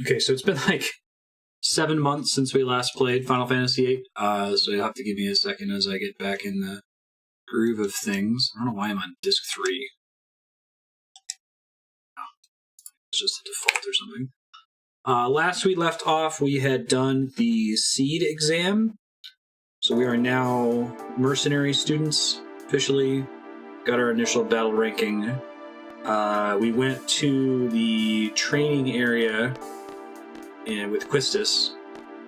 Okay, so it's been like 7 months since we last played Final Fantasy VIII, so you'll have to give me a second as I get back in the groove of things. I don't know why I'm on disc 3. Oh, it's just a default or something. Last we left off, we had done the Seed exam. So we are now mercenary students, officially. Got our initial battle ranking. We went to the training area with Quistis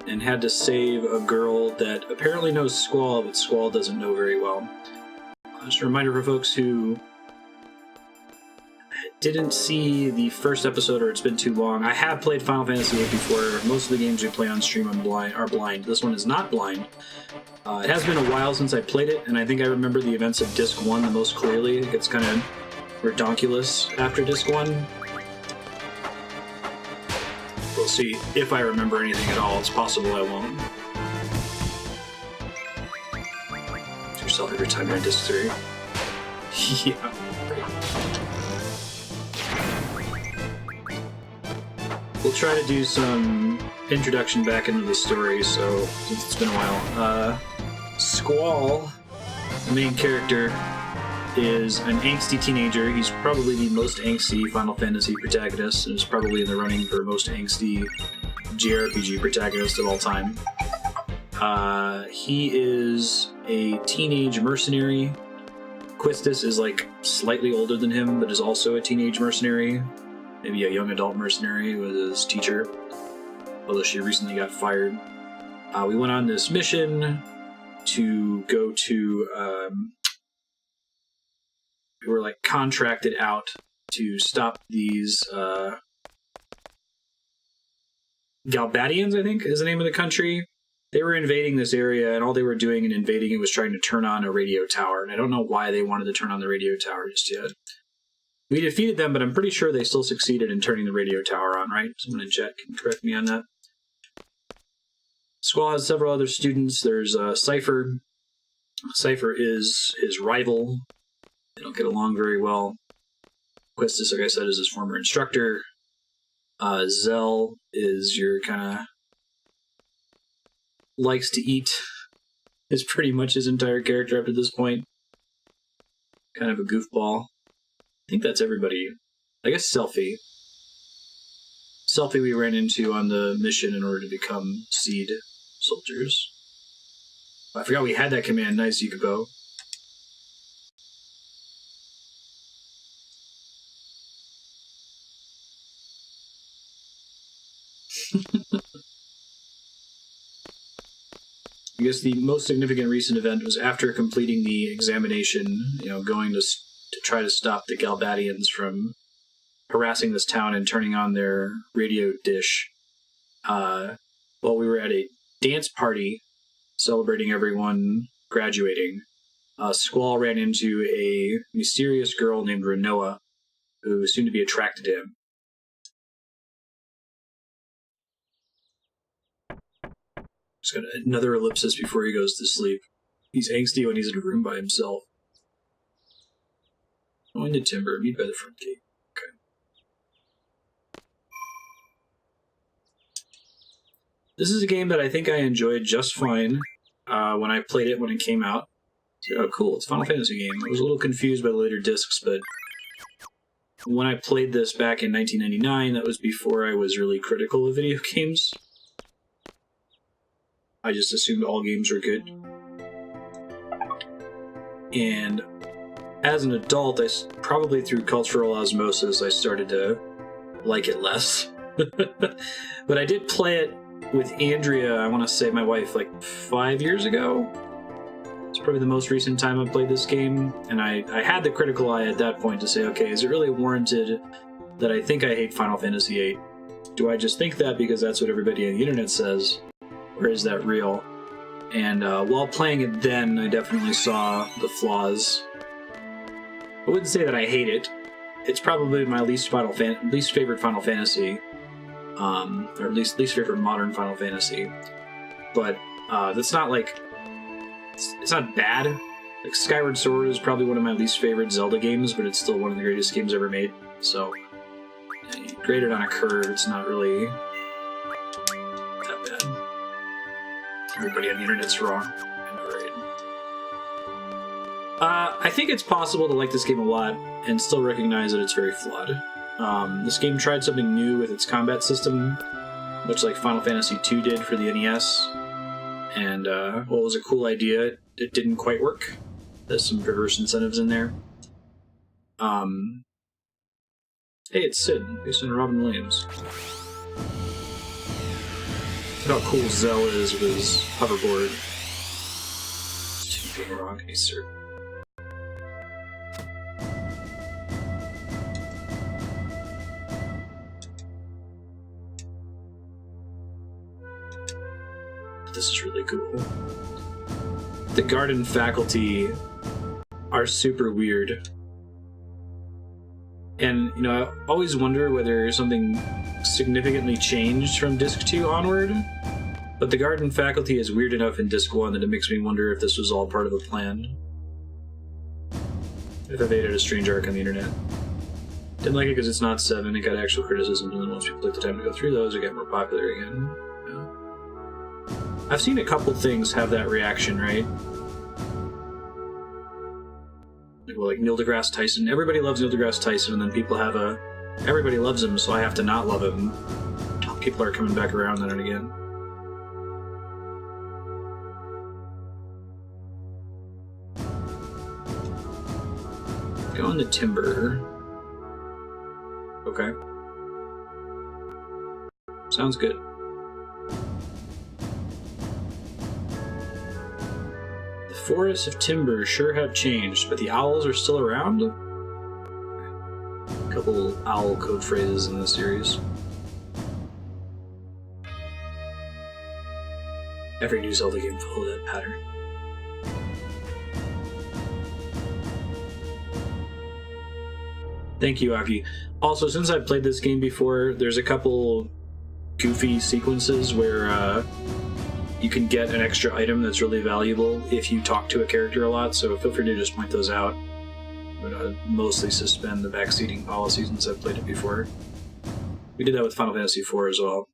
and had to save a girl that apparently knows Squall, but Squall doesn't know very well. Just a reminder for folks who didn't see the first episode or it's been too long. I have played Final Fantasy VIII before. Most of the games we play on stream are blind. This one is not blind. It has been a while since I played it, and I think I remember the events of Disc 1 the most clearly. It gets kind of redonkulous after Disc 1. We'll see if I remember anything at all. It's possible I won't. Do yourself every time you're in Disc 3. Yeah. We'll try to do some introduction back into the story, so since it's been a while. Squall, the main character, is an angsty teenager. He's probably the most angsty Final Fantasy protagonist, and is probably in the running for most angsty JRPG protagonist of all time. He is a teenage mercenary. Quistis is like slightly older than him, but is also a teenage mercenary. Maybe a young adult mercenary with his teacher, although she recently got fired. We went on this mission to go to... we were like contracted out to stop these Galbadians, I think is the name of the country. They were invading this area, and all they were doing in invading it was trying to turn on a radio tower, and I don't know why they wanted to turn on the radio tower just yet. We defeated them, but I'm pretty sure they still succeeded in turning the radio tower on, right? Someone in chat can correct me on that. Squall has several other students. There's Seifer. Seifer is his rival. They don't get along very well. Quistis, like I said, is his former instructor. Zell is your kind of likes to eat. Is pretty much his entire character up to this point. Kind of a goofball. I think that's everybody. I guess Selfie. Selfie we ran into on the mission in order to become Seed soldiers. I forgot we had that command. Nice, Yukubo. I guess the most significant recent event was after completing the examination, going to try to stop the Galbadians from harassing this town and turning on their radio dish. While we were at a dance party celebrating everyone graduating, Squall ran into a mysterious girl named Renoa, who seemed to be attracted to him. Just got another ellipsis before he goes to sleep. He's angsty when he's in a room by himself. Going to Timber, meet by the front gate. Okay. This is a game that I think I enjoyed just fine when I played it when it came out. So, oh, cool, it's a Final Fantasy game. I was a little confused by the later discs, but when I played this back in 1999, that was before I was really critical of video games. I just assumed all games were good. And as an adult, probably through cultural osmosis, I started to like it less. But I did play it with Andrea, I want to say my wife, like 5 years ago. It's probably the most recent time I played this game. And I had the critical eye at that point to say, okay, is it really warranted that I think I hate Final Fantasy VIII? Do I just think that because that's what everybody on the internet says? Or is that real? And while playing it then, I definitely saw the flaws. I wouldn't say that I hate it. It's probably my least favorite Final Fantasy, or at least favorite modern Final Fantasy. But that's not like it's not bad. Like Skyward Sword is probably one of my least favorite Zelda games, but it's still one of the greatest games ever made. So graded on a curve, it's not really Everybody on the internet's wrong. I think it's possible to like this game a lot and still recognize that it's very flawed. This game tried something new with its combat system, much like Final Fantasy II did for the NES. And while it was a cool idea, it didn't quite work. There's some perverse incentives in there. Hey, it's Sid, based on Robin Williams. Look how cool Zell is with his hoverboard. Just being wrong, hey, sir. This is really cool. The garden faculty are super weird. And, you know, I always wonder whether something significantly changed from Disc 2 onward. But the garden faculty is weird enough in Disc 1 that it makes me wonder if this was all part of a plan. If I've aided a strange arc on the internet. Didn't like it because it's not 7, it got actual criticism, and then once people took the time to go through those, it got more popular again. Yeah. I've seen a couple things have that reaction, right? Well, like Neil deGrasse Tyson. Everybody loves Neil deGrasse Tyson, and then people have a... Everybody loves him, so I have to not love him. People are coming back around then and again. Go into timber. Okay. Sounds good. The forests of timber sure have changed, but the owls are still around? A couple owl code phrases in this series. Every new Zelda game followed that pattern. Thank you, Aki. Also, since I've played this game before, there's a couple goofy sequences where you can get an extra item that's really valuable if you talk to a character a lot, so feel free to just point those out. I'm going to mostly suspend the backseating policy since I've played it before. We did that with Final Fantasy IV as well.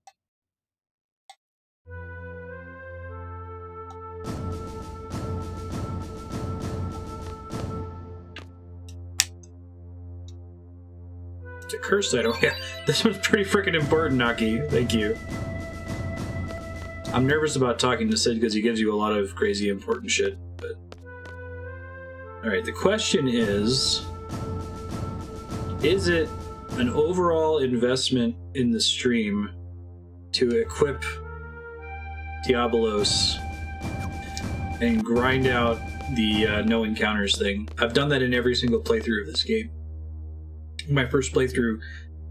It's a cursed item. Yeah, this one's pretty freaking important, Naki. Thank you. I'm nervous about talking to Sid because he gives you a lot of crazy important shit. But alright, the question is it an overall investment in the stream to equip Diablos and grind out the no encounters thing? I've done that in every single playthrough of this game. My first playthrough,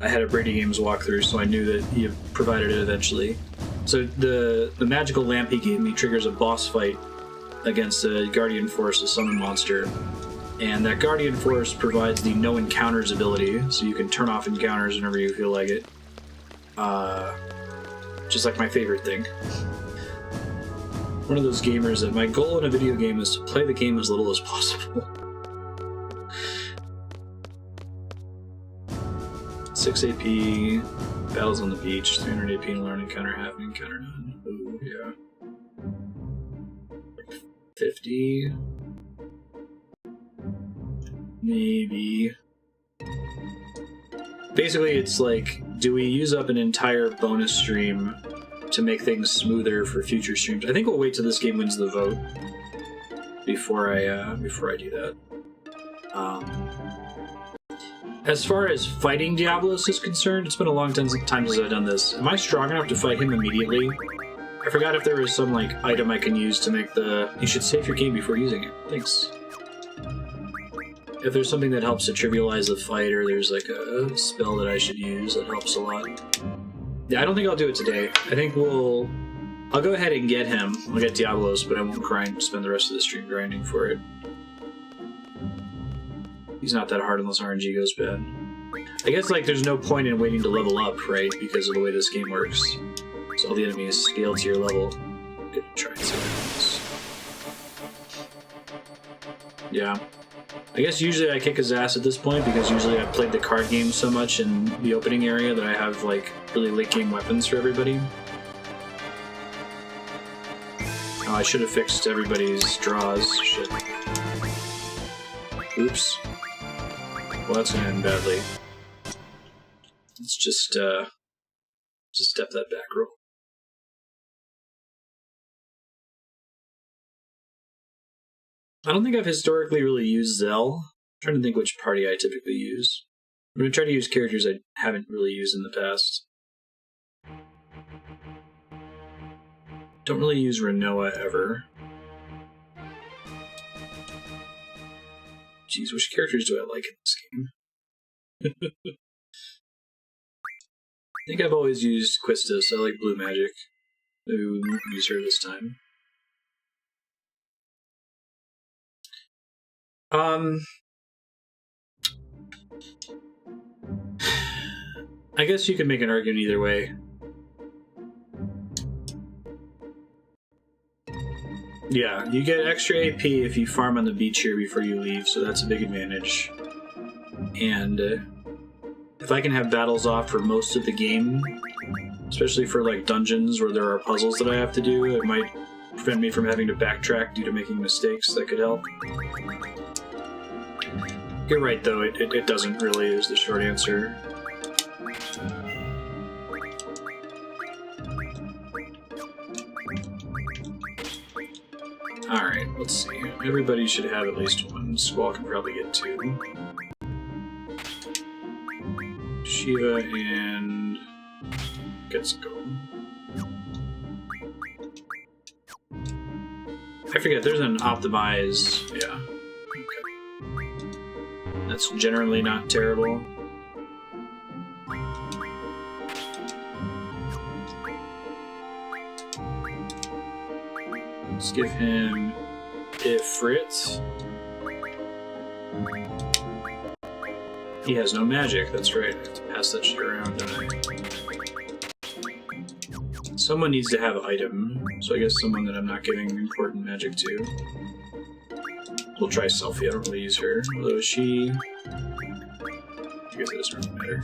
I had a Brady Games walkthrough, so I knew that he provided it eventually. So the magical lamp he gave me triggers a boss fight against a Guardian Force, a summon monster. And that Guardian Force provides the no encounters ability, so you can turn off encounters whenever you feel like it. Just like my favorite thing. One of those gamers that my goal in a video game is to play the game as little as possible. 6 AP, battles on the beach, 300 AP and learn encounter half and encounter none. Ooh, yeah. 50. Maybe. Basically, it's like, do we use up an entire bonus stream to make things smoother for future streams? I think we'll wait till this game wins the vote before I do that. As far as fighting Diablos is concerned, it's been a long time since I've done this. Am I strong enough to fight him immediately? I forgot if there was some, like, item I can use to make the... You should save your game before using it. Thanks. If there's something that helps to trivialize the fight, or there's, like, a spell that I should use, that helps a lot. Yeah, I don't think I'll do it today. I think I'll go ahead and get him. I'll get Diablos, but I won't spend the rest of the stream grinding for it. He's not that hard unless RNG goes bad. I guess, like, there's no point in waiting to level up, right? Because of the way this game works. So all the enemies scale to your level. I'm gonna try and see what happens. Yeah. I guess usually I kick his ass at this point because usually I've played the card game so much in the opening area that I have, like, really late game weapons for everybody. Oh, I should have fixed everybody's draws. Shit. Oops. Well, that's gonna end badly. Let's just step that back roll. I don't think I've historically really used Zell. I'm trying to think which party I typically use. I'm going to try to use characters I haven't really used in the past. Don't really use Renoa ever. Jeez, which characters do I like in this game? I think I've always used Quistis. I like blue magic. Maybe we won't use her this time. I guess you could make an argument either way. Yeah, you get extra AP if you farm on the beach here before you leave, so that's a big advantage. And if I can have battles off for most of the game, especially for like dungeons where there are puzzles that I have to do, it might prevent me from having to backtrack due to making mistakes. That could help. You're right, though. It doesn't really, is the short answer. Alright, let's see. Everybody should have at least one. Squall can probably get two. Shiva and Getsuko. I forget, there's an optimize. Yeah. Okay. That's generally not terrible. Let's give him Ifrit. He has no magic, that's right. I have to pass that shit around, don't I? Someone needs to have an item, so I guess someone that I'm not giving important magic to. We'll try Selfie, I don't really use her. Although she... I guess it doesn't really matter.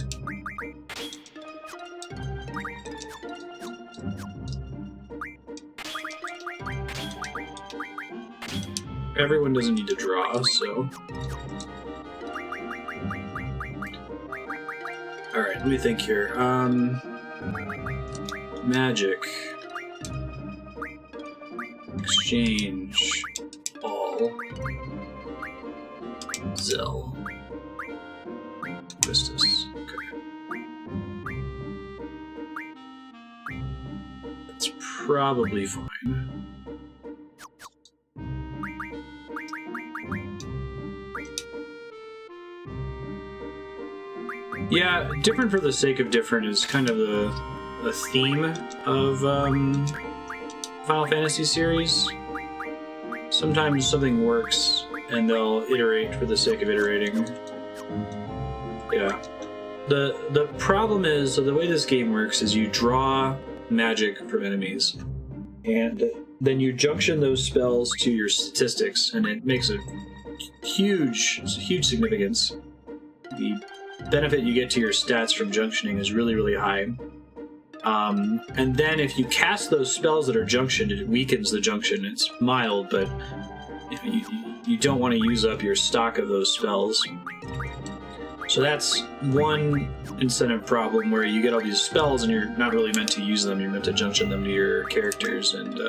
Everyone doesn't need to draw, so... Alright, let me think here. Magic. Exchange. All. Zell. Quistis. Okay. That's probably fine. Yeah, different for the sake of different is kind of the theme of Final Fantasy series. Sometimes something works and they'll iterate for the sake of iterating. Yeah. The problem is, so the way this game works is you draw magic from enemies, and then you junction those spells to your statistics, and it makes a huge significance. The benefit you get to your stats from junctioning is really, really high. And then if you cast those spells that are junctioned, it weakens the junction. It's mild, but you don't want to use up your stock of those spells. So that's one incentive problem where you get all these spells and you're not really meant to use them. You're meant to junction them to your characters and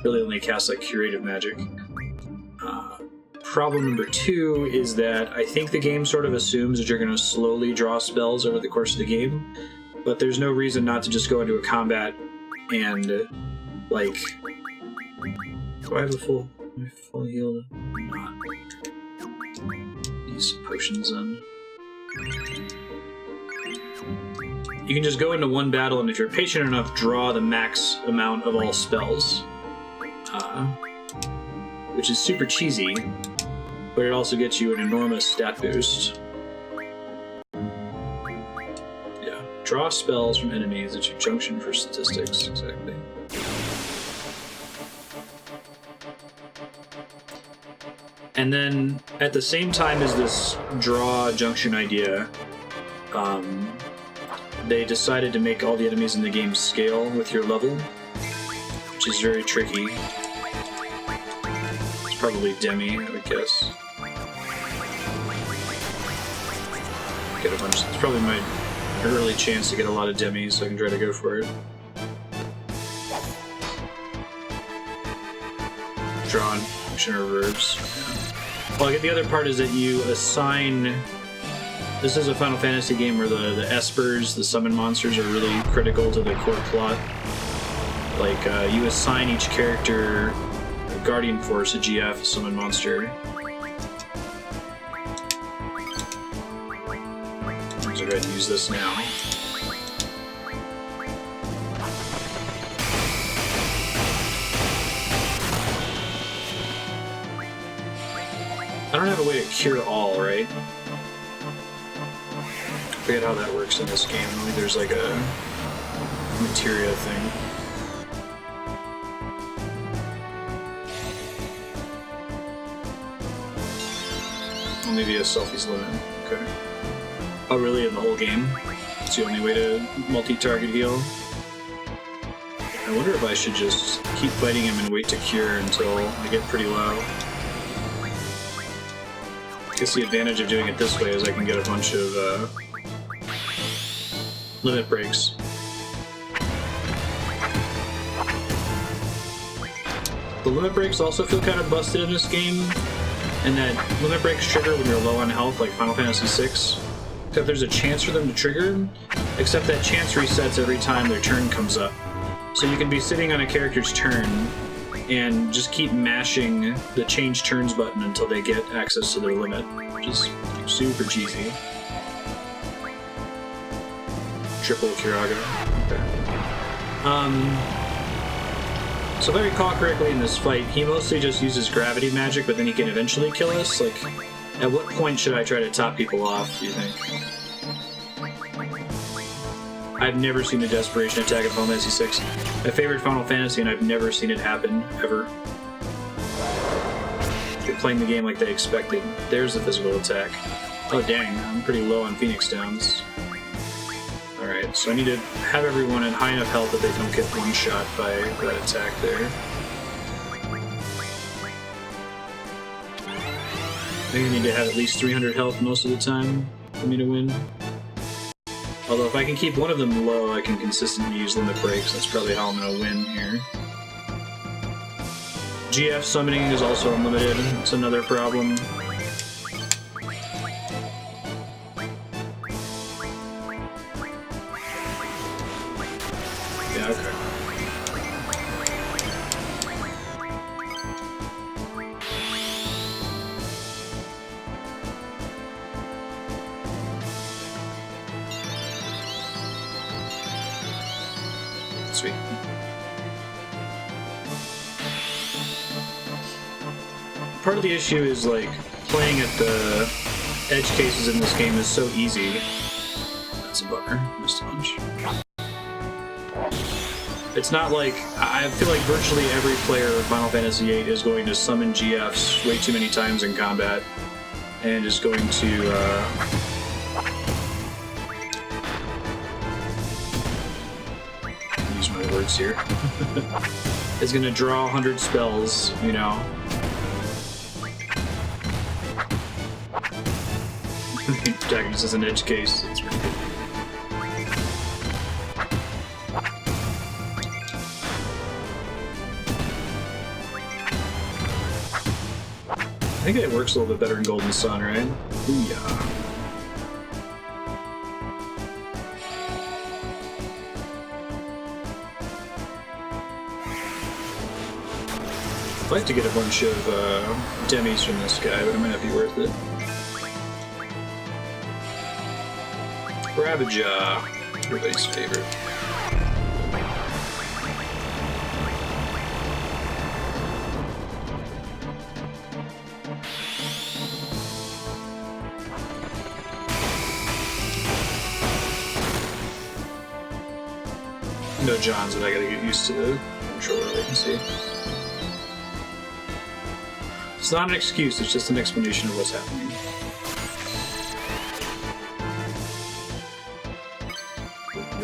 really only cast like curative magic. Problem number two is that I think the game sort of assumes that you're going to slowly draw spells over the course of the game, but there's no reason not to just go into a combat and, like... Do I have a full heal? Not. Use potions then. You can just go into one battle and if you're patient enough, draw the max amount of all spells. Which is super cheesy, but it also gets you an enormous stat boost. Yeah, draw spells from enemies that you junction for statistics, exactly. And then, at the same time as this draw junction idea, they decided to make all the enemies in the game scale with your level, which is very tricky. Probably Demi, I would guess. Get a bunch. It's probably my early chance to get a lot of Demis, so I can try to go for it. Drawn, action, or verbs. Yeah. Well, the other part is that you assign. This is a Final Fantasy game where the espers, the summon monsters, are really critical to the core plot. Like, you assign each character a Guardian Force, a GF, a summon monster. So go ahead and use this now. I don't have a way to cure all, right? I forget how that works in this game. Maybe there's like a materia thing. Oh, maybe a selfie's limit. Okay. Oh, really? In the whole game? It's the only way to multi-target heal? I wonder if I should just keep fighting him and wait to cure until I get pretty low. I guess the advantage of doing it this way is I can get a bunch of limit breaks. The limit breaks also feel kind of busted in this game, and that limit breaks trigger when you're low on health, like Final Fantasy VI. Except there's a chance for them to trigger, except that chance resets every time their turn comes up. So you can be sitting on a character's turn and just keep mashing the change turns button until they get access to their limit, which is super cheesy. Triple Kiraga. Okay. So if I recall correctly in this fight, he mostly just uses gravity magic, but then he can eventually kill us. Like, at what point should I try to top people off, do you think? I've never seen a desperation attack in Final Fantasy VI. My favorite Final Fantasy, and I've never seen it happen, ever. They're playing the game like they expected. There's the physical attack. Oh dang, I'm pretty low on Phoenix Downs. Alright, so I need to have everyone at high enough health that they don't get one-shot by that attack there. I think I need to have at least 300 health most of the time for me to win. Although if I can keep one of them low, I can consistently use limit breaks. That's probably how I'm going to win here. GF summoning is also unlimited. That's another problem. Yeah, okay. Sweet. Part of the issue is, like, playing at the edge cases in this game is so easy. That's a bummer. Missed a bunch. It's not like... I feel like virtually every player of Final Fantasy VIII is going to summon GFs way too many times in combat, and is going to, use my words here. Is going to draw 100 spells, you know. Attacking this as an edge case. It's pretty good. I think it works a little bit better in Golden Sun, right? Ooh, yeah. I'd like to get a bunch of demis from this guy, but it might not be worth it. Ravager, everybody's favorite. No Johns, but I gotta get used to the controller latency. It's not an excuse, it's just an explanation of what's happening.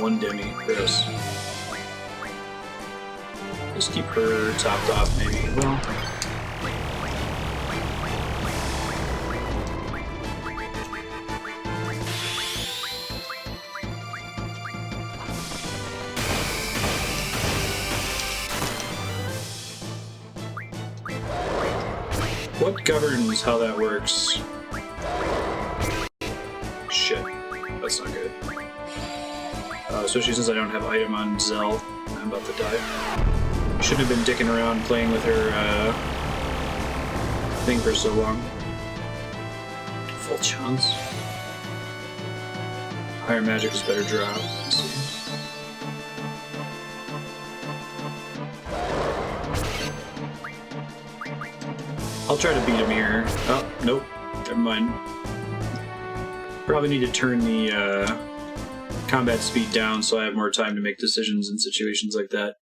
One demi, Chris. Just keep her topped off, maybe. Well, what governs how that works? Shit. That's not good. Especially since I don't have item on Zell. I'm about to die. Shouldn't have been dicking around playing with her thing for so long. Full chance. Higher magic is better draw. Let's see. I'll try to beat him here. Oh, nope. Never mind. Probably need to turn the combat speed down so I have more time to make decisions in situations like that.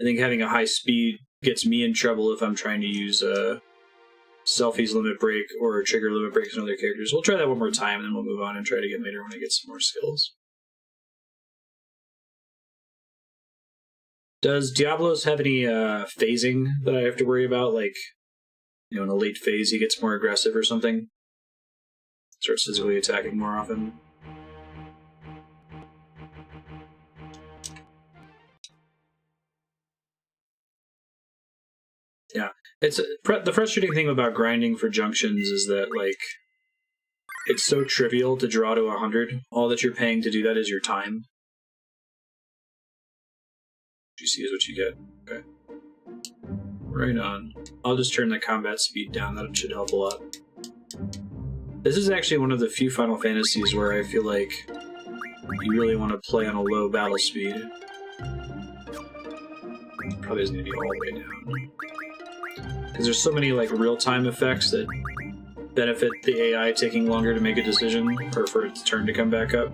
I think having a high speed gets me in trouble if I'm trying to use Selfie's limit break or trigger limit breaks on other characters. We'll try that one more time and then we'll move on and try it again later when I get some more skills. Does Diablos have any phasing that I have to worry about? Like, you know, in a late phase he gets more aggressive or something? Starts physically attacking more often? Yeah, it's the frustrating thing about grinding for junctions is that, like, it's so trivial to draw to 100. All that you're paying to do that is your time. What you see is what you get. Okay. Right on. I'll just turn the combat speed down. That should help a lot. This is actually one of the few Final Fantasies where I feel like you really want to play on a low battle speed. Probably doesn't need to be all the way down. Because there's so many like real-time effects that benefit the AI taking longer to make a decision, or for its turn to come back up.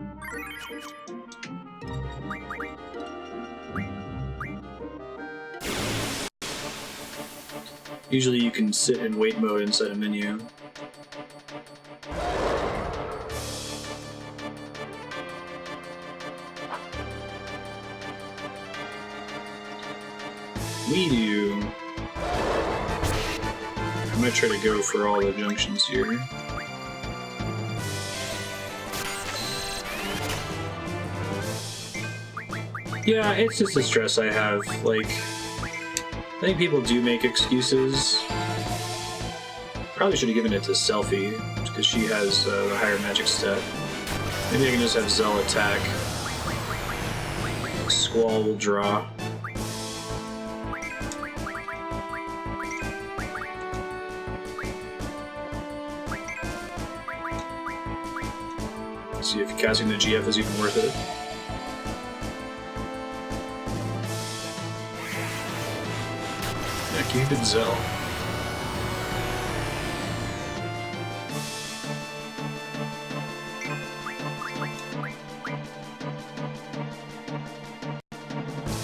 Usually you can sit in wait mode inside a menu. We do. I might try to go for all the junctions here. Yeah, it's just a stress I have. Like, I think people do make excuses. Probably should have given it to Selfie, because she has the higher magic stat. Maybe I can just have Zell attack. Squall will draw. See if casting the GF is even worth it. Yeah, keep it Zell.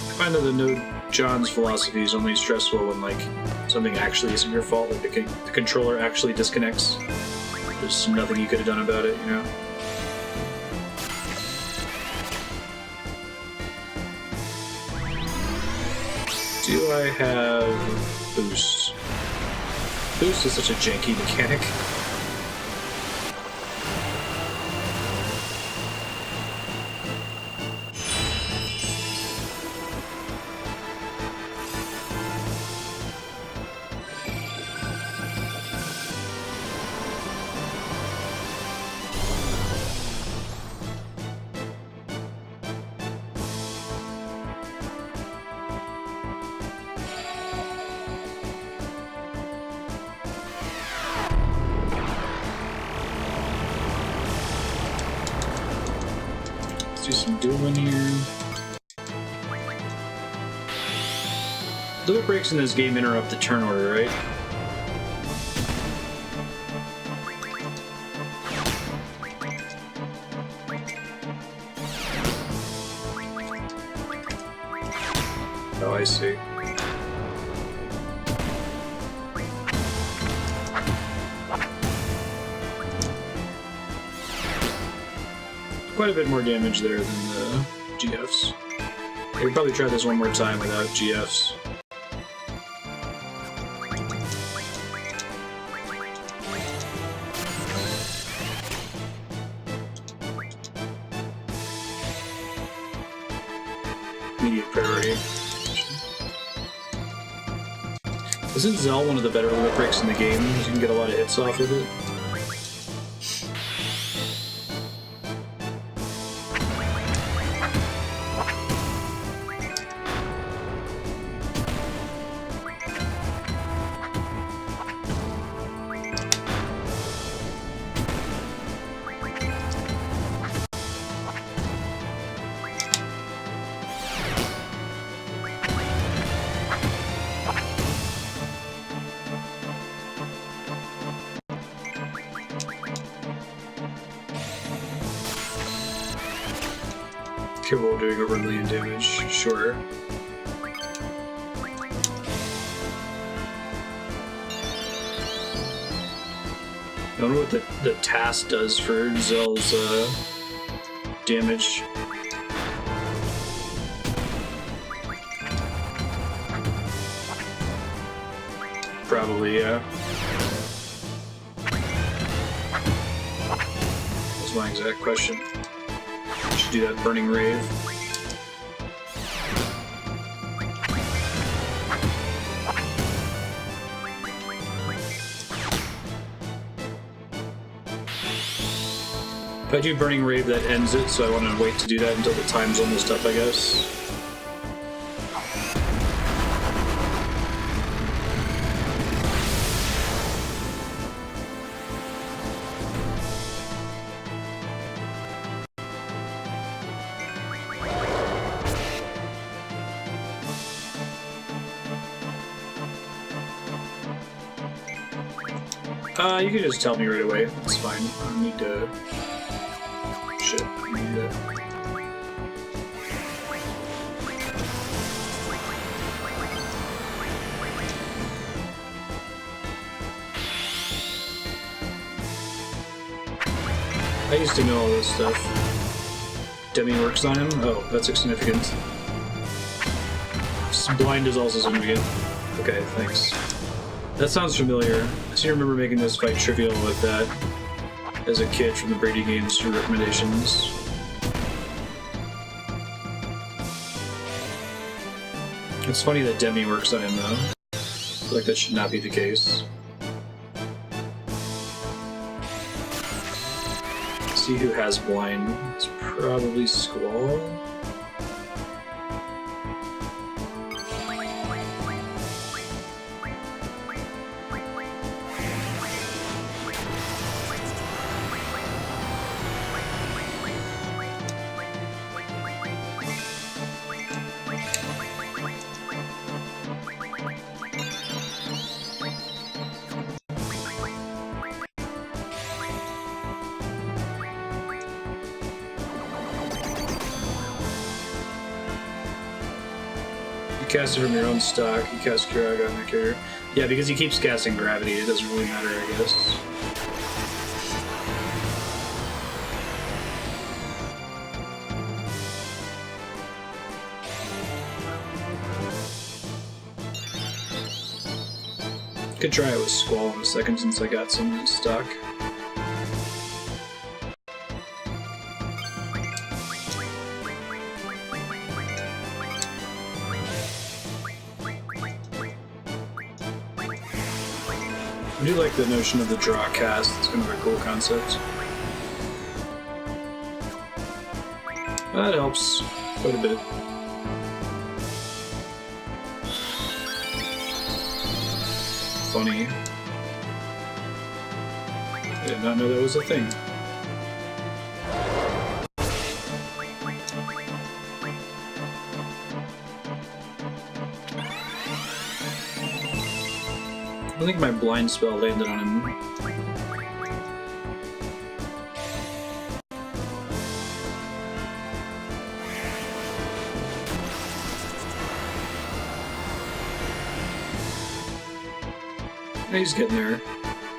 I find that the Node John's philosophy is only stressful when, like, something actually isn't your fault, like the controller actually disconnects. There's nothing you could have done about it, you know? Do I have boost? Boost is such a janky mechanic. Do some dueling here. Limit breaks in this game interrupt the turn order, right? Oh, I see. Quite a bit more damage there than the GFs. I could probably try this one more time without GFs. Immediate priority. Isn't Zell one of the better limit breaks in the game? You can get a lot of hits off with it. Capable of doing over 1 million damage, sure. I don't know what the task does for Zell's damage. Probably, yeah. That's my exact question. Should do that burning rave. If I do burning rave, that ends it, so I want to wait to do that until the time's almost up, I guess. You can just tell me right away. It's fine. I don't need to... Shit. I need to... I used to know all this stuff. Demi works on him? Oh, that's significant. Blind is also significant. Okay, thanks. That sounds familiar. I seem to remember making this fight trivial with that as a kid from the Brady games through recommendations. It's funny that Demi works on him, though. I feel like that should not be the case. See who has blind. It's probably Squall. Cast it from your own stock, you cast Gerogero on the character. Yeah, because he keeps casting gravity, it doesn't really matter, I guess. Could try it with Squall in a second since I got some in stock. I do like the notion of the draw cast, it's kind of a cool concept. That helps quite a bit. Funny. I did not know that was a thing. I think my blind spell landed on him. He's getting there.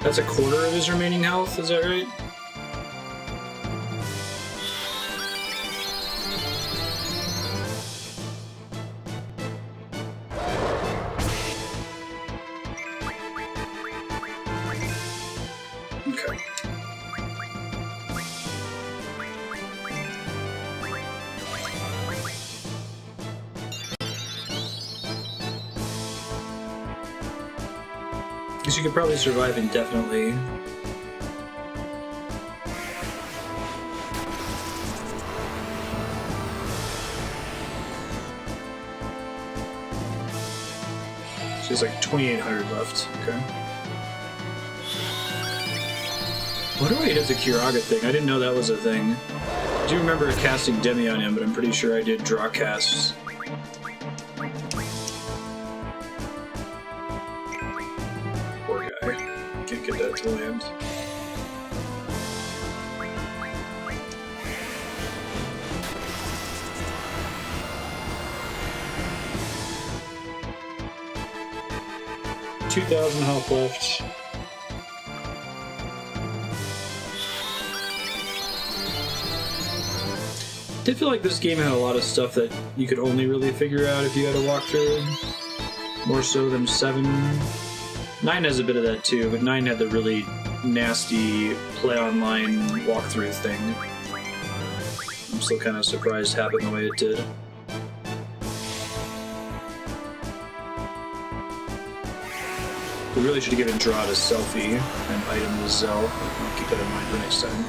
That's a quarter of his remaining health, is that right? Because you could probably survive indefinitely. So there's like 2,800 left. Okay. What do I hit the Kiraga thing? I didn't know that was a thing. I do remember casting Demi on him, but I'm pretty sure I did draw casts. Poor guy. Can't get that to land. $2,000 health left. I did feel like this game had a lot of stuff that you could only really figure out if you had a walkthrough. More so than 7. 9 has a bit of that too, but 9 had the really nasty play online walkthrough thing. I'm still kind of surprised it happened the way it did. We really should have given Draw to Selfie and item to Zell. I'll keep that in mind for next time.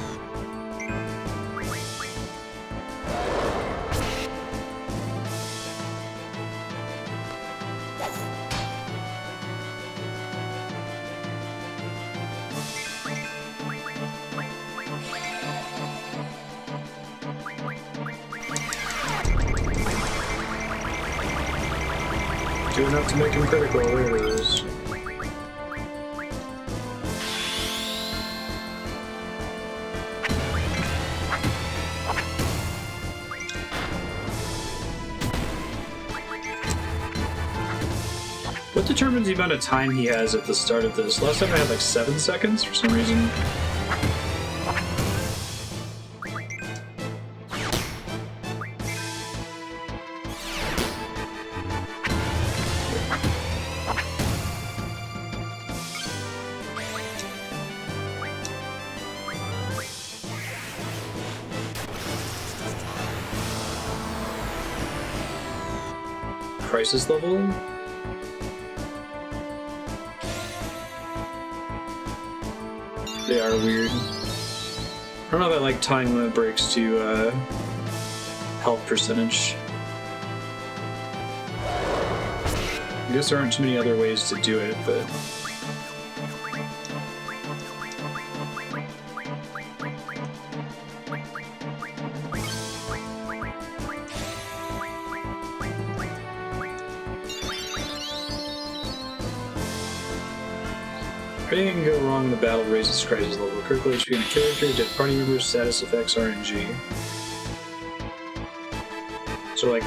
Do enough to make him critical, there it is. What determines the amount of time he has at the start of this? Last time I had like 7 seconds for some reason. Crisis level? They are weird. I don't know if I like time limit breaks to health percentage. I guess there aren't too many other ways to do it, but... Anything can go wrong in the battle raises crisis level. Critical HP on a character, dead party members, status effects, RNG. So, like,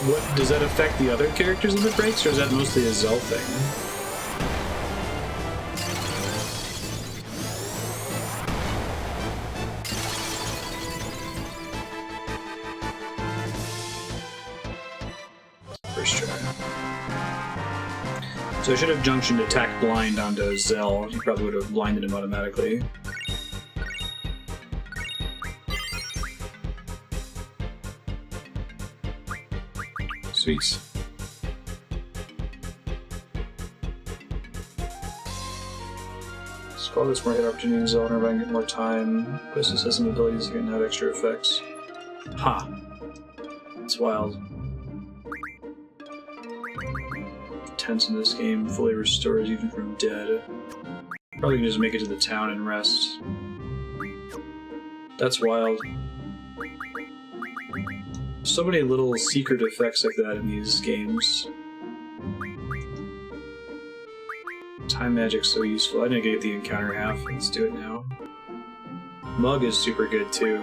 what does that affect the other characters in the breaks, or is that mostly a Zell thing? First try. So I should have junctioned attack blind onto Zell. He probably would have blinded him automatically. Sweet. Squall gets more hit opportunity than Zell, and I can get more time. Quistis has some abilities that can have extra effects. Ha! It's wild. Tense in this game, fully restores even from dead. Probably can just make it to the town and rest. That's wild. So many little secret effects like that in these games. Time magic's so useful. I didn't get the encounter half. Let's do it now. Mug is super good too.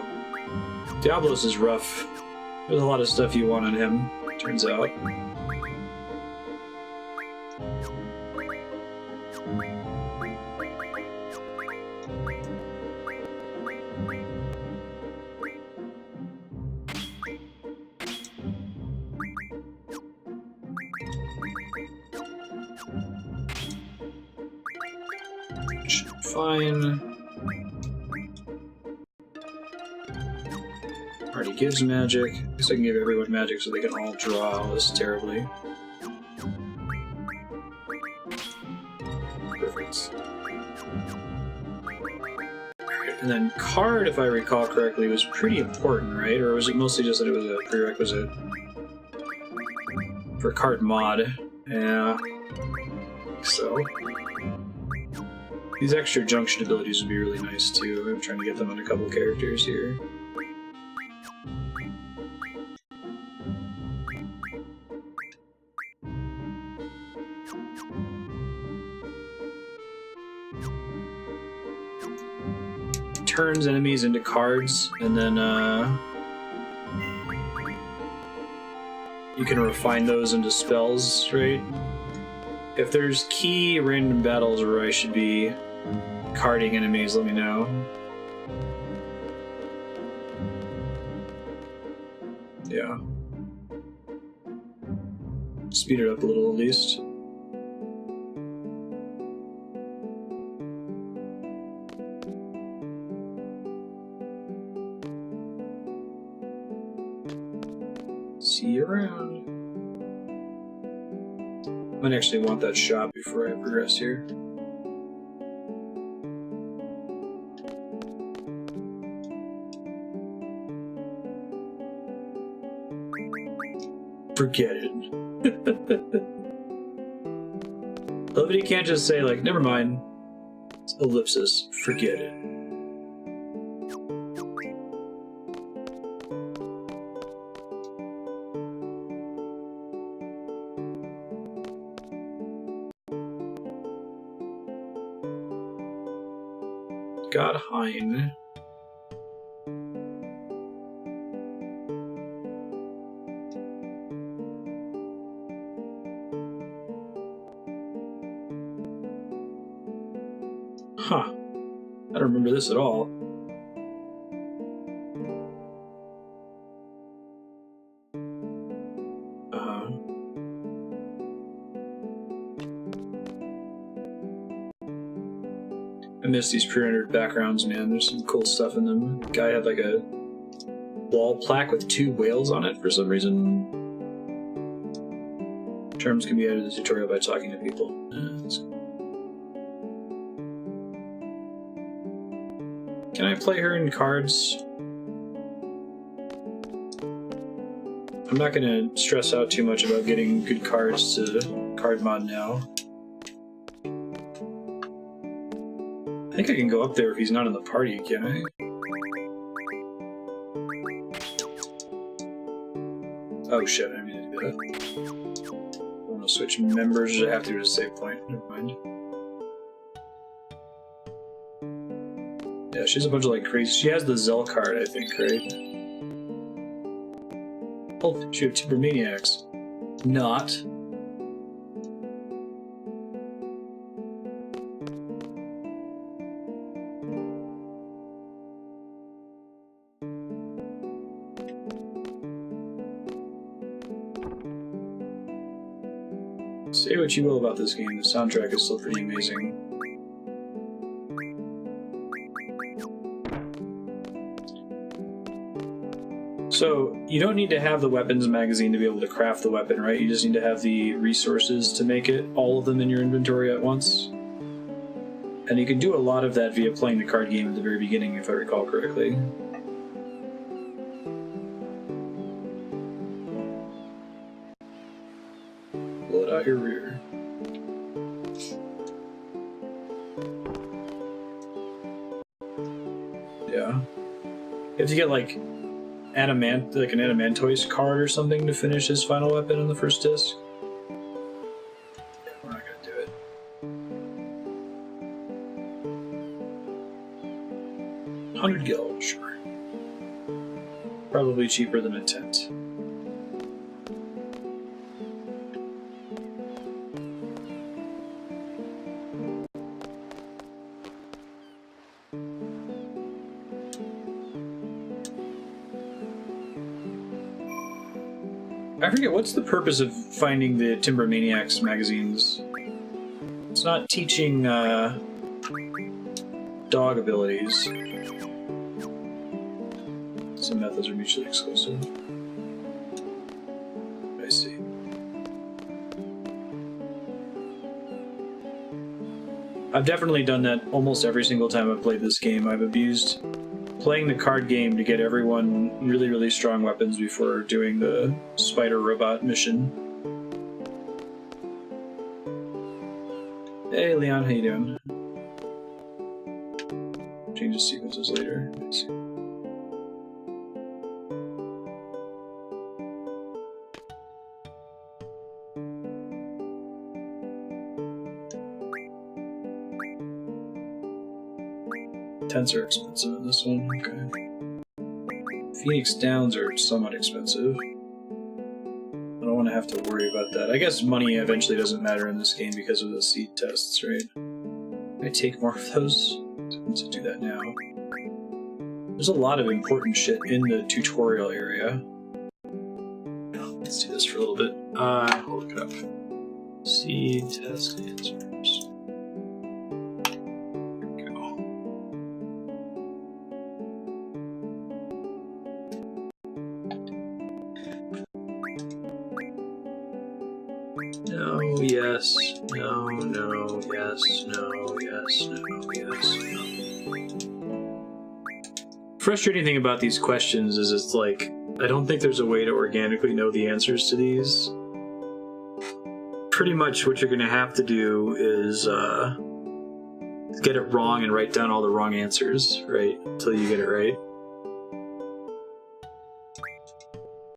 Diablos is rough. There's a lot of stuff you want on him, turns out. Fine. Already gives magic. I guess I can give everyone magic so they can all draw all this terribly. Perfect. And then card, if I recall correctly, was pretty important, right? Or was it mostly just that it was a prerequisite for card mod? Yeah. So these extra junction abilities would be really nice too. I'm trying to get them on a couple characters here. Turns enemies into cards, and then you can refine those into spells, right? If there's key random battles where I should be carding enemies, let me know. Yeah. Speed it up a little at least. See you around. Might actually want that shop before I progress here. Forget it. Love it, you can't just say, like, never mind. It's ellipsis. Forget it. God, Hyne. Huh. I don't remember this at all. I miss these pre-rendered backgrounds, man. There's some cool stuff in them. The guy had like a wall plaque with 2 whales on it for some reason. Terms can be added to the tutorial by talking to people. Can I play her in cards? I'm not going to stress out too much about getting good cards to card mod now. I think I can go up there if he's not in the party, can I? Oh shit, I need to do that. I want to switch members, or I have to do a save point. Never mind. Yeah, she's a bunch of like crazy. She has the Zell card, I think, right? Oh, she has two Maniacs. Not. Say what you will about this game, the soundtrack is still pretty amazing. So, you don't need to have the weapons magazine to be able to craft the weapon, right? You just need to have the resources to make it, all of them in your inventory at once. And you can do a lot of that via playing the card game at the very beginning, if I recall correctly. Pull it out your rear. Yeah. You have to get, like, an Adamantoise card or something to finish his final weapon on the first disc. Yeah, we're not gonna do it. 100 gil, sure. Probably cheaper than a tent. I forget, what's the purpose of finding the Timber Maniacs magazines? It's not teaching dog abilities. Some methods are mutually exclusive. I see. I've definitely done that almost every single time I've played this game. I've abused playing the card game to get everyone really, really strong weapons before doing the spider robot mission. Hey Leon, how you doing? Change the sequences later. Let's see. Tents are expensive in this one. Okay. Phoenix Downs are somewhat expensive. I don't want to have to worry about that. I guess money eventually doesn't matter in this game because of the seed tests, right? Can I take more of those? I need to do that now. There's a lot of important shit in the tutorial area. Let's do this for a little bit. I'll look it up. Seed test answers. No, yes, no, no, yes, no, yes, no, yes, no. Frustrating thing about these questions is it's like, I don't think there's a way to organically know the answers to these. Pretty much what you're going to have to do is get it wrong and write down all the wrong answers, right? Until you get it right.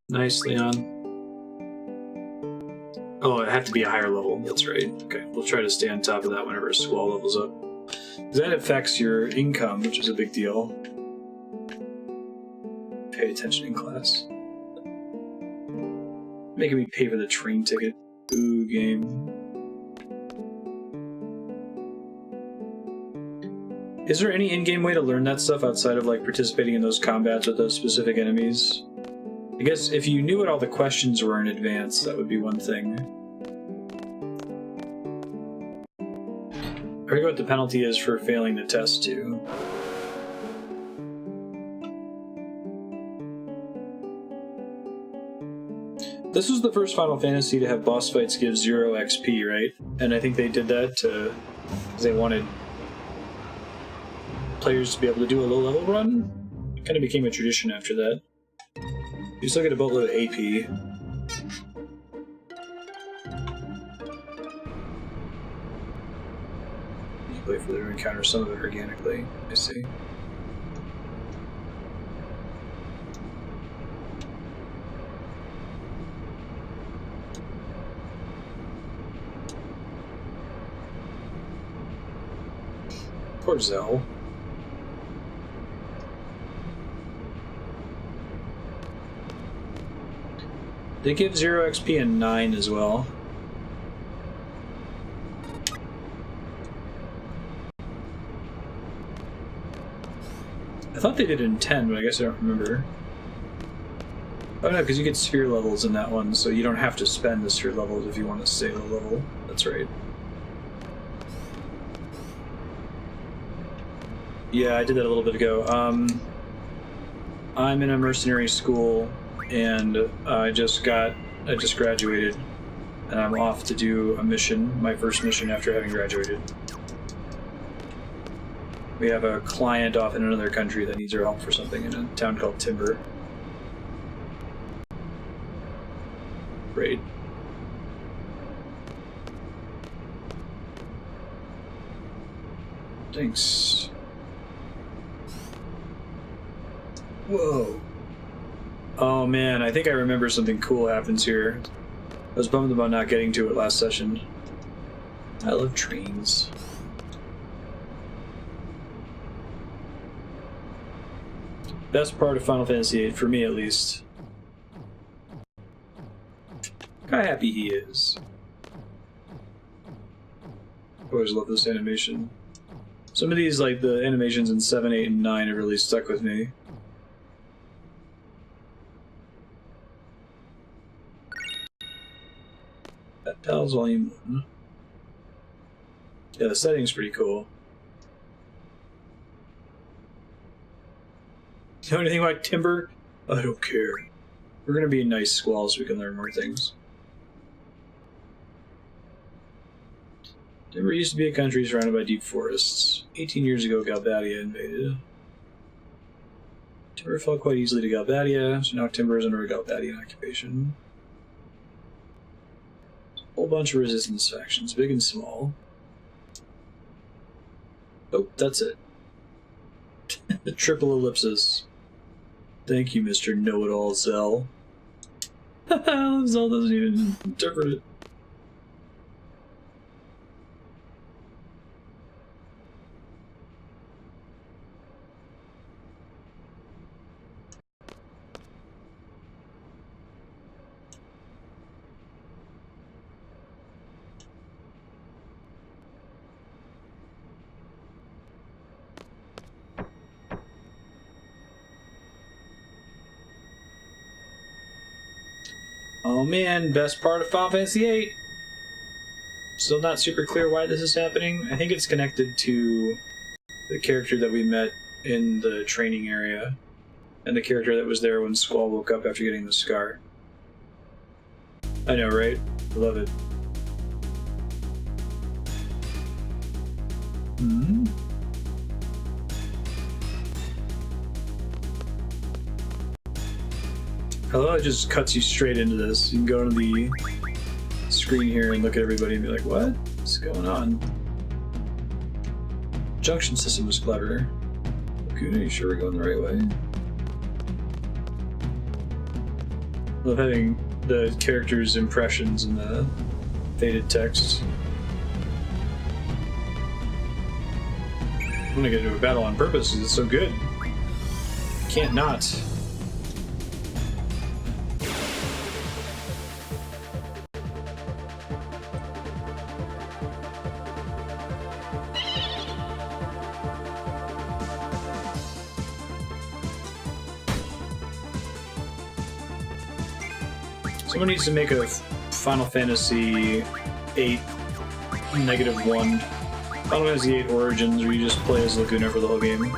Nice, Leon. Oh, it had to be a higher level. That's right. Okay, we'll try to stay on top of that whenever Squall levels up. That affects your income, which is a big deal. Pay attention in class. Making me pay for the train ticket. Ooh, game. Is there any in-game way to learn that stuff outside of like participating in those combats with those specific enemies? I guess if you knew what all the questions were in advance, that would be one thing. I forget what the penalty is for failing the test, too. This was the first Final Fantasy to have boss fights give 0 XP, right? And I think they did that because they wanted players to be able to do a low-level run. It kind of became a tradition after that. You still get a boatload of AP. Wait for them to encounter some of it organically. I see. Poor Zell. They give 0 XP and 9 as well. I thought they did it in 10, but I guess I don't remember. Oh no, because you get sphere levels in that one, so you don't have to spend the sphere levels if you want to stay low level. That's right. Yeah, I did that a little bit ago. I'm in a mercenary school, and I just graduated, and I'm off to do a mission, my first mission after having graduated. We have a client off in another country that needs our help for something in a town called Timber. Great. Thanks. Whoa. Oh man, I think I remember something cool happens here. I was bummed about not getting to it last session. I love trains. Best part of Final Fantasy VIII, for me at least. Look how happy he is. Always love this animation. Some of these, like the animations in 7, 8, and 9 have really stuck with me. That Pals Volume 1. Yeah, the setting's pretty cool. You know anything about Timber? I don't care. We're gonna be nice squalls so we can learn more things. Denver used to be a country surrounded by deep forests. 18 years ago, Galbadia invaded. Timber fell quite easily to Galbadia, so now Timber is under a Galbadian occupation. A whole bunch of resistance factions, big and small. Oh, that's it. The triple ellipsis. Thank you, Mr. Know-It-All, Zell. Zell doesn't even interpret it. Oh man, best part of Final Fantasy VIII. Still not super clear why this is happening. I think it's connected to the character that we met in the training area, and the character that was there when Squall woke up after getting the scar. I know, right? I love it. Hmm? I love how it just cuts you straight into this. You can go to the screen here and look at everybody and be like, what? What's going on? Junction system was clever. Laguna, you sure we're going the right way? Love having the characters' impressions in the faded text. I'm gonna get into a battle on purpose because it's so good. Can't not. Someone needs to make a Final Fantasy VIII -1. Final Fantasy VIII Origins, where you just play as Laguna for the whole game.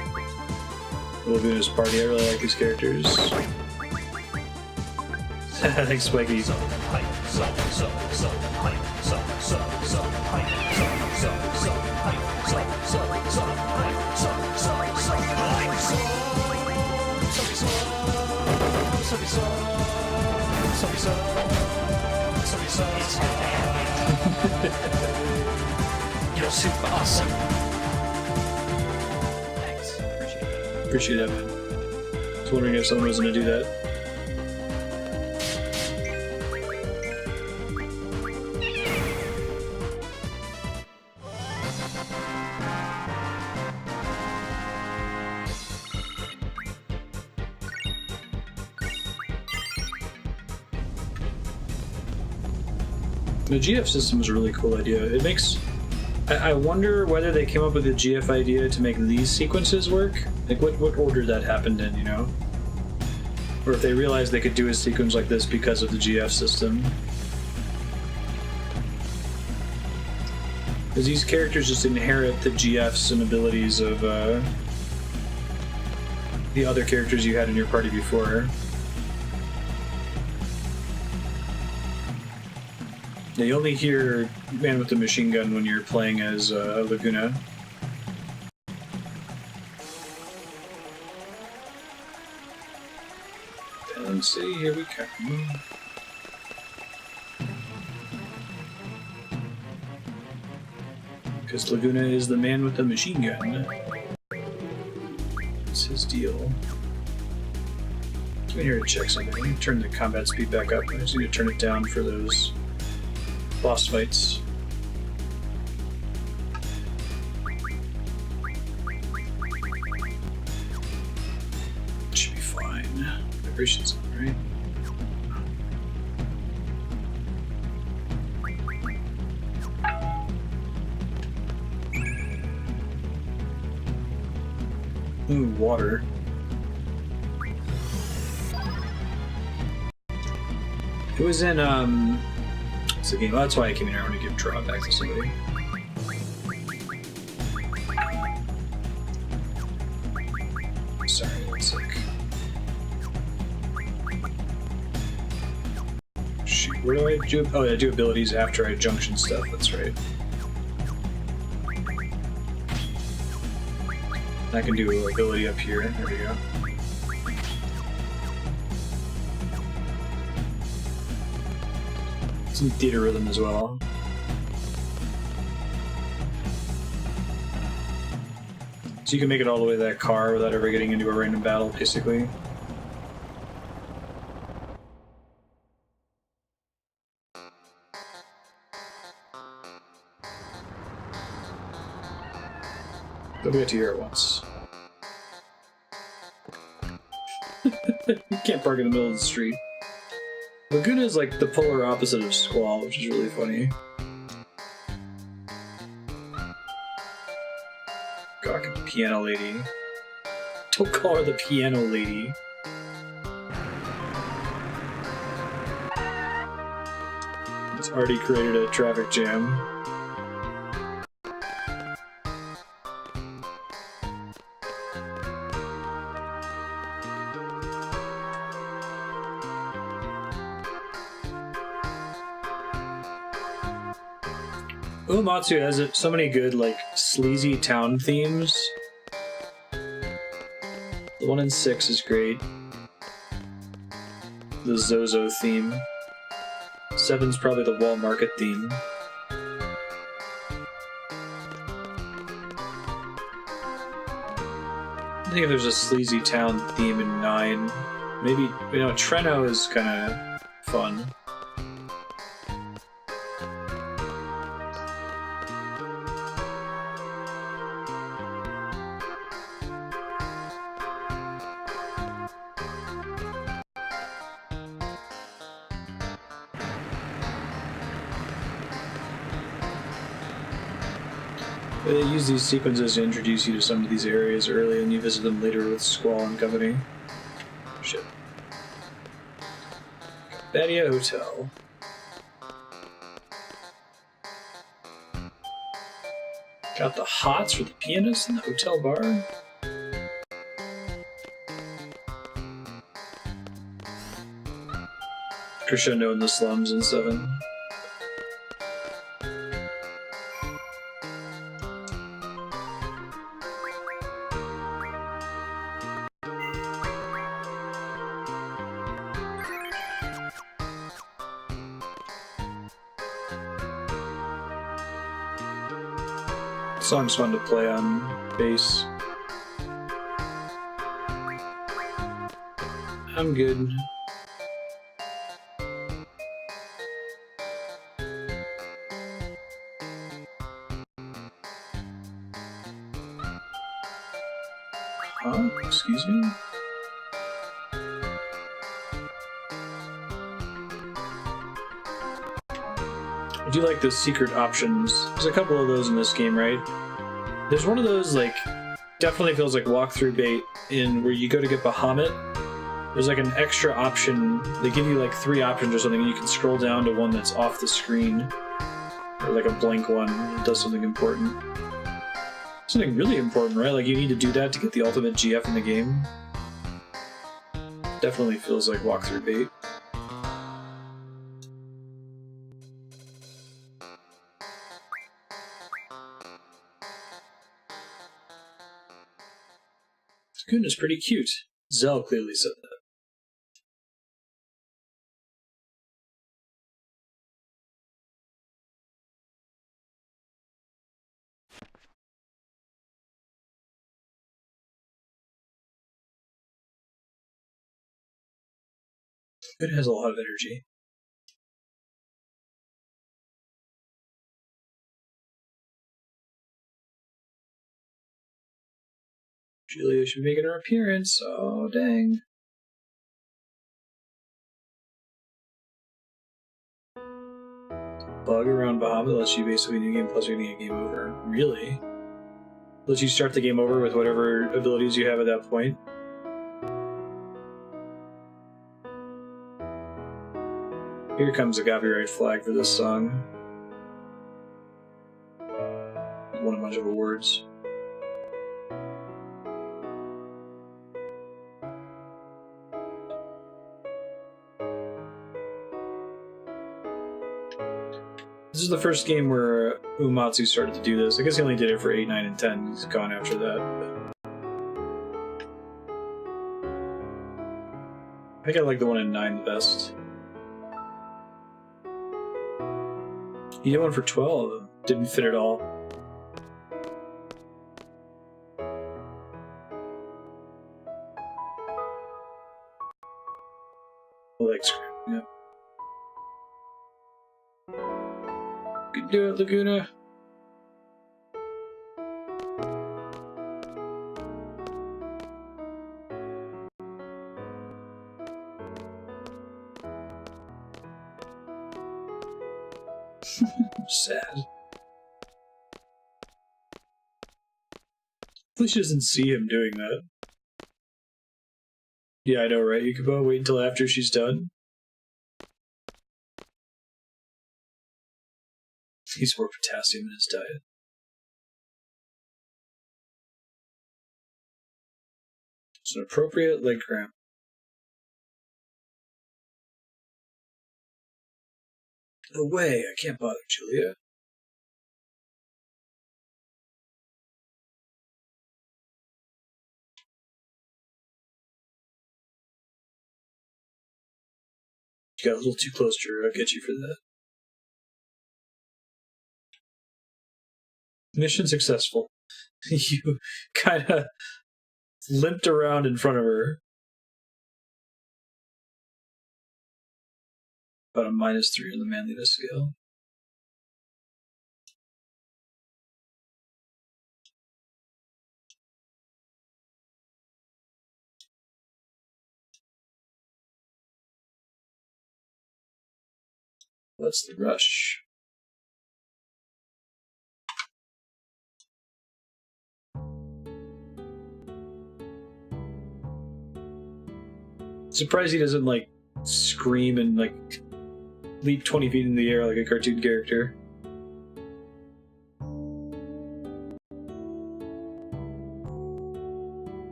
Laguna's party, I really like these characters. Thanks, Spiky. You're super awesome. Thanks. Appreciate it. Appreciate that, man. I was wondering if someone was going to do that. The GF system is a really cool idea. It makes... I wonder whether they came up with the GF idea to make these sequences work. Like, what order that happened in, you know? Or if they realized they could do a sequence like this because of the GF system. Because these characters just inherit the GFs and abilities of the other characters you had in your party before. Yeah, you only hear Man with the Machine Gun when you're playing as Laguna. Let's see, here we come. Because Laguna is the man with the machine gun. It's his deal. I'm here to check something. Let me turn the combat speed back up. I just need to turn it down for those boss fights. Should be fine. Vibrations on, right? Ooh, water. It was in, it's a game. Well, that's why I came in here. I want to give draw back to somebody. Sorry, one sec. Shoot, where do I do? Oh, I do abilities after I junction stuff. That's right. I can do a ability up here. There we go. Some theater rhythm as well. So you can make it all the way to that car without ever getting into a random battle, basically. But we got to hear it once. You can't park in the middle of the street. Laguna is like the polar opposite of Squall, which is really funny. Gawk, piano lady. Don't call her the piano lady. It's already created a traffic jam. Uematsu has so many good, like, sleazy town themes. The one in 6 is great. The Zozo theme. 7's probably the Wall Market theme. I think if there's a sleazy town theme in 9, maybe, you know, Treno is kind of fun. They use these sequences to introduce you to some of these areas early, and you visit them later with Squall and company. Shit. Galbadia Hotel. Got the hots for the pianist in the hotel bar. Crescendo in the slums in 7. Song's fun to play on bass. I'm good. Huh? Excuse me? I do like the secret options. There's a couple of those in this game, right? There's one of those, like, definitely feels like walkthrough bait in where you go to get Bahamut. There's like an extra option. They give you like 3 options or something, and you can scroll down to one that's off the screen. Or like a blank one that does something important. Something really important, right? Like you need to do that to get the ultimate GF in the game. Definitely feels like walkthrough bait. Laguna's pretty cute. Zell clearly said that. It has a lot of energy. Julia should be making her appearance. Oh, dang. Bug around Bahamut lets you basically new game plus you're getting a game over. Really? Lets you start the game over with whatever abilities you have at that point. Here comes a copyright flag for this song. Won a bunch of awards. This is the first game where Uematsu started to do this. I guess he only did it for 8, 9, and 10. He's gone after that. But I think I like the one in 9 the best. You did one for 12. Didn't fit at all. Like scrapping up. Good do it, Laguna. Sad. At least she doesn't see him doing that. Yeah, I know, right? You could wait until after she's done. He's more potassium in his diet. It's an appropriate leg cramp. No way, I can't bother Julia. You got a little too close to her, I'll get you for that. Mission successful. You kind of limped around in front of her. About a -3 on the manliness scale. What's the rush? Surprised he doesn't, like, scream and, like, leap 20 feet in the air like a cartoon character.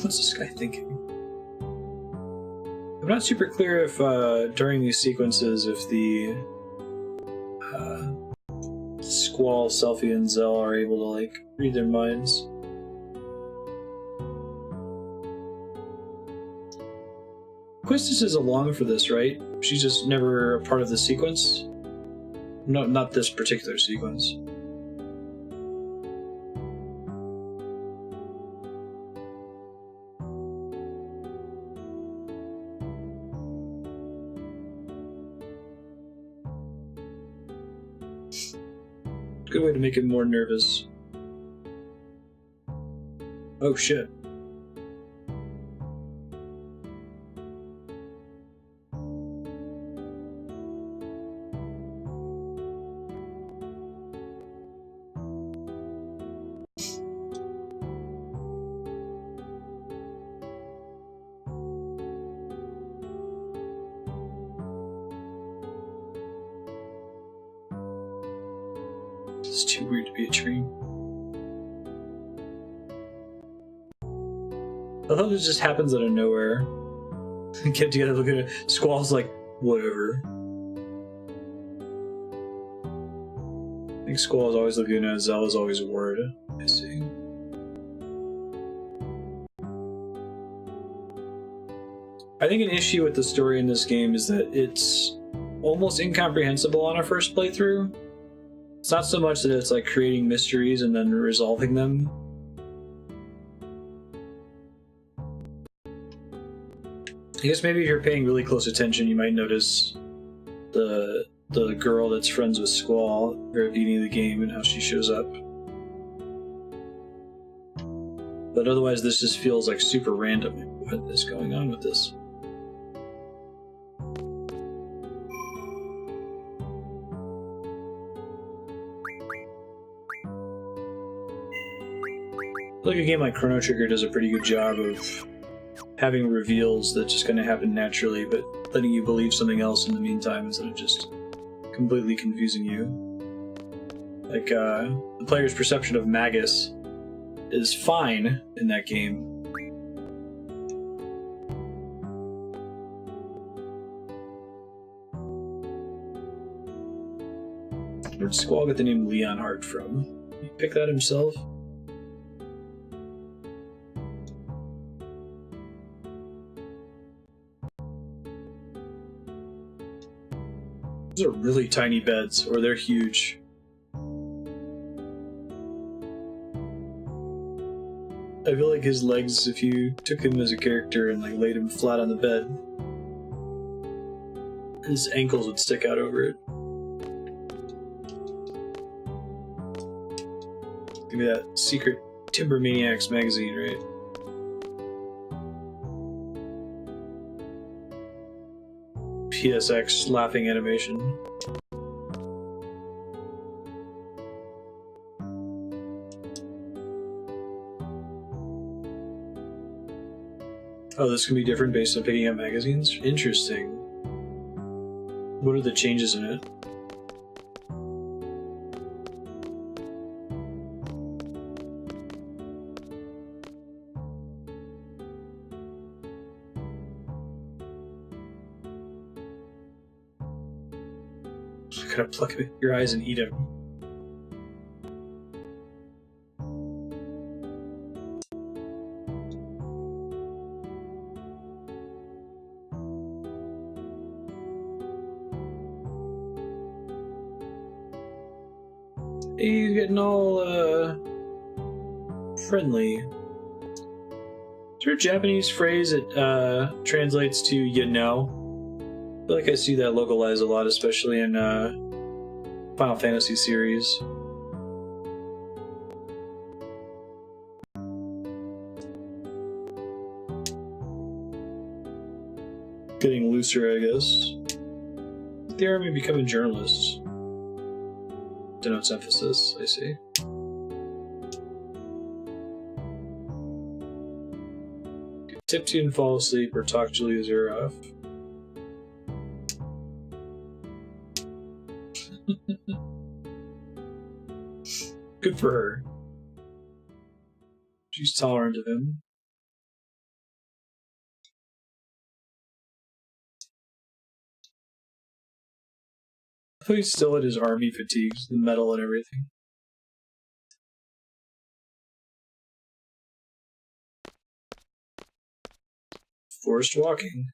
What's this guy thinking? I'm not super clear if, during these sequences, if the Squall, Selfie, and Zell are able to, like, read their minds. Quistis is along for this, right? She's just never a part of the sequence? No, not this particular sequence. Good way to make it more nervous. Oh shit. It's too weird to be a dream. I love it just happens out of nowhere. Get together, look at it. Squall's like, whatever. I think Squall is always Laguna, Zell is always Word. I see. I think an issue with the story in this game is that it's almost incomprehensible on a first playthrough. It's not so much that it's like creating mysteries and then resolving them. I guess maybe if you're paying really close attention, you might notice the girl that's friends with Squall at the very beginning of the game and how she shows up. But otherwise, this just feels like super random. What is going on with this? I feel like a game like Chrono Trigger does a pretty good job of having reveals that just kind of happen naturally, but letting you believe something else in the meantime instead of just completely confusing you. Like, the player's perception of Magus is fine in that game. Where'd Squall get the name Leonhardt from? Did he pick that himself? Those are really tiny beds, or they're huge. I feel like his legs, if you took him as a character and like laid him flat on the bed, his ankles would stick out over it. Give me that secret Timber Maniacs magazine, right? PSX laughing animation. Oh, this can be different based on picking up magazines? Interesting. What are the changes in it? Gotta pluck your eyes and eat them. He's getting all friendly. Is there a Japanese phrase that translates to "you know"? I feel like I see that localized a lot, especially in Final Fantasy series. Getting looser, I guess. The army becoming journalists. Denotes emphasis, I see. Tip tune, fall asleep, or talk Julia's ear off. Good for her. She's tolerant of him. I thought he's still at his army fatigues, the medal and everything. Forced walking.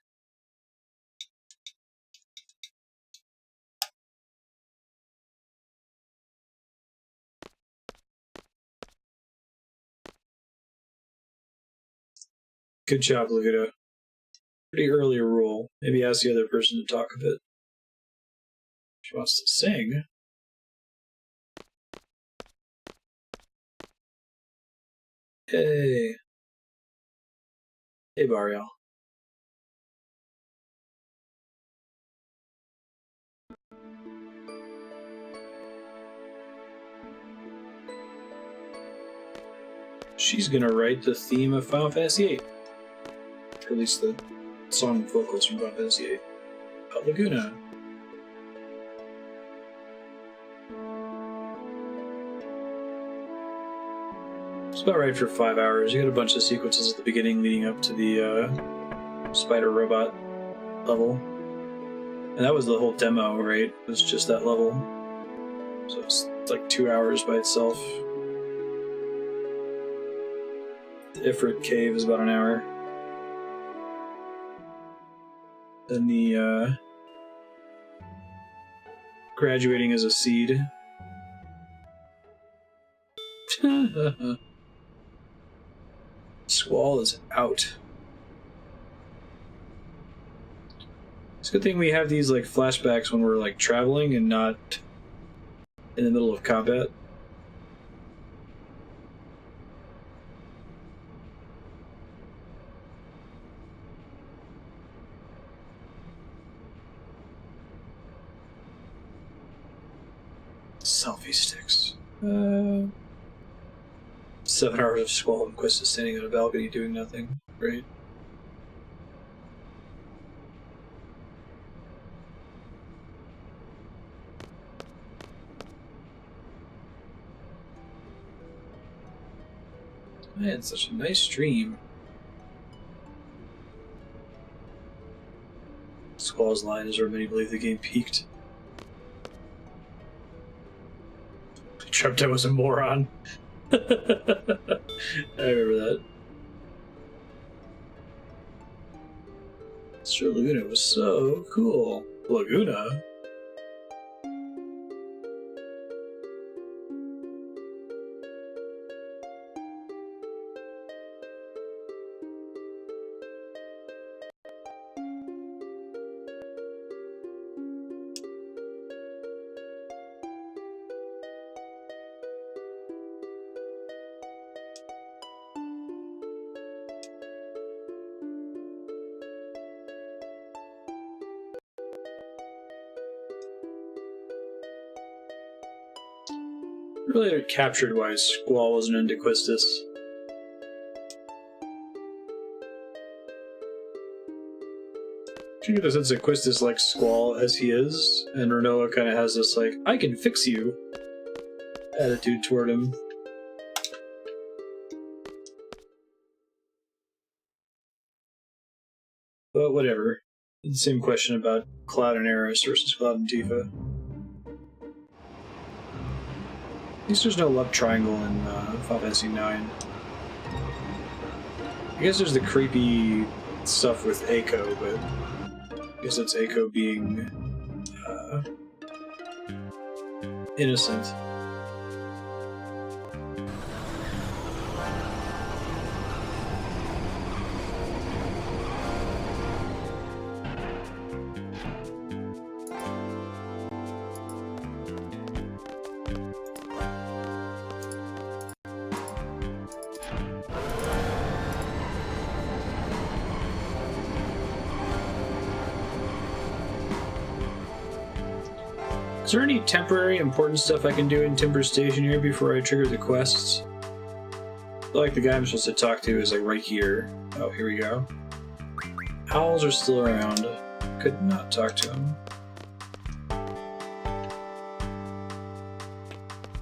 Good job, Laguna. Pretty early rule. Maybe ask the other person to talk a bit. She wants to sing. Hey. Hey, Bariel. She's gonna write the theme of Final Fantasy VIII. Or at least the song vocals from Final Fantasy VIII. About Laguna. It's about right for 5 hours. You got a bunch of sequences at the beginning leading up to the spider robot level. And that was the whole demo, right? It was just that level. So it's like 2 hours by itself. The Ifrit Cave is about an hour. Then the graduating as a seed. Squall is out. It's a good thing we have these like flashbacks when we're like traveling and not in the middle of combat. Selfie sticks. 7 hours of Squall and Quistis standing on a balcony doing nothing. Great. I had such a nice dream. Squall's line is where many believe the game peaked. Except I was a moron. I remember that. Sure, Laguna was so cool. Laguna? Really captured why Squall wasn't into Quistis. You get the sense that Quistis likes Squall as he is, and Renoa kind of has this, like, I can fix you attitude toward him. But whatever. The same question about Cloud and Eris versus Cloud and Tifa. At least there's no love triangle in Final Fantasy IX. I guess there's the creepy stuff with Eiko, but I guess that's Eiko being innocent. Is there any temporary important stuff I can do in Timber Station here before I trigger the quests? I feel like the guy I'm supposed to talk to is like right here. Oh, here we go. Owls are still around. Could not talk to him.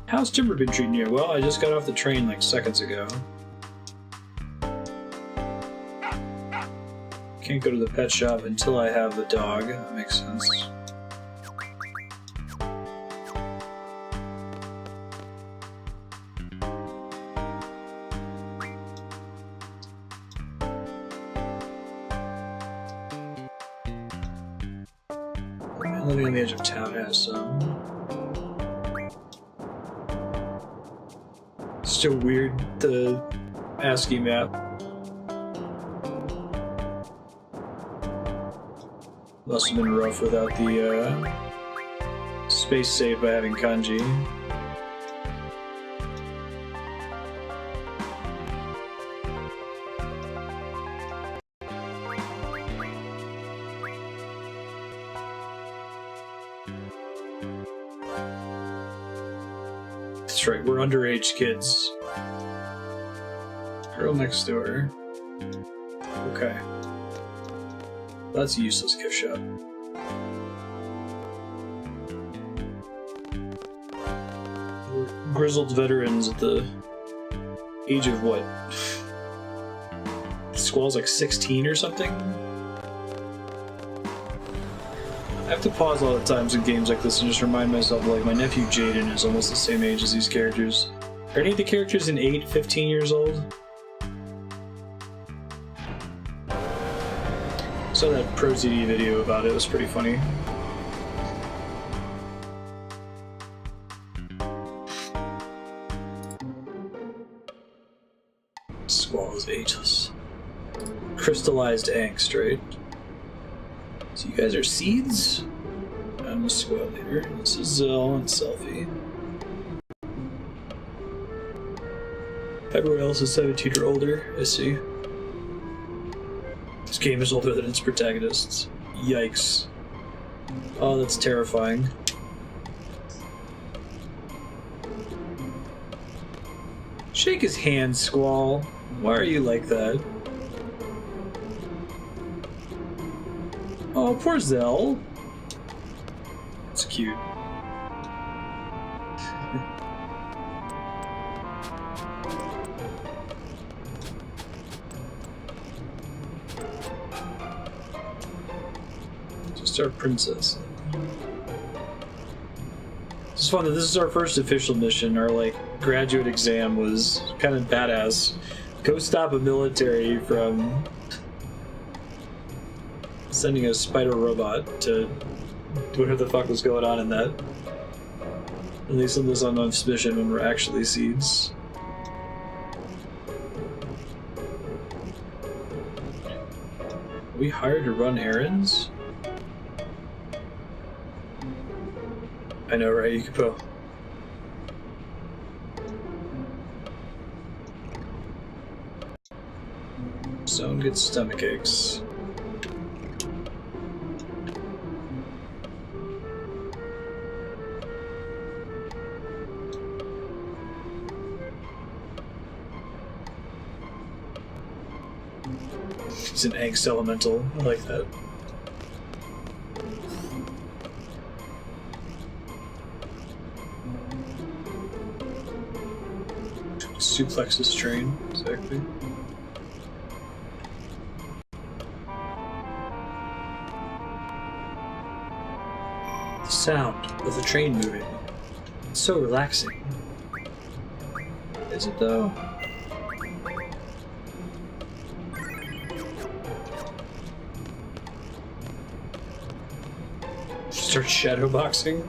How's Timber been treating you? Well, I just got off the train like seconds ago. Can't go to the pet shop until I have the dog. That makes sense. Living on the edge of town has some. Still weird, the ASCII map. Must have been rough without the space save by having kanji. That's right, we're underage kids. Girl next door. Okay. That's a useless gift shop. We're grizzled veterans at the age of what? Squall's like 16 or something? I have to pause a lot of times in games like this and just remind myself, like, my nephew Jaden is almost the same age as these characters. Are any of the characters in 8, 15 years old? I saw that ProZD video about it, it was pretty funny. Squall is ageless. Crystallized angst, right? So you guys are seeds? I'm a squad leader. This is Zell and Selfie. Everyone else is 17 or older, I see. This game is older than its protagonists. Yikes. Oh, that's terrifying. Shake his hand, Squall. Why are you like that? Oh, poor Zell. It's cute. Just our princess. It's fun that this is our first official mission. Our like graduate exam was kind of badass. Go stop a military from sending a spider robot to whatever the fuck was going on in that. At least on this unknown mission when we're actually seeds. Are we hired to run errands? I know, right? You could go. Someone gets stomach aches. He's an angst elemental. I like that. Suplex this train, exactly. The sound of the train moving. It's so relaxing. Is it though? Start shadowboxing?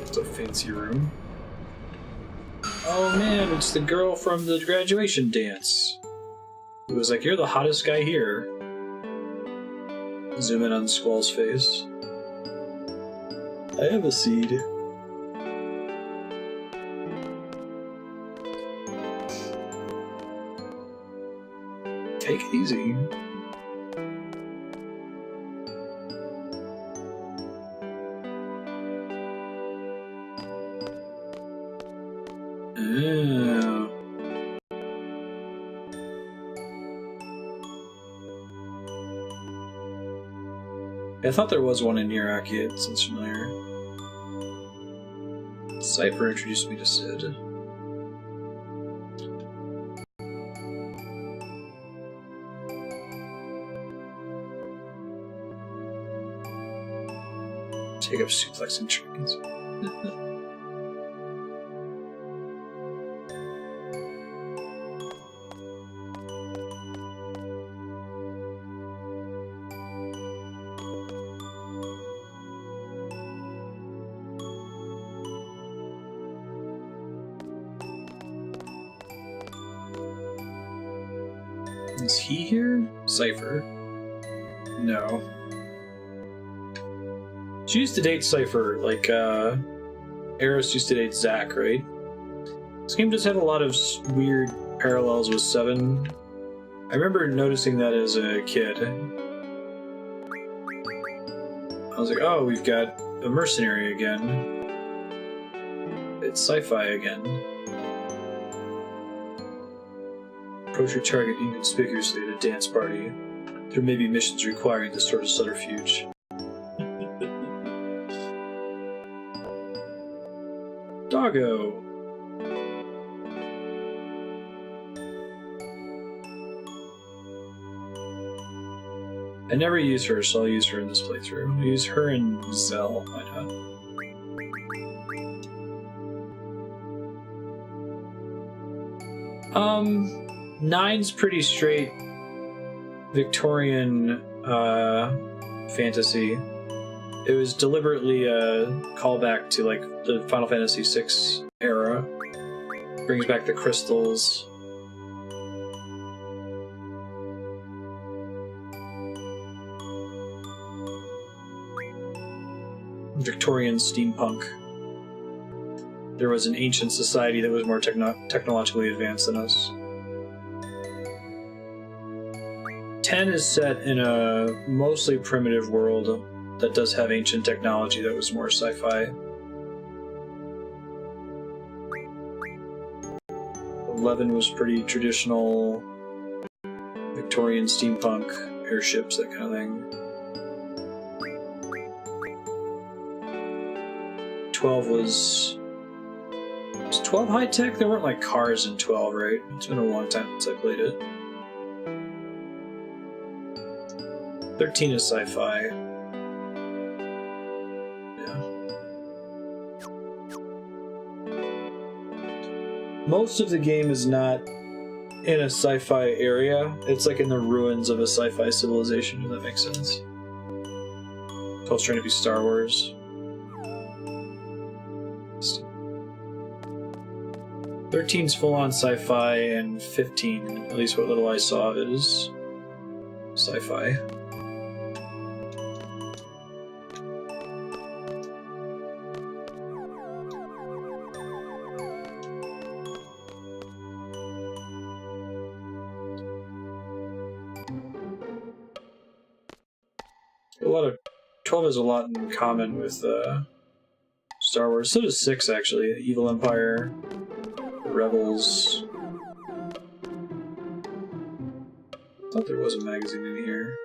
It's a fancy room. Oh man, it's the girl from the graduation dance. It was like, you're the hottest guy here. Zoom in on Squall's face. I have a seed. Take it easy. Oh. I thought there was one in Iraqi. It sounds familiar. Seifer introduced me to Sid. Take up suplexing trains. Is he here? Seifer? No. She used to date Seifer, like, Eris used to date Zack, right? This game does have a lot of weird parallels with 7. I remember noticing that as a kid. I was like, oh, we've got a mercenary again. It's sci-fi again. Approach your target inconspicuously at a dance party. There may be missions requiring this sort of subterfuge. Doggo! I never use her, so I'll use her in this playthrough. I'll use her and Zell, why not? 9's pretty straight Victorian fantasy. It was deliberately a callback to like the Final Fantasy VI era. Brings back the crystals. Victorian steampunk. There was an ancient society that was more technologically advanced than us. 10 is set in a mostly primitive world that does have ancient technology that was more sci-fi. 11 was pretty traditional Victorian steampunk airships, that kind of thing. 12 was 12 high-tech? There weren't like cars in 12, right? It's been a long time since I played it. 13 is sci-fi. Yeah. Most of the game is not in a sci-fi area. It's like in the ruins of a sci-fi civilization, if that makes sense. I was trying to be Star Wars. 13's full-on sci-fi, and 15, at least what little I saw of it, is sci-fi. A lot of 12 has a lot in common with Star Wars. So does 6, actually. Evil Empire, Rebels. I thought there was a magazine in here.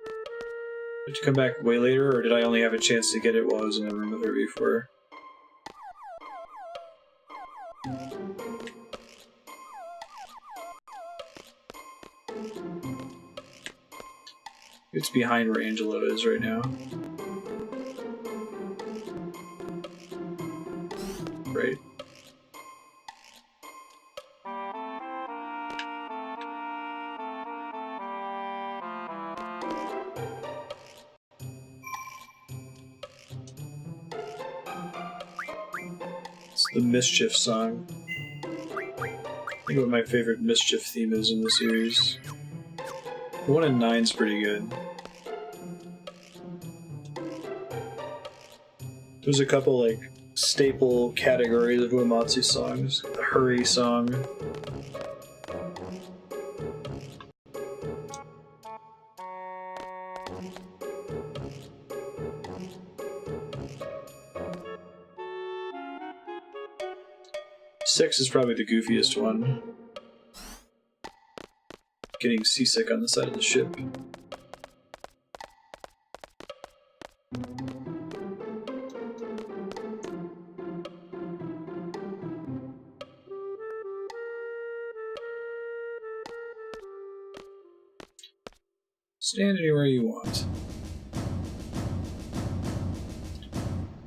Did you come back way later, or did I only have a chance to get it while I was in the room with her before? It's behind where Angelo is right now. Right. It's the Mischief song. I think what my favorite Mischief theme is in the series. The one in 9's pretty good. There's a couple like staple categories of Uematsu songs. The Hurry song. Six is probably the goofiest one. Getting seasick on the side of the ship. Stand anywhere you want.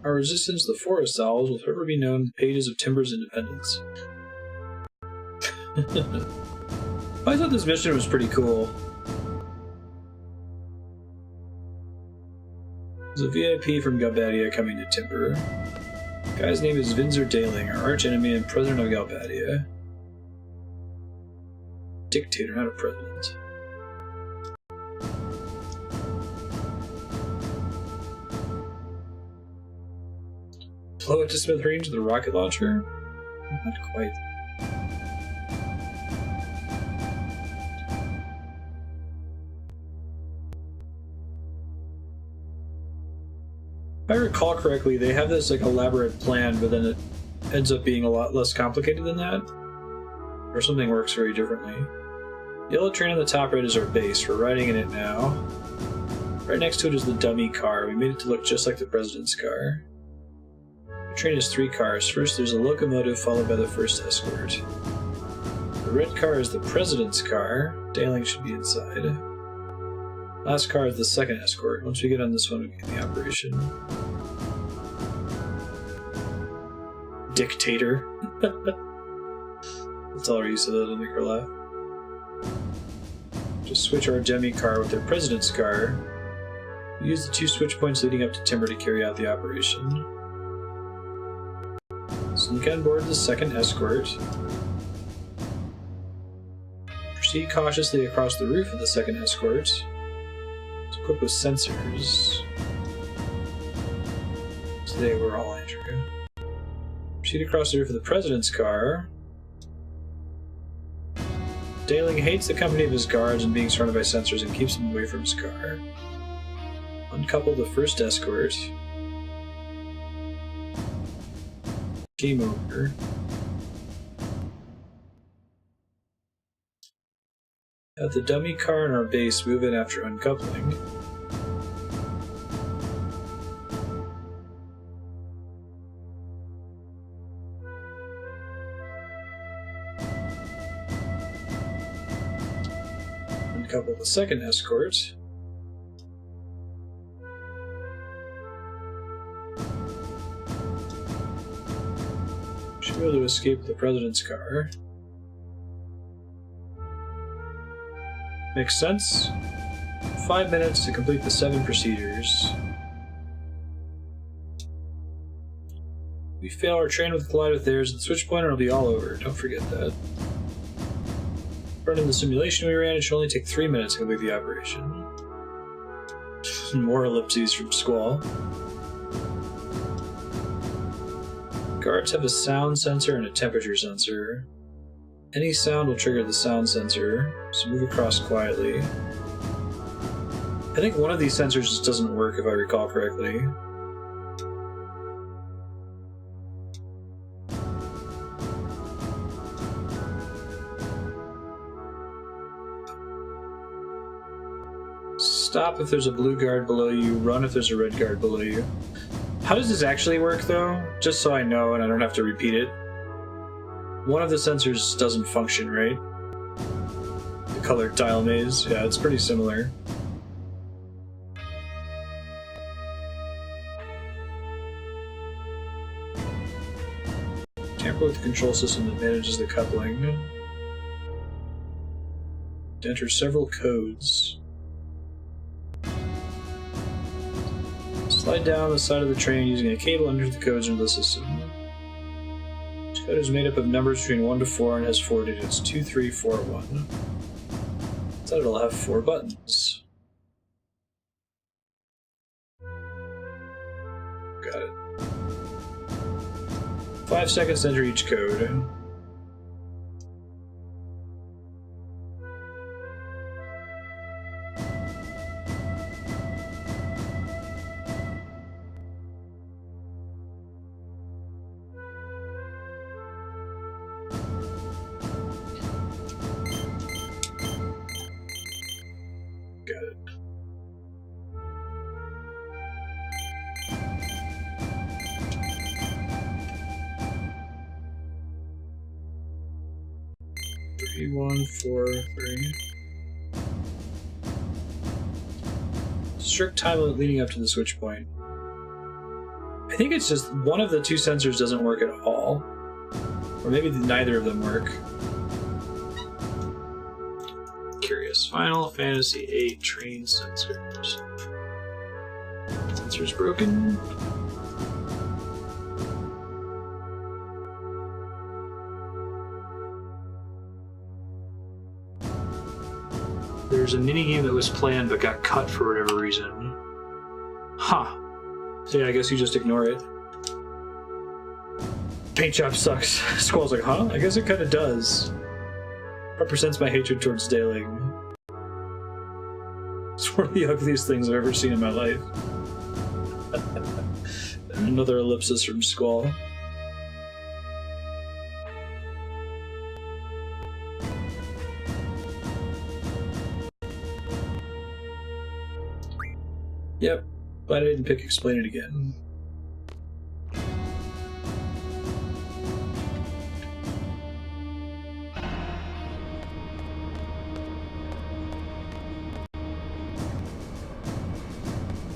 Our resistance to the forest owls will forever be known in the pages of Timber's independence. I thought this mission was pretty cool. There's a VIP from Galbadia coming to Timber. The guy's name is Vinzer Daling, our arch-enemy and president of Galbadia. Dictator, not a president. Blow it to smithereens with a rocket launcher? Not quite. If I recall correctly, they have this like elaborate plan, but then it ends up being a lot less complicated than that. Or something works very differently. The yellow train on the top right is our base. We're riding in it now. Right next to it is the dummy car. We made it to look just like the president's car. The train has 3 cars. First, there's a locomotive, followed by the first escort. The red car is the president's car. Daling should be inside. Last car is the second escort. Once we get on this one, we begin the operation. Dictator. That's all our use of that to make her laugh. Just switch our demi car with their president's car. We use the 2 switch points leading up to Timber to carry out the operation. Sneak on board the second escort. Proceed cautiously across the roof of the second escort. It's equipped with sensors. Today we're all Andrea. Proceed across the roof of the president's car. Daling hates the company of his guards and being surrounded by sensors and keeps him away from his car. Uncouple the first escort. Game over. Have the dummy car and our base move in after uncoupling. Uncouple the second escort. Should be able to escape the president's car. Makes sense. 5 minutes to complete the 7 procedures. We fail, our train will collide with theirs at the switch point and it'll be all over. Don't forget that. Running the simulation we ran, it should only take 3 minutes to complete the operation. More ellipses from Squall. Guards have a sound sensor and a temperature sensor. Any sound will trigger the sound sensor, so move across quietly. I think one of these sensors just doesn't work if I recall correctly. Stop if there's a blue guard below you, run if there's a red guard below you. How does this actually work, though? Just so I know and I don't have to repeat it. One of the sensors doesn't function, right? The colored tile maze. Yeah, it's pretty similar. Tamper with the control system that manages the coupling. To enter several codes. Slide down the side of the train using a cable under the codes into the system. Each code is made up of numbers between 1 to 4 and has 4 digits. 2, 3, 4, 1. So it'll have 4 buttons. Got it. 5 seconds to enter each code. Got it. Three, 1, 4, 3. Strict time limit leading up to the switch point. I think it's just one of the 2 sensors doesn't work at all. Or maybe neither of them work. Curious. Final Fantasy VIII train sensors. Sensors broken. There's a minigame that was planned but got cut for whatever reason. Huh. So yeah, I guess you just ignore it. Paint job sucks. Squall's like, huh? I guess it kinda does. Represents my hatred towards Daling. It's one of the ugliest things I've ever seen in my life. Another ellipsis from Squall. Yep, glad I didn't pick Explain It Again.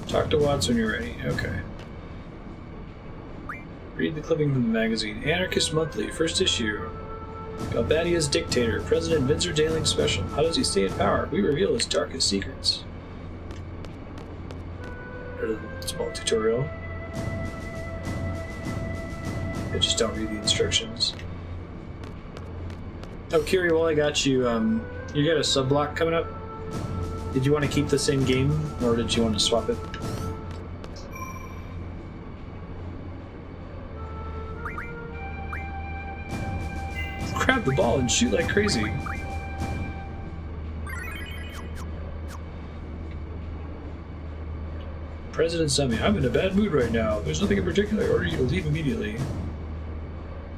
Talk to Watts when you're ready. Okay. Read the clipping from the magazine. Anarchist Monthly, first issue. Galbadia's Dictator, President Vinzer Daling Special. How does he stay in power? We reveal his darkest secrets. Small tutorial. I just don't read the instructions. Oh, Kiri, while I got you, you got a sub-block coming up? Did you want to keep the same game, or did you want to swap it? Grab the ball and shoot like crazy. President sent me. I'm in a bad mood right now. There's nothing in particular. I order you to leave immediately.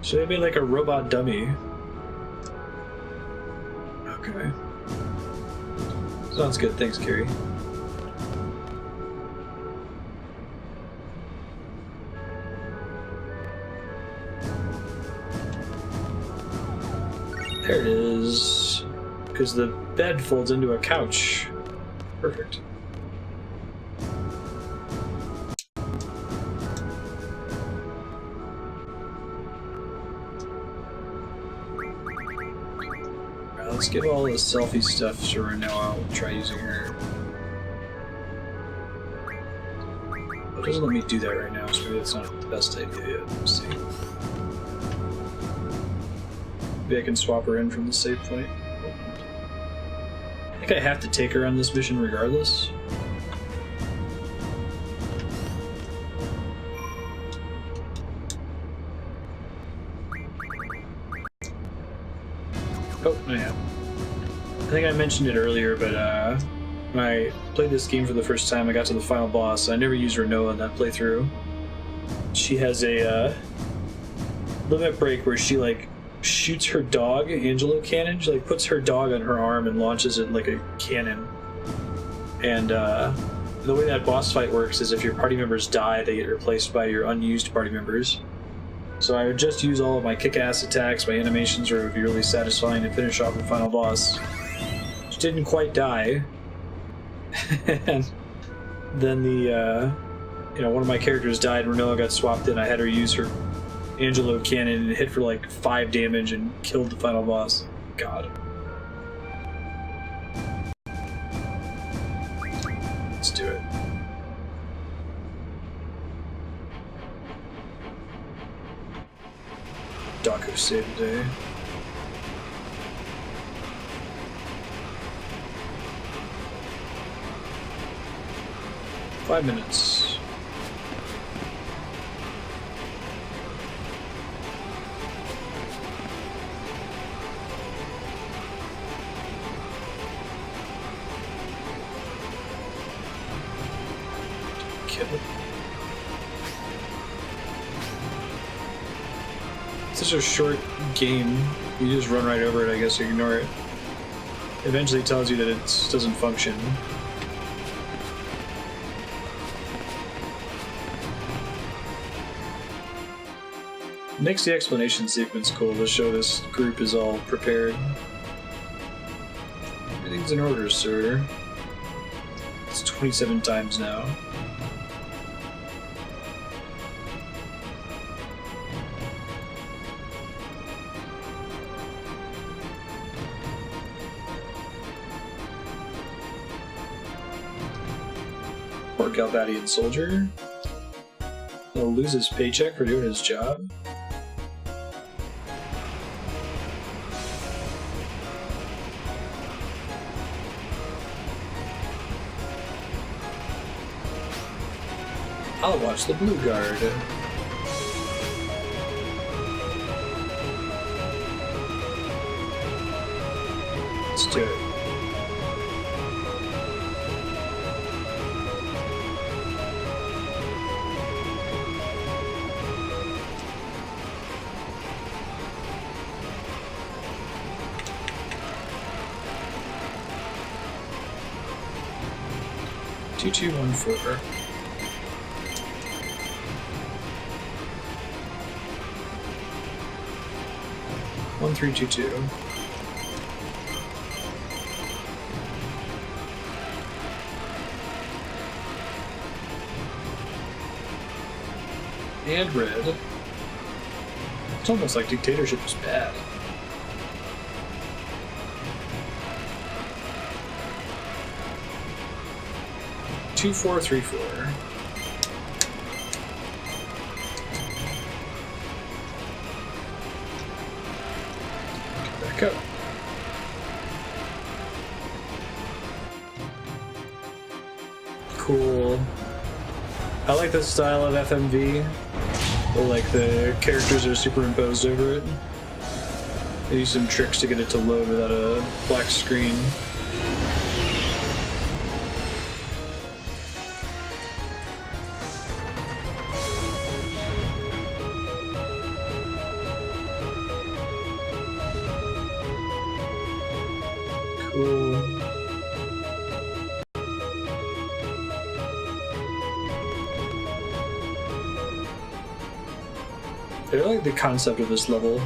So they made like a robot dummy. Okay. Sounds good. Thanks, Carrie. There it is. Because the bed folds into a couch. Perfect. Let's get all the selfie stuff so right now I'll try using her. It doesn't let me do that right now, so maybe that's not the best idea yet. Let's see. Maybe I can swap her in from the save point. I think I have to take her on this mission regardless. Oh, I am. I think I mentioned it earlier, but when I played this game for the first time, I got to the final boss. I never used Renoa in that playthrough. She has a limit break where she like shoots her dog, Angelo cannon. She like puts her dog on her arm and launches it like a cannon. And the way that boss fight works is if your party members die, they get replaced by your unused party members. So I would just use all of my kick-ass attacks, my animations, or it would be really satisfying to finish off the final boss. Which didn't quite die. And then the, one of my characters died, Renoa got swapped in, I had her use her Angelo cannon and hit for like 5 damage and killed the final boss. God. Let's do it. Daku save the day. Five minutes. Kill it. Such a short game, you just run right over it, I guess, ignore it. Eventually tells you that it doesn't function. Makes the explanation sequence cool to show this group is all prepared. Everything's in order, sir. It's 27 times now. Poor Galbadian soldier. He'll lose his paycheck for doing his job. I'll watch the Blue Guard. Let's do it. Two, 2, 1, 4. 1, 3, 2, 2. And red. It's almost like dictatorship is bad. Two, 4, 3, 4. Go. Cool. I like the style of FMV, where like the characters are superimposed over it. They use some tricks to get it to load without a black screen. I really like the concept of this level.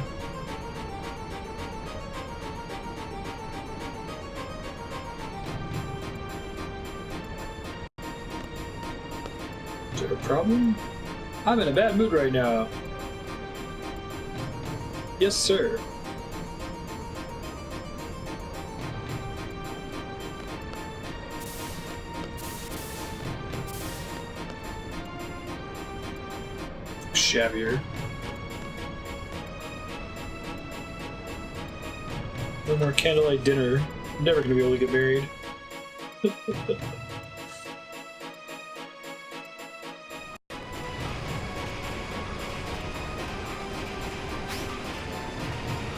Is there a problem? I'm in a bad mood right now. Yes, sir. shabbier. No more candlelight dinner. I'm never gonna be able to get married.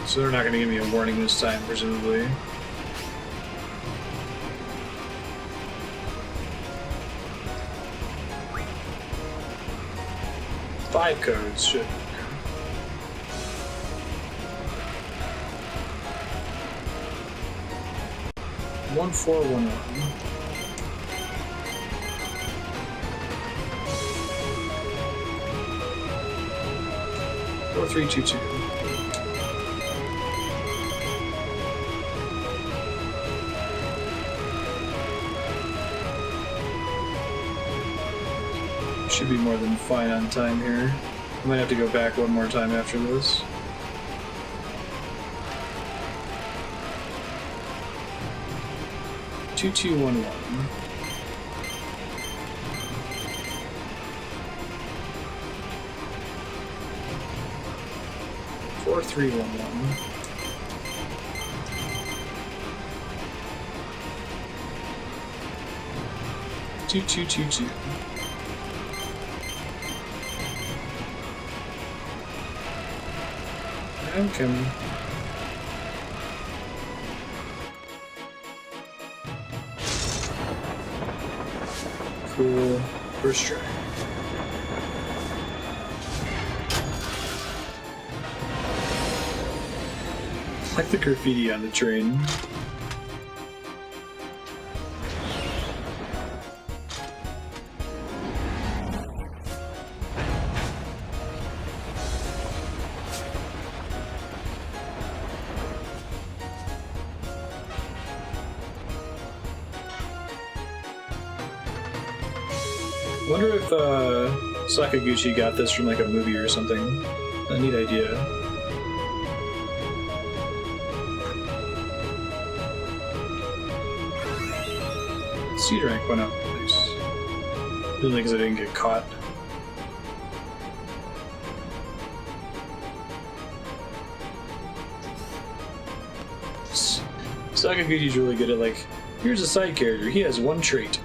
So they're not gonna give me a warning this time, presumably. Five codes should. 1411. 4322. Should be more than fine on time here. I might have to go back one more time after this. Two, 2-2-1-1. Four, 3-1-1. Two, 2-2-2-2. I'm coming. Cool. First try. Like the graffiti on the train. I wonder if Sakaguchi got this from like a movie or something. A neat idea. Seed rank went up. Nice. Mainly because I didn't get caught. Sakaguchi's really good at like, here's a side character, he has one trait.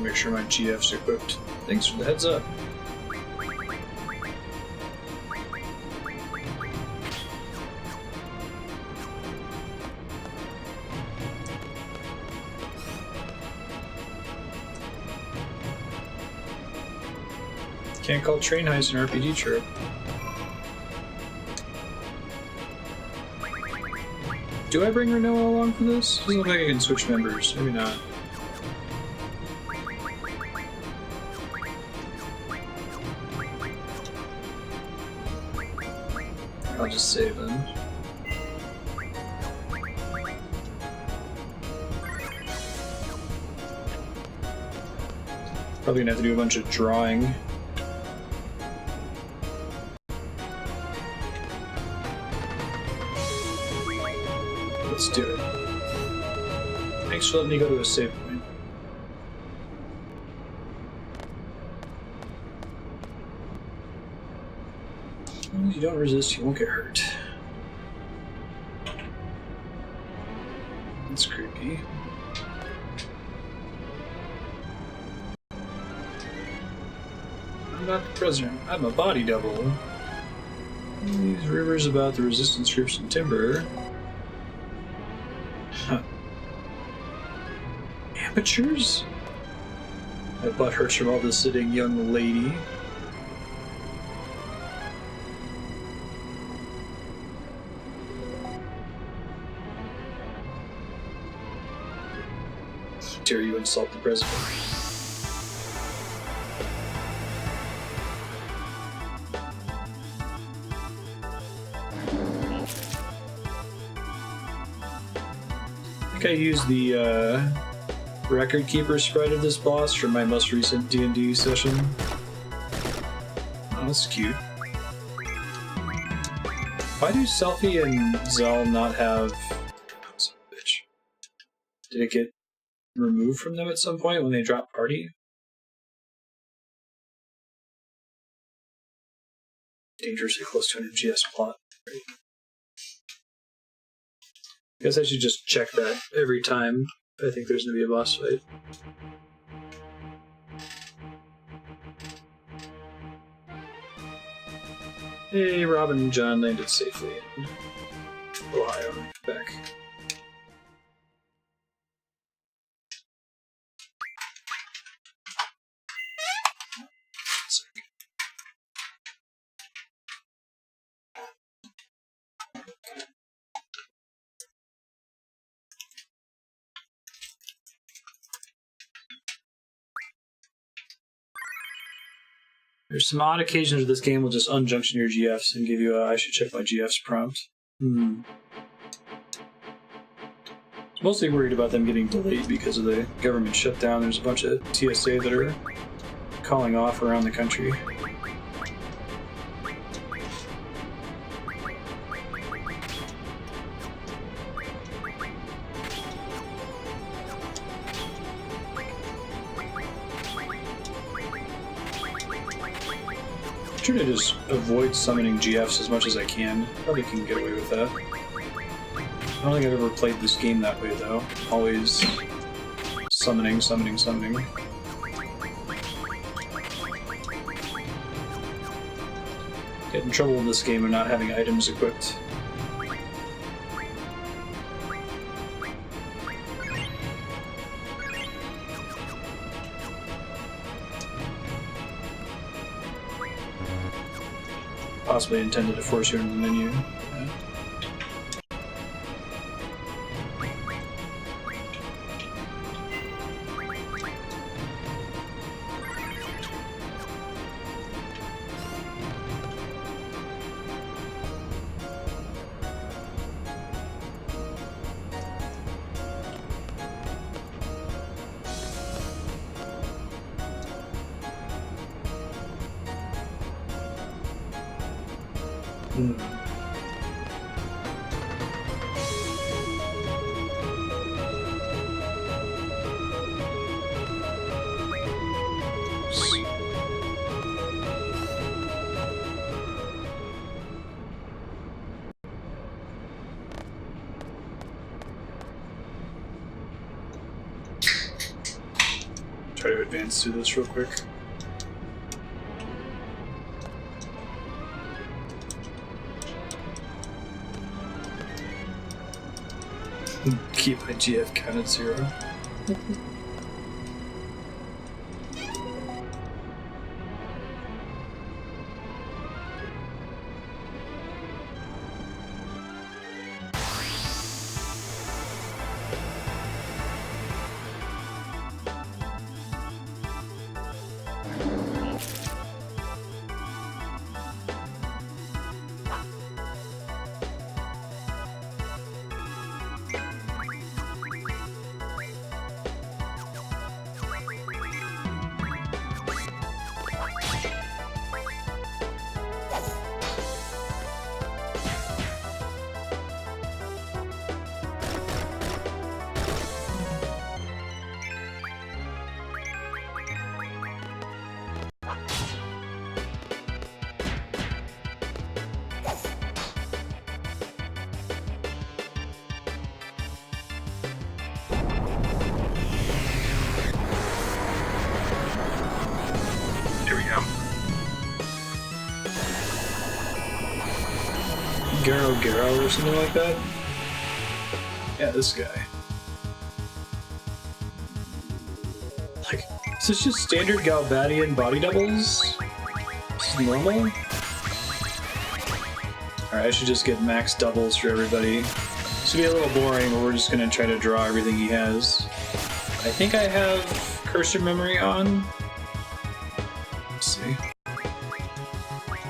Make sure my GF's equipped. Thanks for the heads up. Can't call train heist an RPG trip. Do I bring Renoa along for this? Doesn't look like I can switch members. Maybe not. I'll just save them. Probably gonna have to do a bunch of drawing. Let's do it. Thanks for letting me go to a save point. You don't resist, you won't get hurt. That's creepy. I'm not the president, I'm a body double. These rumors about the resistance groups in Timber. Huh. Amateurs? My butt hurts from all this sitting, young lady. Dare you insult the president? I think I used the record keeper sprite of this boss from my most recent D&D session. Oh, that's cute. Why do Selfie and Zell not have... Son of a bitch. Did it get removed from them at some point when they drop party. Dangerously close to an MGS plot. Right. I guess I should just check that every time I think there's going to be a boss fight. Hey, Robin and John landed safely in Ohio. Back. There's some odd occasions where this game will just unjunction your GFs and give you a I should check my GFs prompt. I was mostly worried about them getting delayed because of the government shutdown. There's a bunch of TSA that are calling off around the country. I'm trying to just avoid summoning GFs as much as I can. Probably can get away with that. I don't think I've ever played this game that way though. Always summoning. Get in trouble in this game of not having items equipped. Possibly intended to force you into the menu. Yeah. Try to advance through this real quick. Keep my GF count at 0. Gerogero or something like that? Yeah, this guy. Like, is this just standard Galbadian body doubles? This is normal? Alright, I should just get max doubles for everybody. This will be a little boring, but we're just gonna try to draw everything he has. I think I have cursor memory on. Let's see.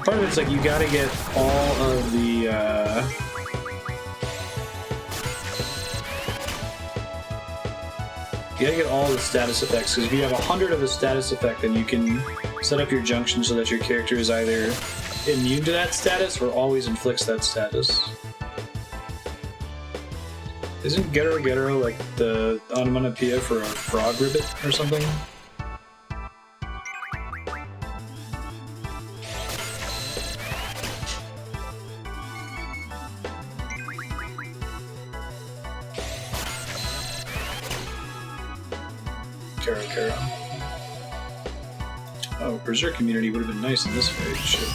Part of it's like you gotta get all of the you gotta get all the status effects, because if you have 100 of a status effect, then you can set up your junction so that your character is either immune to that status or always inflicts that status. Isn't Gerogero like the onomatopoeia for a frog ribbit or something? Gerogero. Oh, Berserk community would have been nice in this raid. Shit.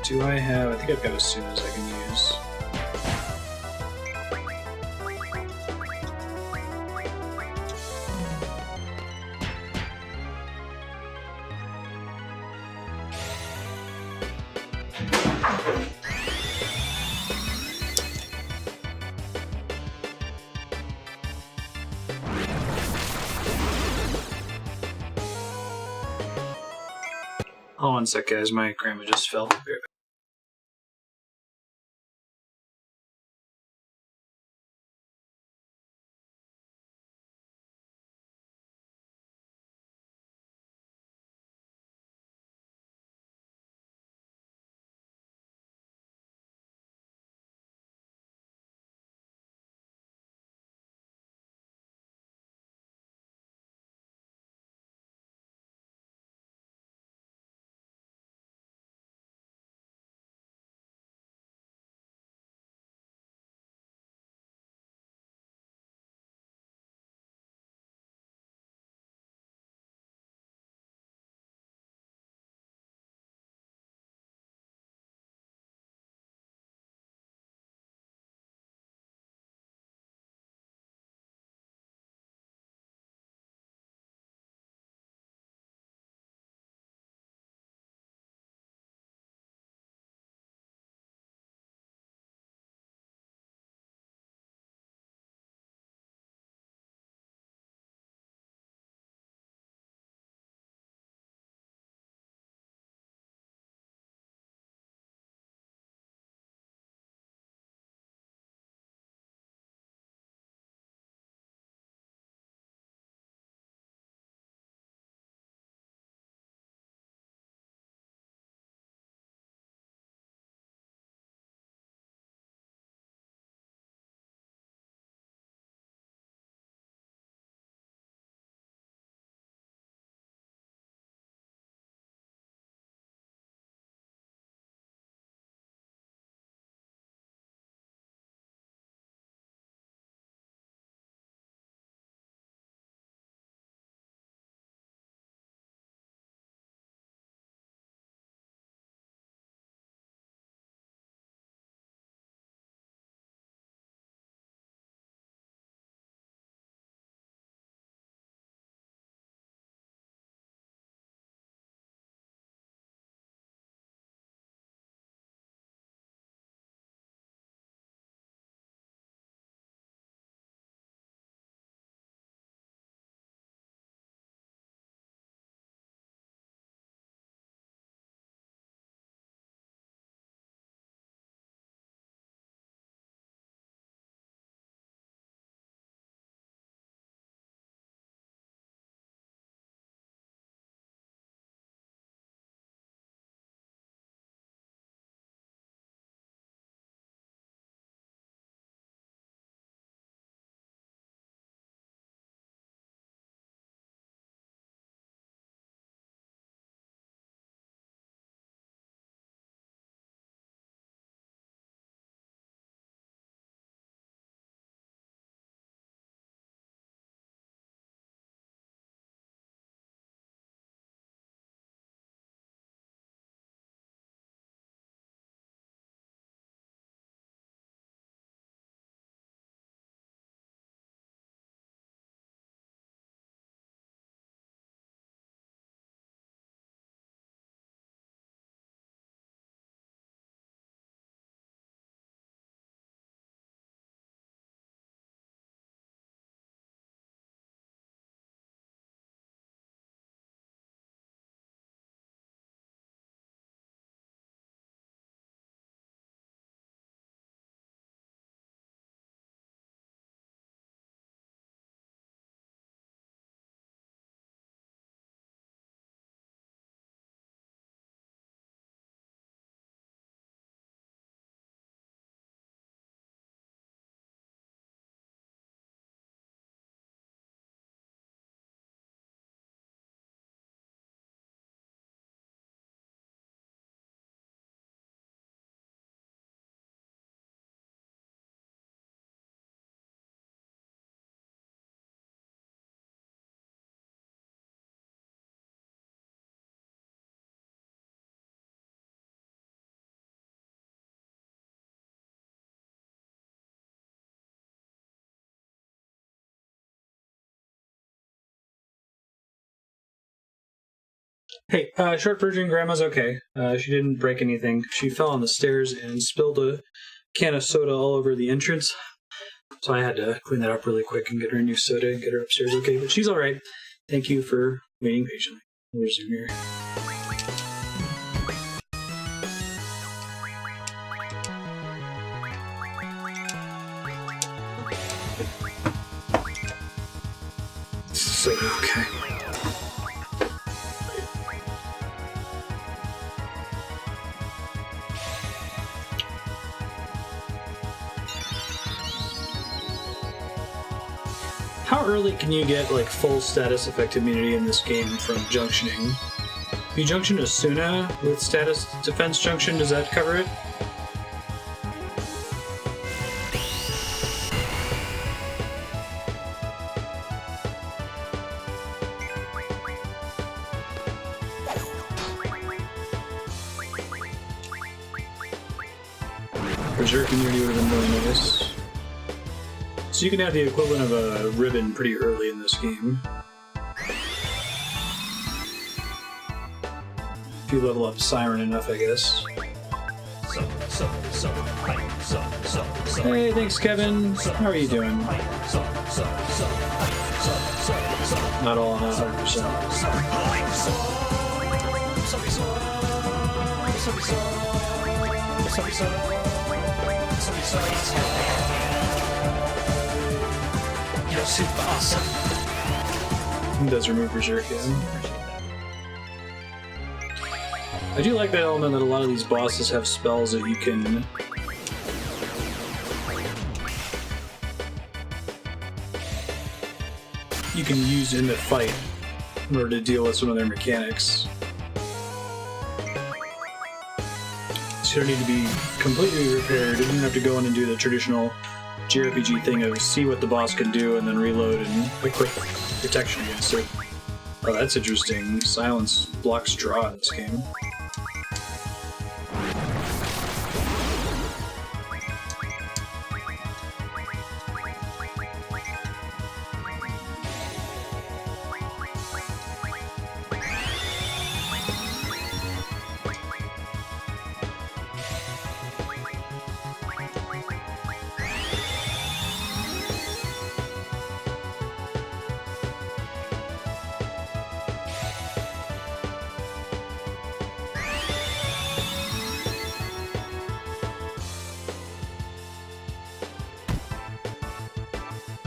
Do I have... I think I've got as soon as I can use. Hold on a sec, guys. My grandma just fell. Be right back. Hey, short version, Grandma's okay. She didn't break anything. She fell on the stairs and spilled a can of soda all over the entrance. So I had to clean that up really quick and get her a new soda and get her upstairs okay. But she's alright. Thank you for waiting patiently. We'll resume here. Soda, okay. How early can you get like full status effect immunity in this game from junctioning? If you junction Asuna with status defense junction, does that cover it? Berserk immunity would have been really nice. So you can have the equivalent of a ribbon pretty early in this game. If you level up Siren enough, I guess. Hey, thanks, Kevin. How are you doing? Not all on 100%. You're super awesome. It does remove Berserk, yeah. I do like that element that a lot of these bosses have spells that you can use in the fight in order to deal with some of their mechanics. So you don't need to be completely prepared. You don't have to go in and do the traditional JRPG thing of see what the boss can do and then reload and equip protection against it. Oh, that's interesting. Silence blocks draw in this game.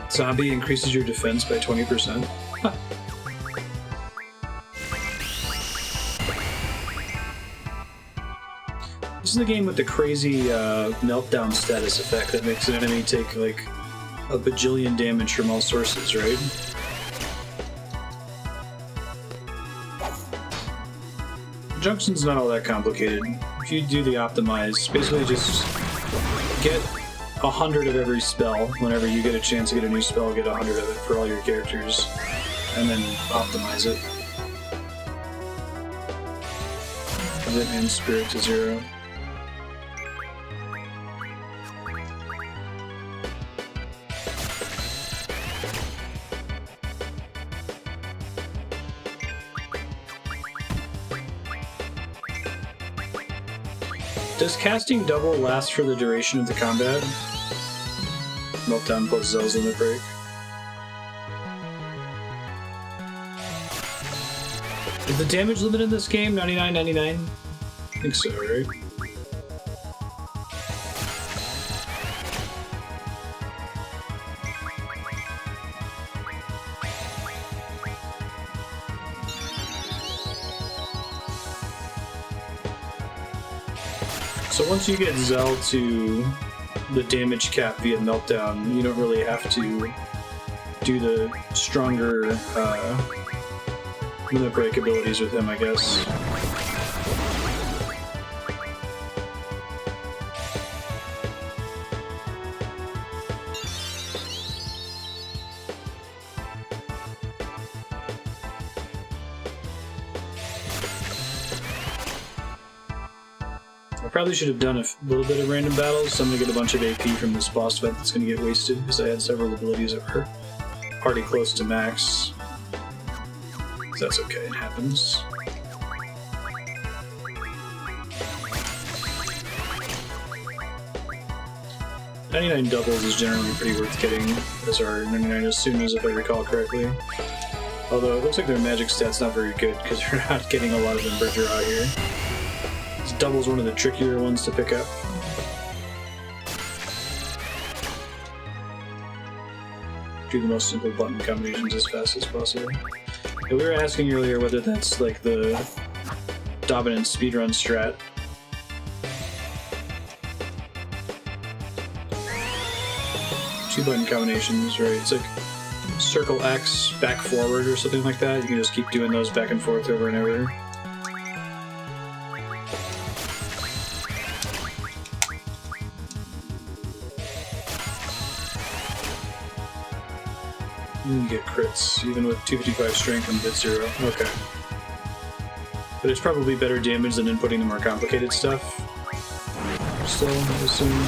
Zombie increases your defense by 20%. Huh. This is the game with the crazy meltdown status effect that makes an enemy take like a bajillion damage from all sources, right? Junction's not all that complicated. If you do the optimize, basically just get 100 of every spell. Whenever you get a chance to get a new spell, get 100 of it for all your characters, and then optimize it. Limit and spirit to 0. Does casting double last for the duration of the combat? Meltdown plus Zell's limit break. Is the damage limit in this game 99.99? I think so, right? So once you get Zell to the damage cap via Meltdown, you don't really have to do the stronger limit break abilities with him, I guess. I probably should have done a little bit of random battles, so I'm going to get a bunch of AP from this boss fight that's going to get wasted, because I had several abilities that were already close to max. So that's okay, it happens. 99 doubles is generally pretty worth getting, as are 99 as soon as, if I recall correctly. Although it looks like their magic stat's not very good, because we're not getting a lot of Emberger out here. This double's one of the trickier ones to pick up. Do the most simple button combinations as fast as possible. And we were asking earlier whether that's like the dominant speedrun strat. Two button combinations, right? It's like circle X, back forward, or something like that. You can just keep doing those back and forth over and over. You get crits, even with 255 strength and bit 0. Okay. But it's probably better damage than inputting the more complicated stuff. Still, I assume.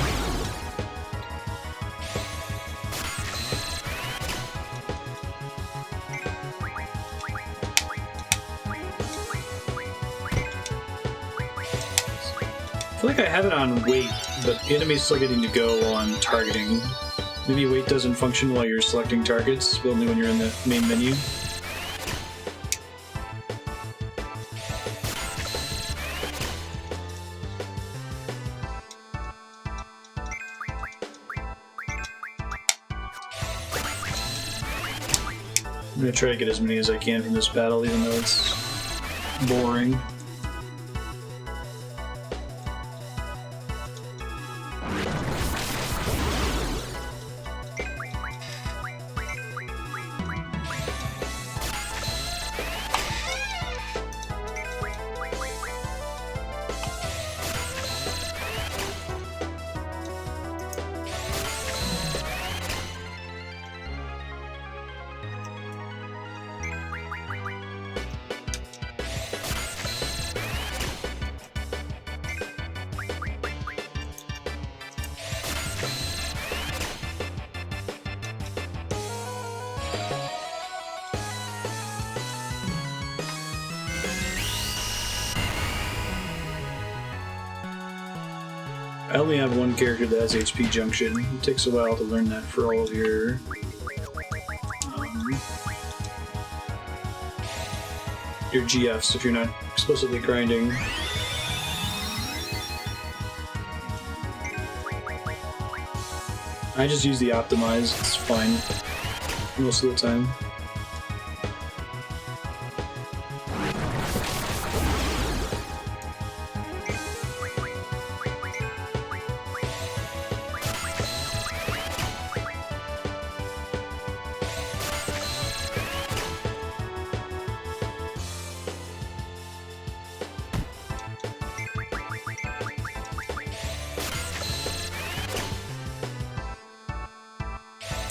I feel like I have it on wait, but the enemy's still getting to go on targeting. Maybe wait doesn't function while you're selecting targets, but only when you're in the main menu. I'm gonna try to get as many as I can from this battle, even though it's boring. I only have one character that has HP junction. It takes a while to learn that for all of your GFs if you're not explicitly grinding. I just use the optimize, it's fine most of the time.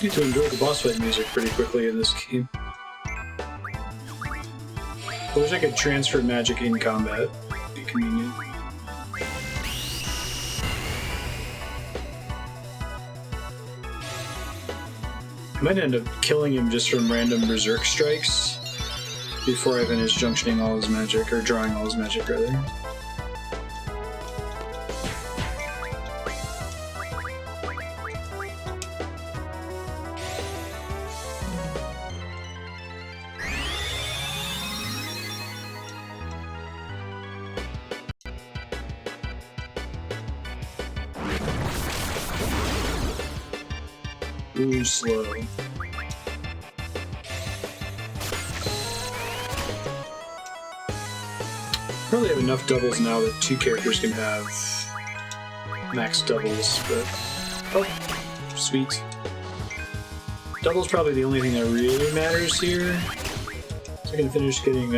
You get to enjoy the boss fight music pretty quickly in this game. I wish I could transfer magic in combat. It'd be convenient. I might end up killing him just from random berserk strikes before I finish junctioning all his magic, or drawing all his magic rather. Ooh, slow. Probably have enough doubles now that two characters can have max doubles, but... Oh, sweet. Double's probably the only thing that really matters here. So I can finish getting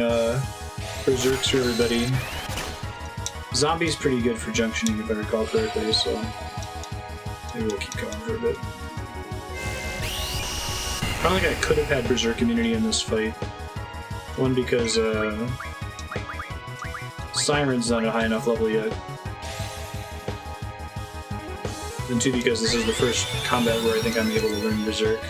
berserks for everybody. Zombie's pretty good for junctioning if I recall correctly, so maybe we'll keep going for a bit. I don't think I could have had berserk immunity in this fight. One, because Siren's not a high enough level yet. And two, because this is the first combat where I think I'm able to learn berserk.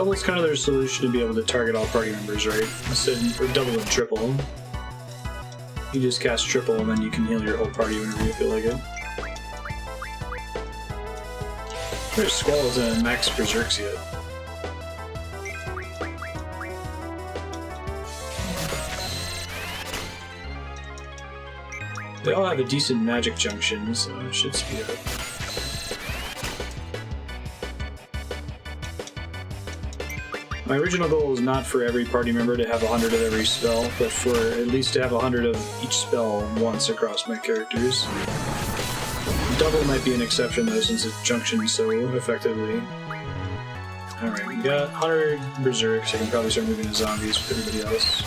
Double's kind of their solution to be able to target all party members, right? Instead, or double and triple. You just cast triple and then you can heal your whole party whenever you feel like it. There's Squalls and Max Berserks yet. They all have a decent magic junction, so it should speed up. My original goal was not for every party member to have 100 of every spell, but for at least to have 100 of each spell once across my characters. Double might be an exception though, since it junctions so effectively. Alright, we got 100 Berserks. I can probably start moving to zombies with everybody else.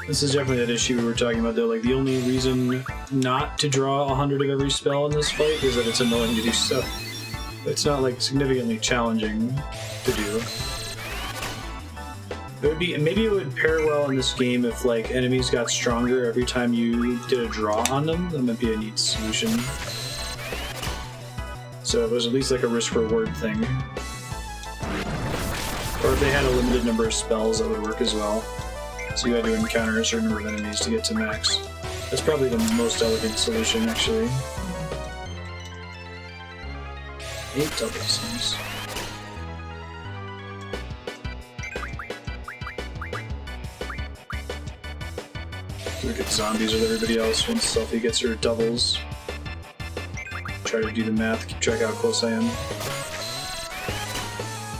This is definitely that issue we were talking about though, like the only reason not to draw 100 of every spell in this fight is that it's annoying to do so. It's not like significantly challenging to do. It would be, maybe it would pair well in this game if like enemies got stronger every time you did a draw on them. That might be a neat solution. So it was at least like a risk-reward thing. Or if they had a limited number of spells, that would work as well. So you had to encounter a certain number of enemies to get to max. That's probably the most elegant solution, actually. 8 doubles, nice. Look at zombies with everybody else once Selfie gets her doubles. Try to do the math, keep track of how close I am. I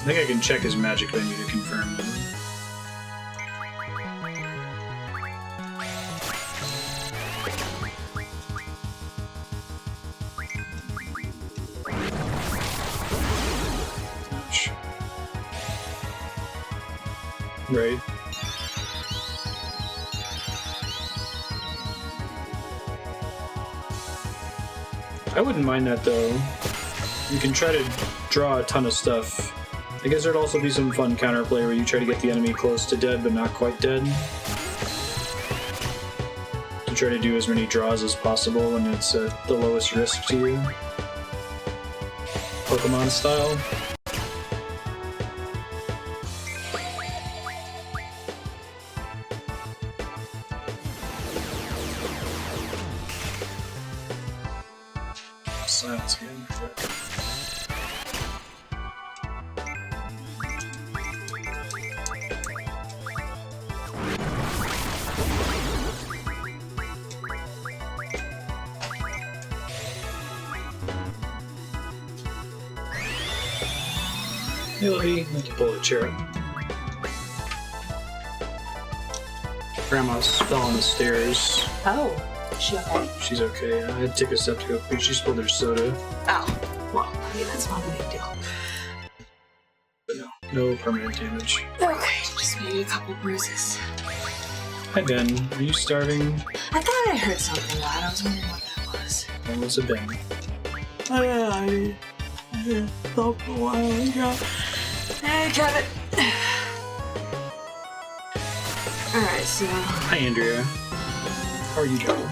think I can check his magic menu to confirm that. Right. I wouldn't mind that though. You can try to draw a ton of stuff. I guess there'd also be some fun counterplay where you try to get the enemy close to dead but not quite dead. To try to do as many draws as possible when it's at the lowest risk to you. Pokemon style. Silence again. Hey, Lily, I can pull a chair up. Grandma's fell on the stairs. Oh, is she okay? She's okay. I had to take a step to go quick. She spilled her soda. Oh, well, I mean, that's not a big deal. But no permanent damage. Okay, just maybe a couple bruises. Hi, Ben. Are you starving? I thought I heard something loud. I was wondering what that was. What was it, Ben? Oh, yeah, I thought for a while ago. Hey, Kevin. Alright, so... Hi, Andrea. How are you doing?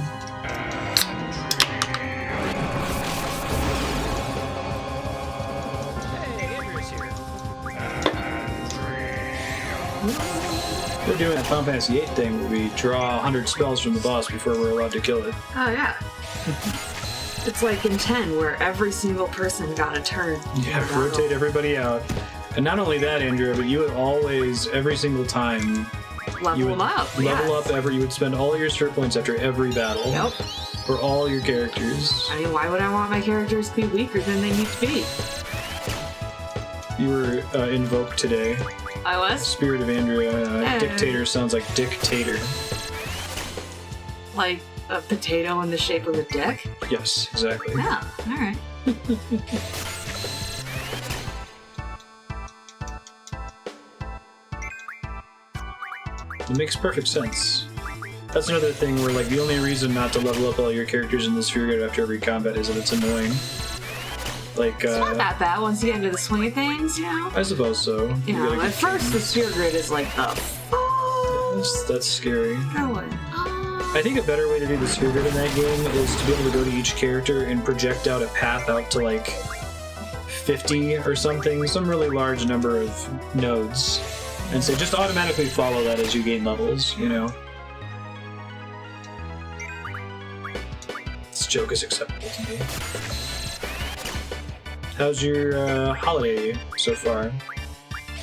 We're doing that Final Fantasy VIII thing where we draw 100 spells from the boss before we're allowed to kill it. Oh, yeah. It's like in 10, where every single person got a turn. Yeah, rotate everybody out. And not only that, Andrea, but you would always, every single time, Level them up. Level up you would spend all your spirit points after every battle. Yep. For all your characters. I mean, why would I want my characters to be weaker than they need to be? You were invoked today. I was? Spirit of Andrea. Dictator sounds like dictator. Like a potato in the shape of a dick? Yes, exactly. Yeah, alright. It makes perfect sense. That's another thing where, like, the only reason not to level up all your characters in the sphere grid after every combat is that it's annoying. Like, it's not that bad once you get into the swing of things, you know? I suppose so. You know, at first the sphere grid is like the that's scary. going. I think a better way to do the sphere grid in that game is to be able to go to each character and project out a path out to like 50 or something, some really large number of nodes, and say just automatically follow that as you gain levels, you know? This joke is acceptable to me. How's your holiday so far?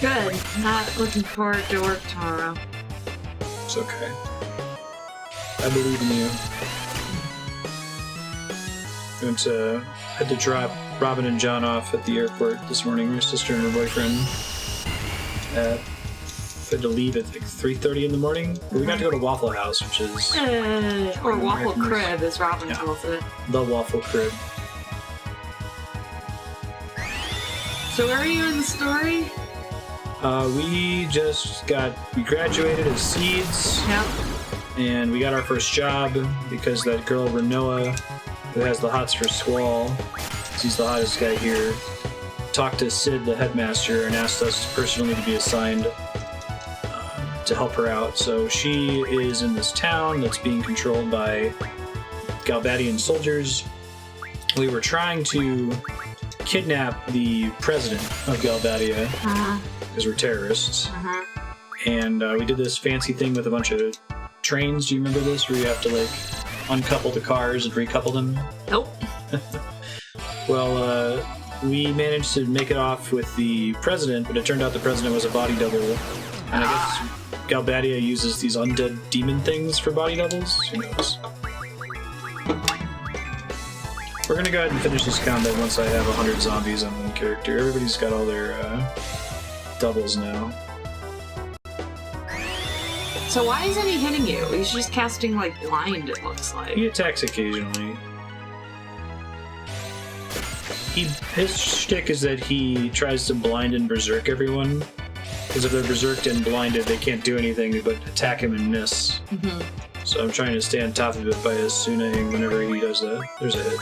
Good. Not looking forward to work tomorrow. It's okay. I believe in you. Had to drop Robin and John off at the airport this morning. Her sister and her boyfriend. Had to leave at like 3:30 in the morning. But we got to go to Waffle House, which is or Waffle Crib, as Robin calls it. the Waffle Crib. So where are you in the story? We graduated as seeds. Yep. And we got our first job because that girl Renoa, who has the hots for Squall, she's the hottest guy here, talked to Sid, the headmaster, and asked us personally to be assigned to help her out. So she is in this town that's being controlled by Galbadian soldiers. We were trying to kidnap the president of Galbadia because we're terrorists. And we did this fancy thing with a bunch of trains. Do you remember this? Where you have to like uncouple the cars and recouple them? Nope. Well, we managed to make it off with the president, but it turned out the president was a body double. And I guess Galbadia uses these undead demon things for body doubles. Who knows? We're gonna go ahead and finish this combat once I have 100 zombies on one character. Everybody's got all their doubles now. So why isn't he hitting you? He's just casting like blind, it looks like. He attacks occasionally. His shtick is that he tries to blind and berserk everyone. Because if they're berserked and blinded, they can't do anything but attack him and miss. So I'm trying to stay on top of it by assuming whenever he does that. There's a hit.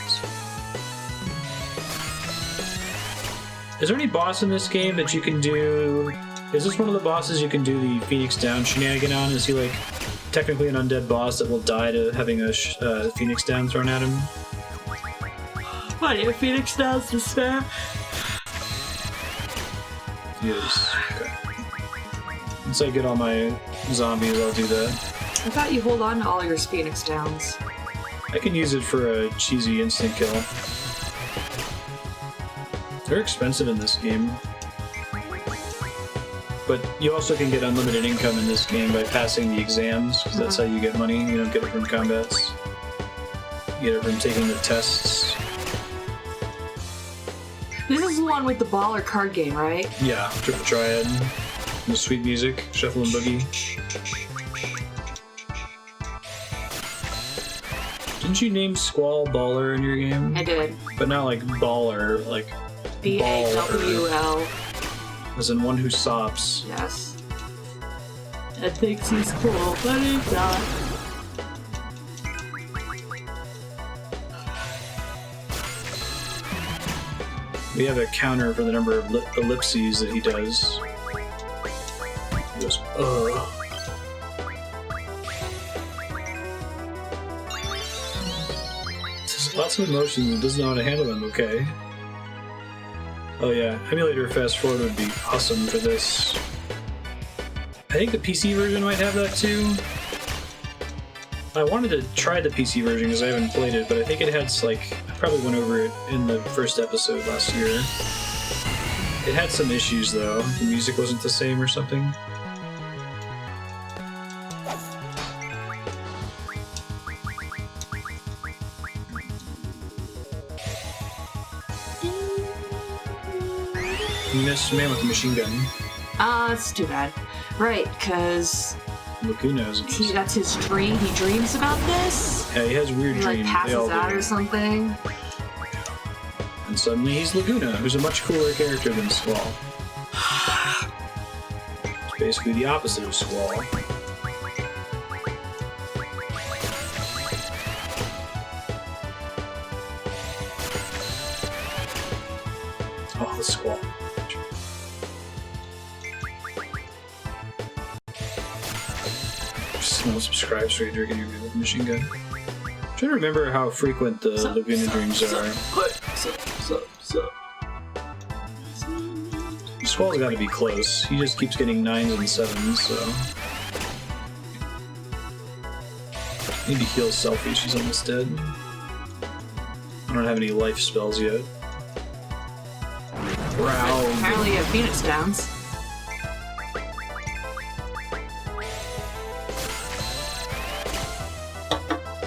Is there any boss in this game that you can do? Is this one of the bosses you can do the Phoenix Down shenanigan on? Is he like technically an undead boss that will die to having a Phoenix Down thrown at him? What, your Phoenix Down's to spare? Yes. Okay. Once I get all my zombies, I'll do that. I thought you hold on to all your Phoenix Downs. I can use it for a cheesy instant kill. They're expensive in this game. But you also can get unlimited income in this game by passing the exams, because that's how you get money. You don't get it from combats. You get it from taking the tests. This is the one with the baller card game, right? Yeah, Triple Triad. The sweet music, Shuffle and Boogie. Didn't you name Squall Baller in your game? I did. But not like baller, like B-A-W-L. as in one who sops. Yes. I think he's cool, but he's not. We have a counter for the number of ellipses that he does. He goes, ugh. Lots of emotions and doesn't know how to handle them, okay. Oh yeah, emulator fast forward would be awesome for this. I think the PC version might have that too. I wanted to try the PC version because I haven't played it, but I think it had like, I probably went over it in the first episode last year. It had some issues though. The music wasn't the same or something. You missed man with the machine gun. That's too bad. Right, because Laguna is that's his dream. He dreams about this. Yeah, he has weird He dreams. like passes out do. or something. And suddenly he's Laguna, who's a much cooler character than Squall. It's basically the opposite of Squall. Oh, the Squall. No subscribes for you drinking your meal with a machine gun. I'm trying to remember how frequent the Laguna dreams are. Squall's got to be close. He just keeps getting 9s and 7s, so. Need to heal Selfie, she's almost dead. I don't have any life spells yet. Growl. Apparently you have Phoenix Downs.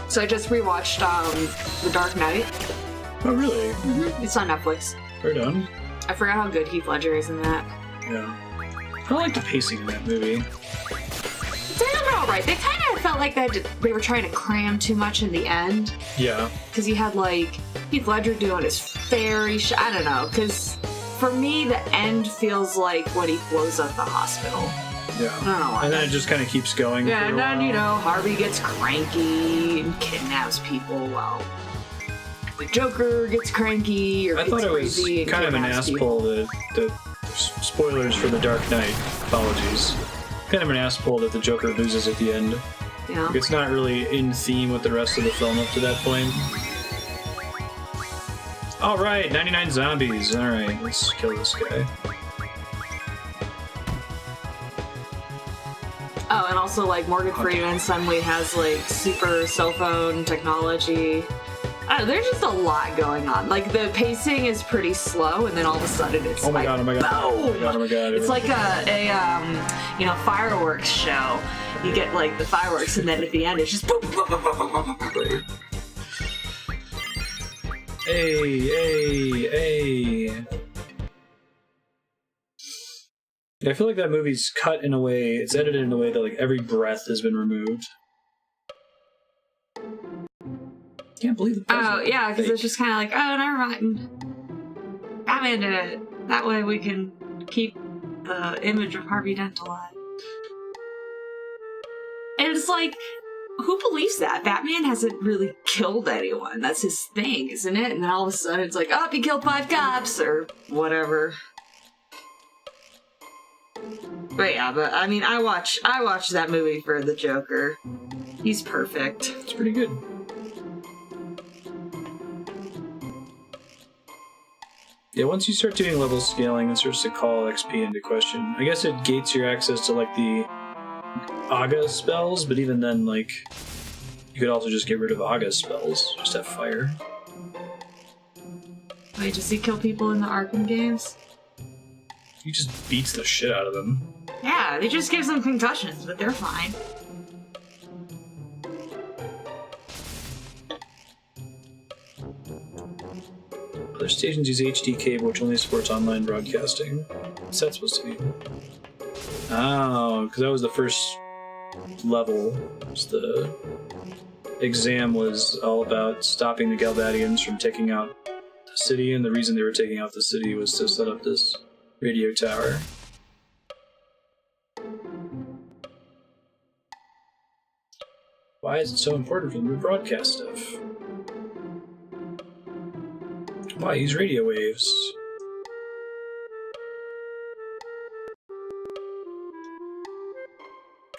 So I just rewatched The Dark Knight. Oh, really? Mm-hmm. It's on Netflix. Right on. I forgot how good Heath Ledger is in that. Yeah. I don't like the pacing in that movie. They're all right. They kind of felt like they were trying to cram too much in the end. Yeah. Because you had, like, Heath Ledger doing his fairy I don't know. Because for me, the end feels like when he blows up the hospital. Yeah. I don't know why. And then it just kind of keeps going. Yeah, for a and then, while. you know, Harvey gets cranky and kidnaps people while the Joker gets cranky or I thought it was crazy and kind of an kidnaps ass people. pull that spoilers for The Dark Knight. Apologies. Kind of an ass pull that the Joker loses at the end. Yeah. It's not really in theme with the rest of the film up to that point. Alright, 99 zombies. Alright, let's kill this guy. Oh, and also, like, Morgan Freeman suddenly has, like, super cell phone technology. I don't know, there's just a lot going on. Like, the pacing is pretty slow, and then all of a sudden it's Oh my like, god, oh my god. boom! Oh my god, oh my god. It's like a fireworks show. You get, like, the fireworks, and then at the end it's just boom, boom, boom, boom, boom, boom, boom. Hey. I feel like that movie's cut in a way, it's edited in a way that like every breath has been removed. Can't believe the Oh, yeah, because it's just kind of like, oh, never mind. Batman did it. That way we can keep the image of Harvey Dent alive. And it's like, who believes that? Batman hasn't really killed anyone. That's his thing, isn't it? And then all of a sudden it's like, oh, he killed 5 cops, or whatever. But yeah, I mean, I watched that movie for the Joker. He's perfect. It's pretty good. Yeah, once you start doing level scaling, it starts to call XP into question. I guess it gates your access to like the Aga spells, but even then, like, you could also just get rid of Aga spells. Just have fire. Wait, does he kill people in the Arkham games? He just beats the shit out of them. Yeah, they just give them concussions, but they're fine. Other stations use HD cable, which only supports online broadcasting. What's that supposed to be? Oh, because that was the first level. The exam was all about stopping the Galbadians from taking out the city, and the reason they were taking out the city was to set up this radio tower. Why is it so important for them to broadcast stuff? Why use radio waves?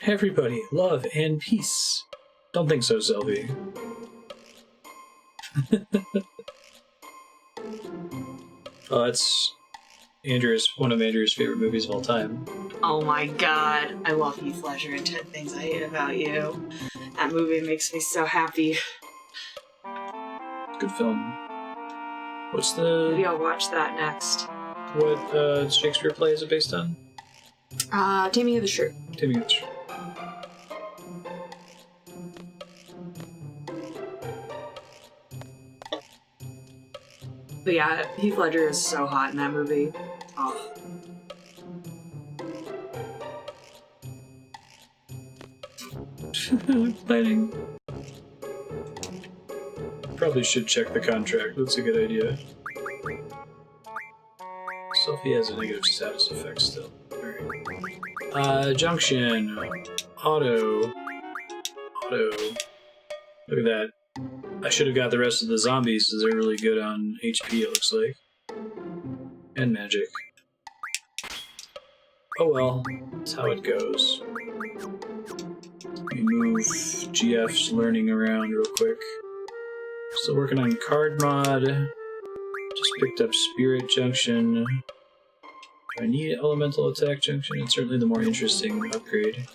Everybody, love and peace. Don't think so, Sylvie. Oh, that's one of Andrea's favorite movies of all time. Oh my god, I love Heath Ledger and 10 Things I Hate About You. That movie makes me so happy. Good film. What's Maybe the... I'll watch that next. What Shakespeare play is it based on? Taming of the Shrew. Taming of the Shrew. But yeah, Heath Ledger is so hot in that movie. Oh. Planning. Probably should check the contract. That's a good idea. Selfie has a negative status effect still. Alright. Junction. Auto. Look at that. I should have got the rest of the zombies because they're really good on HP, it looks like. And magic. Oh well. That's how it goes. We move GF's learning around real quick. Still working on card mod. Just picked up Spirit Junction. Do I need Elemental Attack Junction? It's certainly the more interesting upgrade.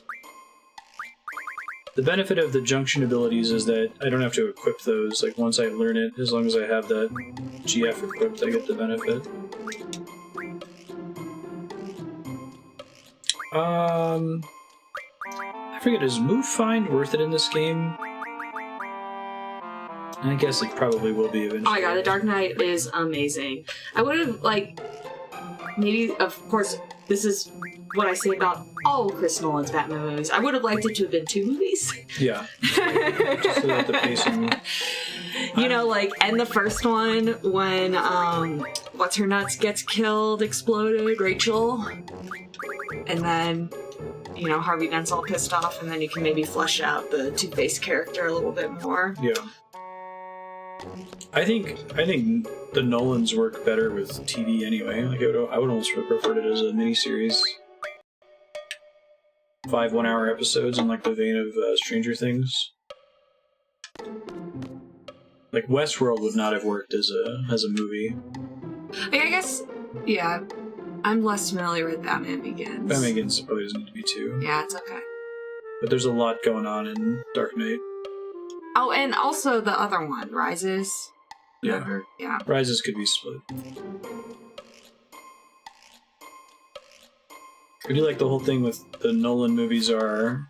The benefit of the Junction abilities is that I don't have to equip those. Like, once I learn it, as long as I have that GF equipped, I get the benefit. I forget, is Move Find worth it in this game? I guess it probably will be eventually. Oh my god, The Dark Knight is amazing. I would have, like, maybe, of course, this is what I say about all Chris Nolan's Batman movies. I would have liked it to have been 2 movies. Yeah. Just so that the pacing... You know, like, and the first one, when, What's-Her-Nuts gets killed, exploded, Rachel. And then, you know, Harvey Dent's all pissed off, and then you can maybe flesh out the Two-Face character a little bit more. Yeah. I think the Nolans work better with TV anyway. Like, I would almost have preferred it as a miniseries. 5 one-hour episodes in, like, the vein of Stranger Things. Like, Westworld would not have worked as a movie. I guess, yeah, I'm less familiar with Batman Begins. Batman Begins probably doesn't need to be 2. Yeah, it's okay. But there's a lot going on in Dark Knight. Oh, and also the other one, Rises. Yeah. Yeah. Rises could be split. I do like the whole thing with the Nolan movies are,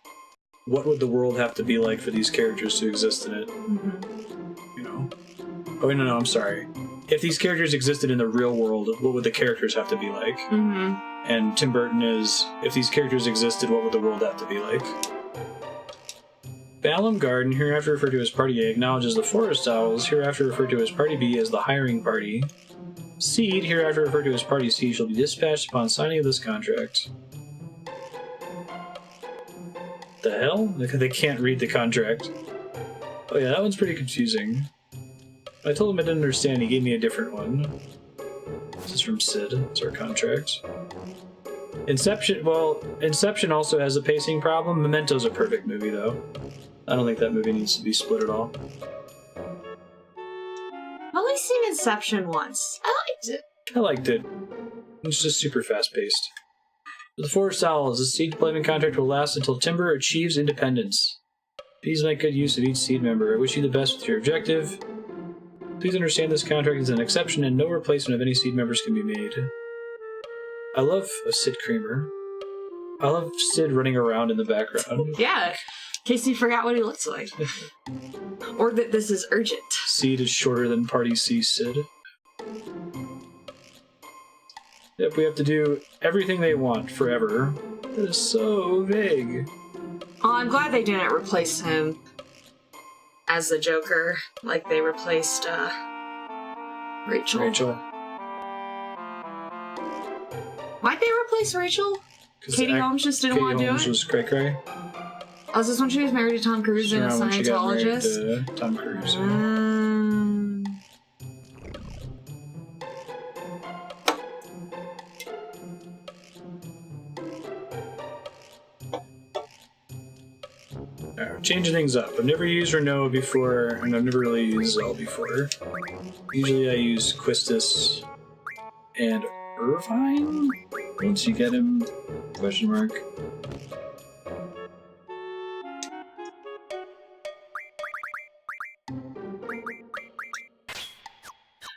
what would the world have to be like for these characters to exist in it? Mm-hmm. You know? Oh, no, I'm sorry. If these characters existed in the real world, what would the characters have to be like? Mm-hmm. And Tim Burton is, if these characters existed, what would the world have to be like? Galbadia Garden, hereafter referred to as Party A, acknowledges the Forest Owls, hereafter referred to as Party B, as the hiring party. Seed, hereafter referred to as Party C, shall be dispatched upon signing of this contract. The hell? They can't read the contract. Oh yeah, that one's pretty confusing. I told him I didn't understand, he gave me a different one. This is from Sid, it's our contract. Inception also has a pacing problem. Memento's a perfect movie, though. I don't think that movie needs to be split at all. I've only seen Inception once. I liked it. I liked it. It's just super fast-paced. For the Forest Owls, the seed deployment contract will last until Timber achieves independence. Please make good use of each seed member. I wish you the best with your objective. Please understand this contract is an exception and no replacement of any seed members can be made. I love a Sid Kramer. I love Sid running around in the background. Yeah, in case you forgot what he looks like. Or that this is urgent. Seed is shorter than Party C Sid. Yep, we have to do everything they want forever. That is so vague. Oh, I'm glad they didn't replace him as the Joker, like they replaced Rachel. Why'd they replace Rachel? Katie Holmes just didn't want to do it? Katie Holmes was cray-cray. Oh, is this when she was married to Tom Cruise and a When she got married Scientologist? to Tom Cruise. Alright, changing things up. I've never used Renault before, and I've never really used Zell before. Usually I use Quistis and Irvine once you get him? Question mark.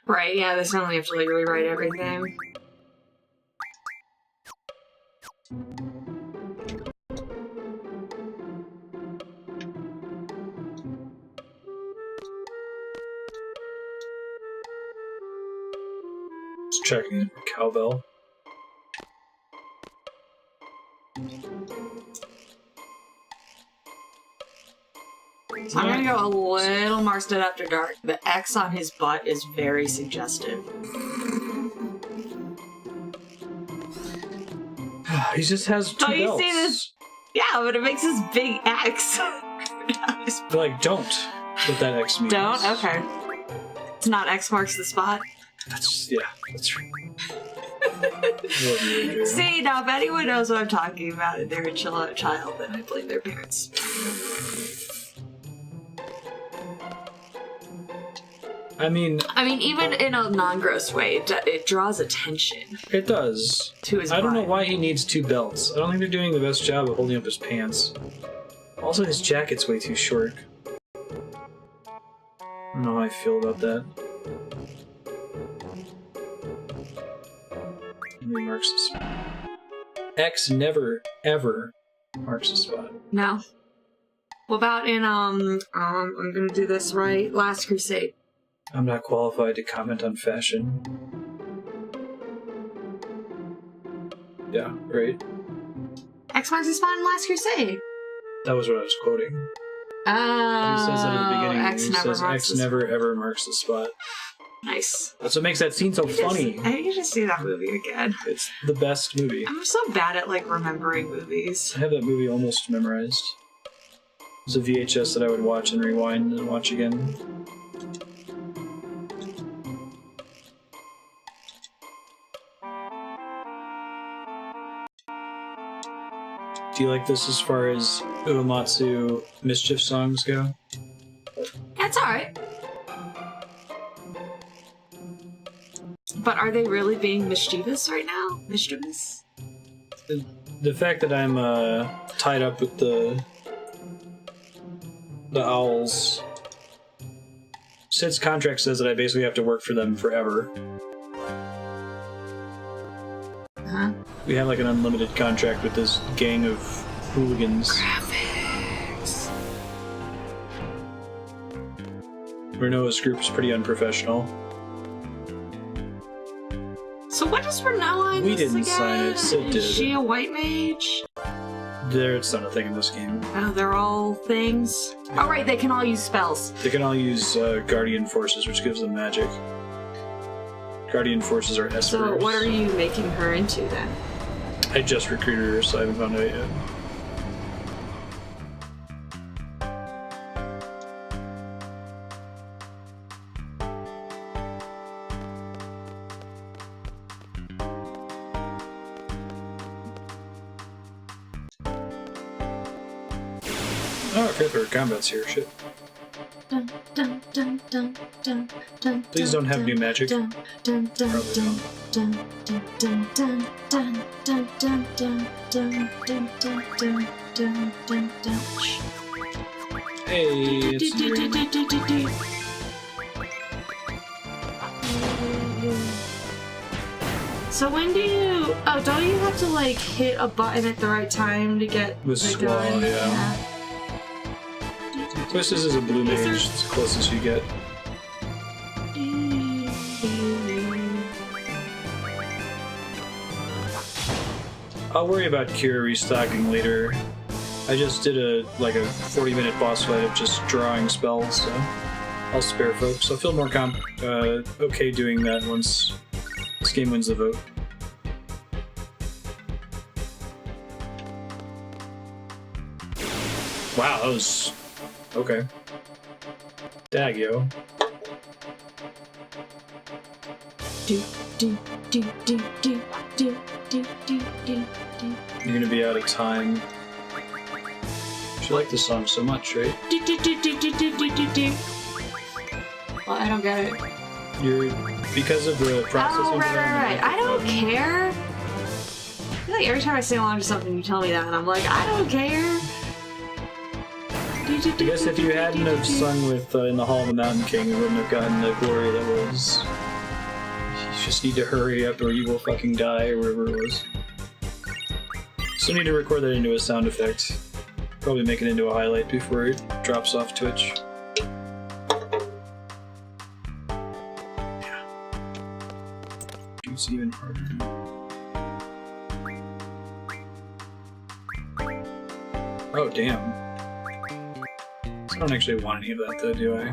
Right, yeah, they suddenly have to like rewrite everything. Just checking cowbell. So I'm gonna go a little Marstead After Dark. The X on his butt is very suggestive. He just has two Don't you belts. see this? Yeah, but it makes this big X. Like, don't. What that X means. Don't? Okay. It's not X marks the spot. That's right. See, now if anyone knows what I'm talking about and they're a chill out child, then I blame their parents. I mean, even in a non-gross way, it draws attention it does. to his I don't know butt. why he needs two belts. I don't think they're doing the best job of holding up his pants. Also, his jacket's way too short. I don't know how I feel about that. He marks the spot. X never, ever marks the spot. No. What about in, I'm gonna do this right, Last Crusade? I'm not qualified to comment on fashion. Yeah, right. X marks the spot in Last Crusade. That was what I was quoting. Oh, He says that at the beginning. X He never says marks X the never ever marks the spot. Nice. That's what makes that scene so funny. I need to see that movie again. It's the best movie. I'm so bad at, like, remembering movies. I have that movie almost memorized. It's a VHS that I would watch and rewind and watch again. Do you like this as far as Uematsu mischief songs go? That's alright. But are they really being mischievous right now? Mischievous? The fact that I'm tied up with the owls. Sid's contract says that I basically have to work for them forever. Huh? We have like an unlimited contract with this gang of hooligans. Graphics. Renoa's group is pretty unprofessional. So what is Renoa in We this didn't again? sign it, Sid did. Is she a white mage? It's not a thing in this game. Oh, they're all things? Oh, right, they can all use spells. They can all use Guardian Forces, which gives them magic. Guardian Forces are espers. So what are you making her into then? I just recruited her, so I haven't found out yet. Oh, I forgot there were combats here. Shit. Dun, dun, dun, dun, dun, dun, Please don't have new magic. dun, dun, dun, Probably dun, don't. dun, dun, dun, dun, dun, dun, dun, dun, dun, dun, dun, dun, dun, dun. Hey, it's So when do you... Oh, don't you have to, like, hit a button at the right time to get With the Squall, gun? yeah. Quistis is a blue mage. there- It's the closest you get. I'll worry about cure restocking later. I just did a 40-minute boss fight of just drawing spells, so I'll spare folks. I'll feel more okay doing that once this game wins the vote. Wow, that was okay. Dag, yo. Do, do, do, do, do, do, do, do, do, do. You're gonna be out of time. You like this song so much, right? Do, do, do, do, do, do, do, do, do. Well, I don't get it. Because of the processing. Oh, right. I don't care. care. I feel like every time I sing along to something, you tell me that, and I'm like, I don't care. I guess if you hadn't have sung with In the Hall of the Mountain King, you wouldn't have gotten the glory that was. You just need to hurry up or you will fucking die, or whatever it was. Still need to record that into a sound effect. Probably make it into a highlight before it drops off Twitch. Yeah. It's even harder. Oh, damn. I don't actually want any of that, though, do I?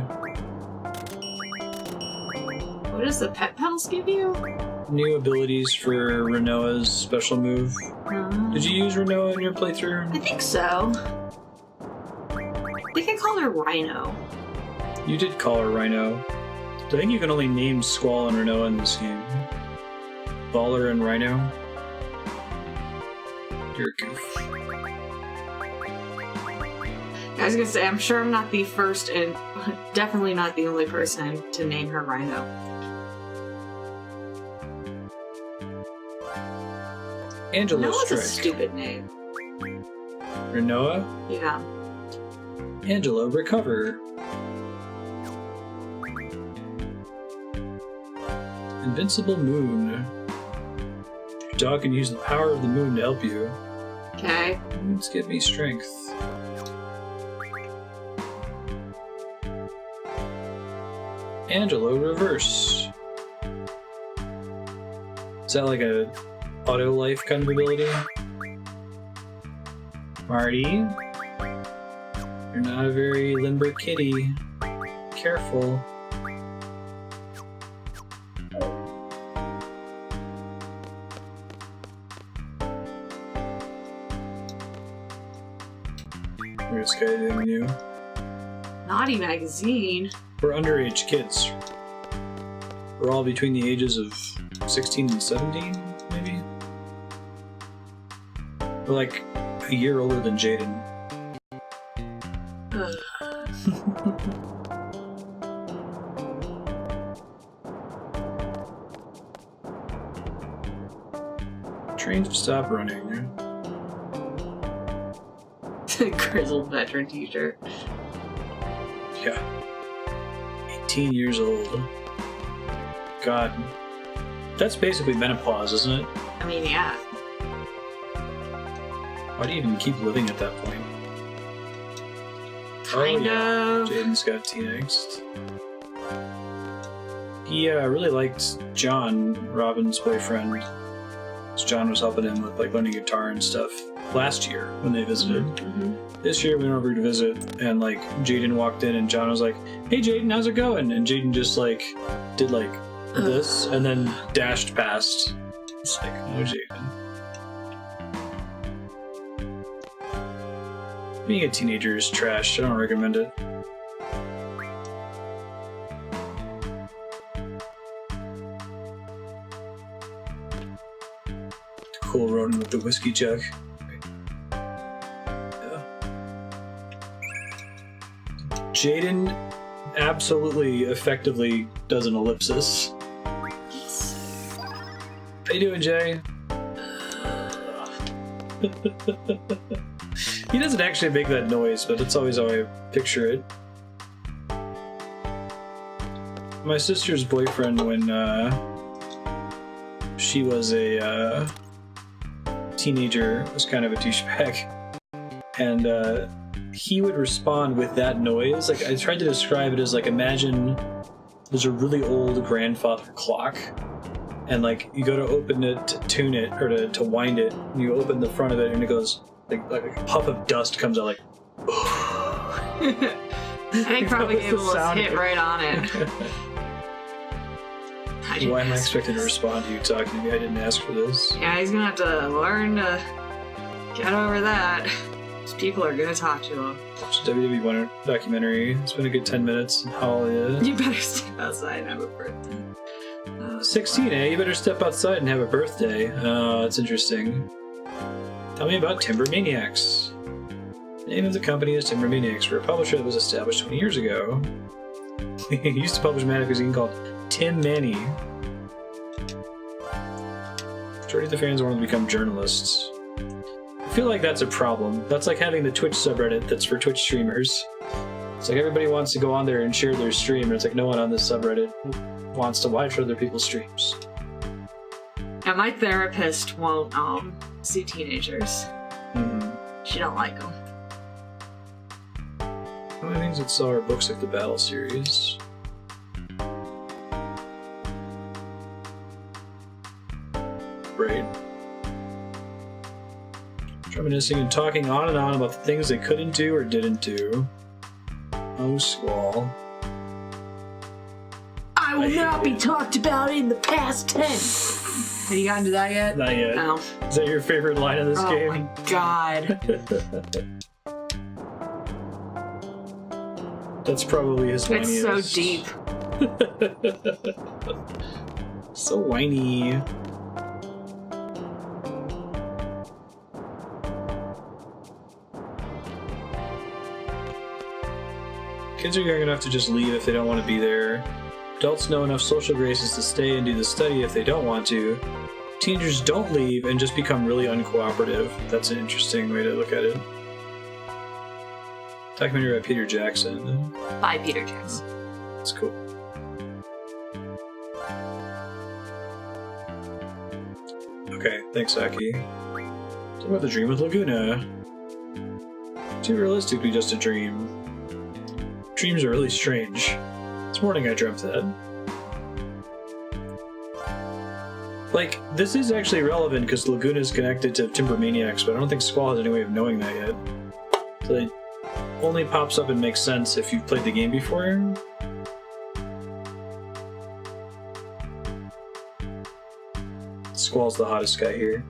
What does the pet petals give you? New abilities for Renoa's special move. Did you use Renoa in your playthrough? I think so. I think I called her Rhino. You did call her Rhino. I think you can only name Squall and Renoa in this game. Baller and Rhino. You're a goof. I was gonna say, I'm sure I'm not the first and definitely not the only person to name her Rhino. Angelo Renoa's Strike. a stupid name. Renoa? Yeah. Angelo Recover. Invincible Moon. Your dog can use the power of the moon to help you. Okay. Moons give me strength. Angelo Reverse. Is that like a auto life kind of ability? Marty? You're not a very limber kitty. Careful. Where's this guy doing new? Naughty magazine. We're underage kids. We're all between the ages of 16 and 17, maybe? We're like a year older than Jaden. Trains have stopped running. Grizzled veteran t-shirt. Yeah. 18 years old. God. That's basically menopause, isn't it? I mean, yeah. Why do you even keep living at that point? Kind of. Jaden's got teen angst. He really liked John, Robin's boyfriend. John was helping him with like learning guitar and stuff last year when they visited. This year we went over to visit, and like Jaden walked in, and John was like, "Hey Jaden, how's it going?" And Jaden just like did like this, and then dashed past. It's like, no, Jaden. Being a teenager is trash. I don't recommend it. Cool rodent with the whiskey jug. Yeah. Jaden absolutely effectively does an ellipsis. How you doing, Jay? He doesn't actually make that noise, but it's always how I picture it. My sister's boyfriend, when she was a teenager, was kind of a douchebag, and he would respond with that noise. Like, I tried to describe it as like, imagine there's a really old grandfather clock, and like you go to open it to tune it or to wind it, and you open the front of it, and it goes like a puff of dust comes out like. I think probably Abel hit right on it. Why am I expected to respond to you talking to me? I didn't ask for this. Yeah, he's gonna have to learn to get over that. These people are gonna talk to him. Watch the WWE documentary. It's been a good 10 minutes. Hallelujah. You better step outside and have a birthday. 16, eh? You better step outside and have a birthday. That's interesting. Tell me about Timber Maniacs. The name of the company is Timber Maniacs. We're a publisher that was established 20 years ago. We used to publish a magazine called Tim Manny. Majority of the fans wanted to become journalists. I feel like that's a problem. That's like having the Twitch subreddit that's for Twitch streamers. It's like everybody wants to go on there and share their stream, and it's like no one on this subreddit wants to watch other people's streams. And my therapist won't see teenagers. She don't like them. One of the things that saw are books like the Battle series. Right. Reminiscing and talking on and on about the things they couldn't do or didn't do. Oh, Squall. I will not be talked about in the past tense. Have you gotten to that yet? Not yet. No. Is that your favorite line of this game? Oh my god. That's probably his whiniest. It's so deep. So whiny. Kids are young enough to just leave if they don't want to be there. Adults know enough social graces to stay and do the study if they don't want to. Teenagers don't leave and just become really uncooperative. That's an interesting way to look at it. Documentary by Peter Jackson. By Peter Jackson. That's cool. Okay, thanks, Aki. Talk about the dream with Laguna. Too realistic to be just a dream. Dreams are really strange. This morning I dreamt that. Like, this is actually relevant because Laguna is connected to Timber Maniacs, but I don't think Squall has any way of knowing that yet. So it only pops up and makes sense if you've played the game before. Squall's the hottest guy here.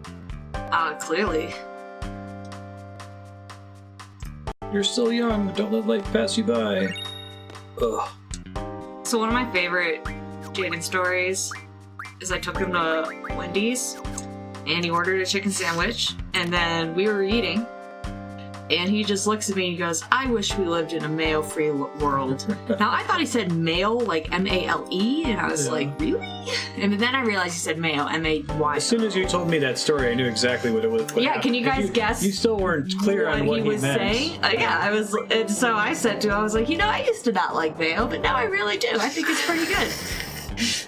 Clearly. You're still young, don't let life pass you by. Ugh. So one of my favorite Jaden stories is I took him to Wendy's and he ordered a chicken sandwich and then we were eating and he just looks at me and he goes, I wish we lived in a mayo-free world. Now I thought he said male, like M-A-L-E, and I was like, really? And then I realized he said mayo, M-A-Y. As soon as you told me that story, I knew exactly what it was. Yeah, can you guys guess? You still weren't clear on what he was meant. saying? Yeah, I was, and so I said to him, I was like, you know, I used to not like mayo, but now I really do. I think it's pretty good.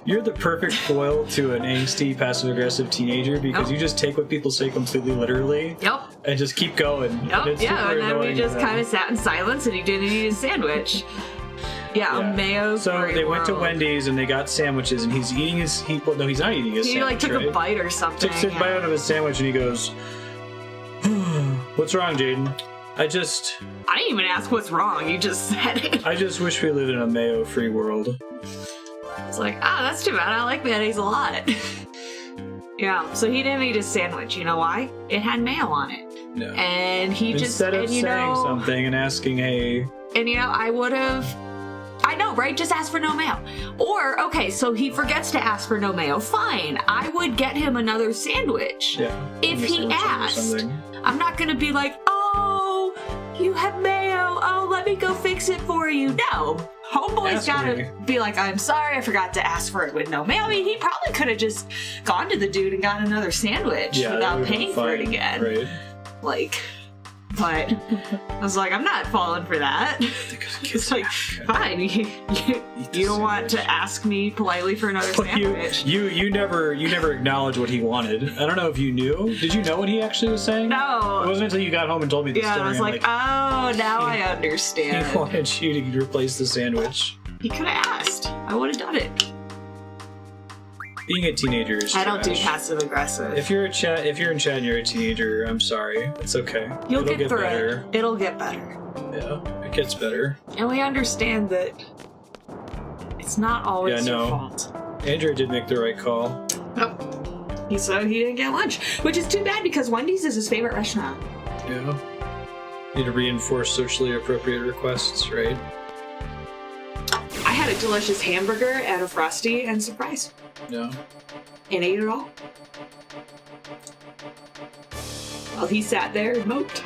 You're the perfect foil to an angsty, passive-aggressive teenager because you just take what people say completely literally. Yep. And just keep going. Yep. And Yeah, and then we just kind of sat in silence and he didn't eat his sandwich. Yeah, a mayo. So they went to Wendy's and they got sandwiches and he's eating his. Well, no, he's not eating his he sandwich. He took a bite or something. Takes a bite out of his sandwich and he goes, "What's wrong, Jaden? I didn't even ask what's wrong. You just said it. I just wish we lived in a mayo-free world." It's like, that's too bad. I like mayonnaise a lot. Yeah, so he didn't eat his sandwich. You know why? It had mayo on it. No. And he Instead of saying something and asking, hey... And I would have... I know, right? Just ask for no mayo. Or, okay, so he forgets to ask for no mayo. Fine. I would get him another sandwich. Yeah. If he asked. I'm not going to be like, oh, you have mayo. Oh, let me go fix it for you. No. Homeboy's gotta be like, I'm sorry, I forgot to ask for it with no mayo. I mean, he probably could have just gone to the dude and got another sandwich without paying for it again. Right. Like, but I was like, I'm not falling for that. It's like, fine, you don't want to ask me politely for another sandwich. You never acknowledged what he wanted. I don't know if you knew. Did you know what he actually was saying? No. It wasn't until you got home and told me the story. Yeah, I was like, oh, now I understand. He wanted you to replace the sandwich. He could have asked. I would have done it. Being a teenager is I don't do passive aggressive. If you're in chat and you're a teenager, I'm sorry. It's okay. It'll get through better. It'll get better. Yeah, it gets better. And we understand that it's not always your fault. Andrea did make the right call. Nope. He said he didn't get lunch, which is too bad because Wendy's is his favorite restaurant. Yeah. Need to reinforce socially appropriate requests, right? I had a delicious hamburger and a Frosty and some fries. Yeah. And ate it all. Well, he sat there and moped.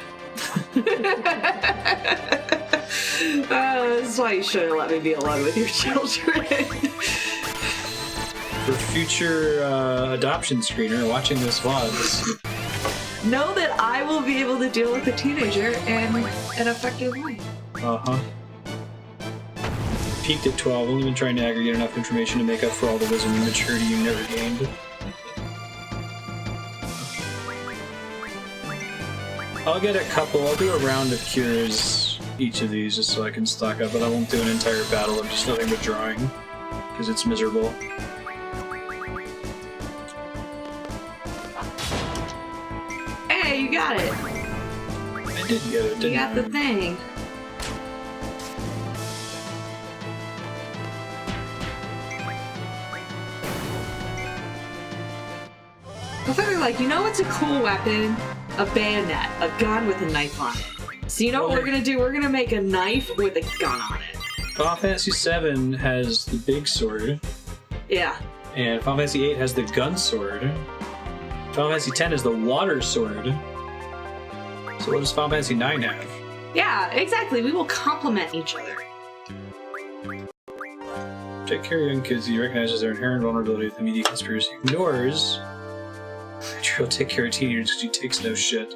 That's why you should have let me be alone with your children. For future adoption screener watching this vlog, know that I will be able to deal with a teenager in an effective way. Uh-huh. Peaked at 12, only been trying to aggregate enough information to make up for all the wisdom and maturity you never gained. I'll get a couple. I'll do a round of cures each of these just so I can stock up, but I won't do an entire battle of just nothing but drawing, because it's miserable. Hey, you got it! I did get it, didn't I? You got the thing. I thought they're like, you know what's a cool weapon? A bayonet. A gun with a knife on it. So you know what we're gonna do? We're gonna make a knife with a gun on it. Final Fantasy VII has the big sword. Yeah. And Final Fantasy VIII has the gun sword. Final Fantasy X is the water sword. So what does Final Fantasy IX have? Yeah, exactly. We will complement each other. Take care of young kids. He recognizes their inherent vulnerability that the media conspiracy ignores. Andrea will take care of teenagers because he takes no shit.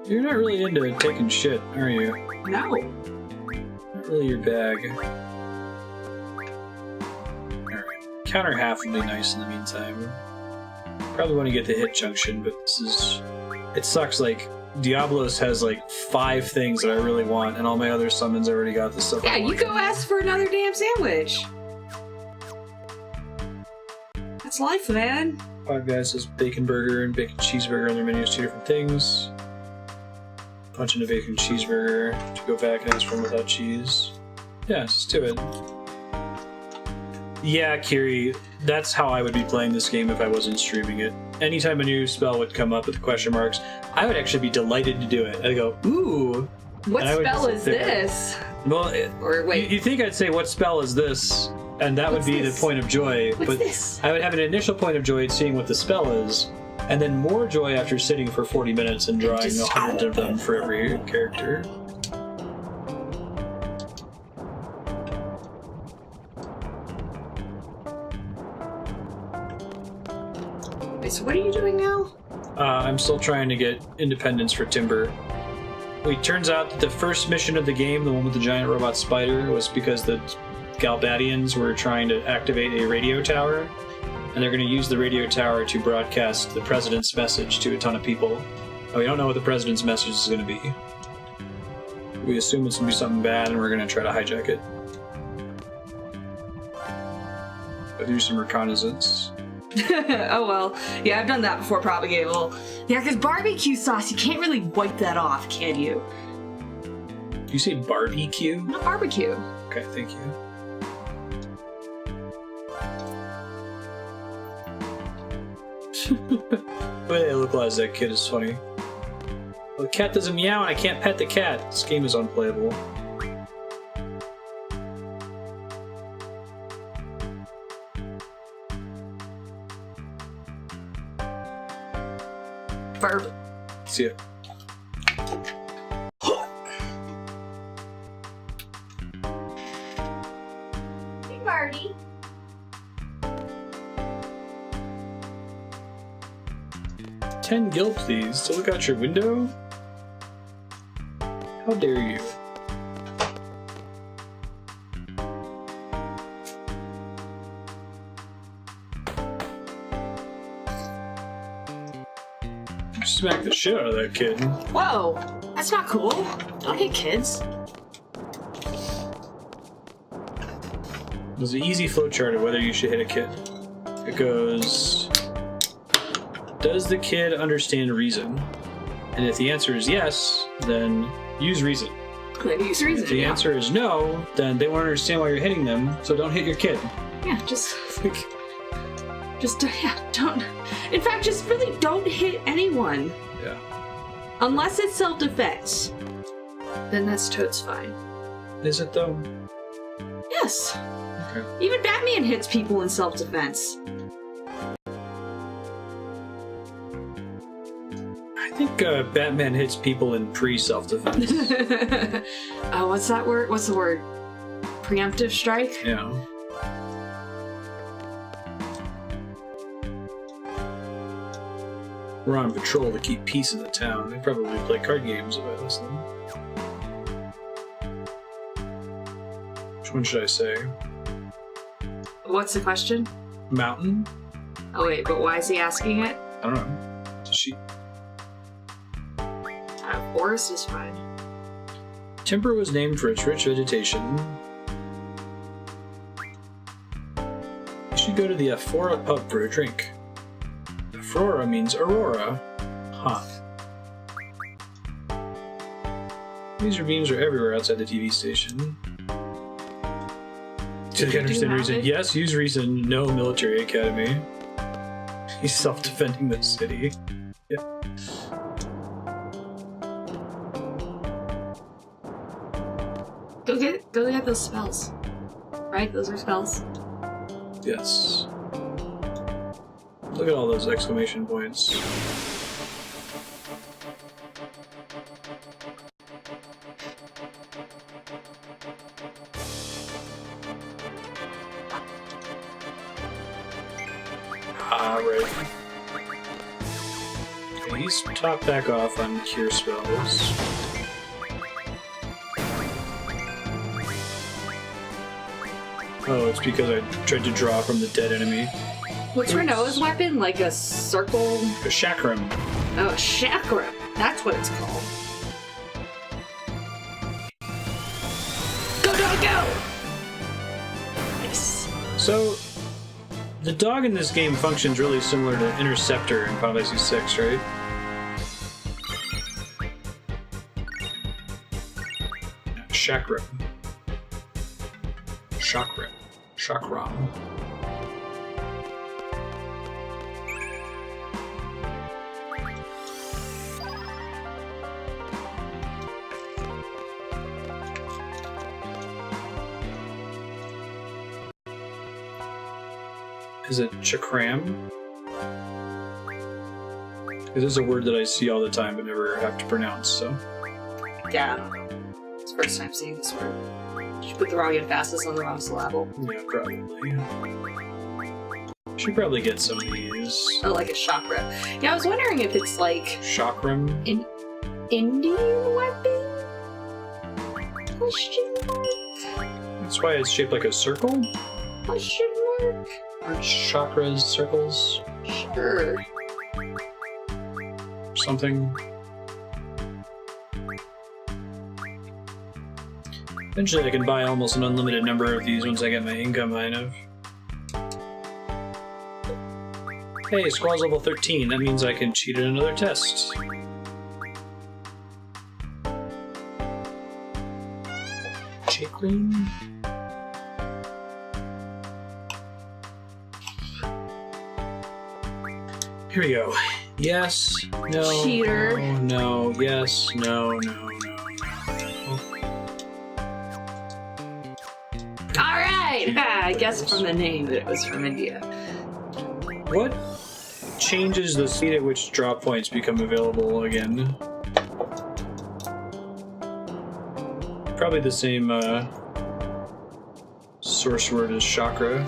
You're not really into taking shit, are you? No. Not really your bag. Alright. Counter half would be nice in the meantime. Probably want to get the hit junction, but this is... It sucks, like, Diablos has, like, 5 things that I really want, and all my other summons already got the stuff I Yeah, want. you go ask for another damn sandwich. That's life, man. Five Guys has bacon burger and bacon cheeseburger on their menu as 2 different things. Punch in a bacon cheeseburger to go back and ask for them without cheese. Yeah, let's do it. Yeah, Kiri, that's how I would be playing this game if I wasn't streaming it. Anytime a new spell would come up with question marks, I would actually be delighted to do it. I'd go, ooh! What And I would spell sit is there. this? Well, Or wait, you think I'd say, what spell is this? And that What's would be this? the point of joy. what's but this? I would have an initial point of joy at seeing what the spell is, and then more joy after sitting for 40 minutes and drawing Just 100 of them for every character. Wait, so what are you doing now? I'm still trying to get independence for Timber. It turns out that the first mission of the game, the one with the giant robot spider, was because the Galbadians were trying to activate a radio tower, and they're going to use the radio tower to broadcast the president's message to a ton of people. We don't know what the president's message is going to be. We assume it's going to be something bad, and we're going to try to hijack it. I'll do some reconnaissance. Oh well, yeah, I've done that before, Propagable. Yeah, because barbecue sauce, you can't really wipe that off, can you? You say barbecue? Not barbecue. Okay, thank you. The way they localize that kid is funny. Well, the cat doesn't meow and I can't pet the cat. This game is unplayable. Burp. See ya. Hey, Marty. $10 gil, please, to look out your window? How dare you? Smack the shit out of that kid. Whoa, that's not cool. Don't hit kids. There's an easy flowchart of whether you should hit a kid. It goes, does the kid understand reason? And if the answer is yes, then use reason. Then use reason. If the answer is no, then they won't understand why you're hitting them, so don't hit your kid. Yeah, don't. In fact, just really don't hit anyone. Yeah. Unless it's self-defense. Then that's totes fine. Is it though? Yes. Okay. Even Batman hits people in self-defense. I think Batman hits people in pre-self-defense. What's that word? What's the word? Preemptive strike? Yeah. We're on patrol to keep peace in the town. They probably play card games if I listen. Which one should I say? What's the question? Mountain? Oh wait, but why is he asking it? I don't know. It's a sheep. Forest is fine. Timber was named for its rich vegetation. You should go to the Aphora pub for a drink. Aphora means Aurora. Huh. Laser beams are everywhere outside the TV station. Do they understand have reason? it? Yes, use reason. No military academy. He's self-defending the city. Yeah. Go get those spells. Right? Those are spells. Yes. Look at all those exclamation points. Ah, right. Okay, he's top back off on cure spells. Oh, it's because I tried to draw from the dead enemy. What's Renault's weapon? Like a circle? A chakram. Oh, a chakram. That's what it's called. Go, dog, go! Nice. So, the dog in this game functions really similar to Interceptor in Final Fantasy 6, right? Chakram. Chakram. Chakram. Is it chakram? This is a word that I see all the time but never have to pronounce, so. Yeah. It's the first time seeing this word. Did you put the wrong emphasis on the wrong syllable? Yeah, probably. Should probably get some of these. Oh, like a chakra. Yeah, I was wondering if it's like Chakram? an Indian weapon? Question mark? That's why it's shaped like a circle? Question mark? Or chakras, circles, Sure. something. Eventually I can buy almost an unlimited number of these once I get my income high enough. Hey, Squall's level 13. That means I can cheat at another test. Chickling? Here we go. Yes, no, Cheater. no, yes, no, no, no, no. Alright! I guess from the name that it was from India. What changes the speed at which drop points become available again? Probably the same source word as chakra.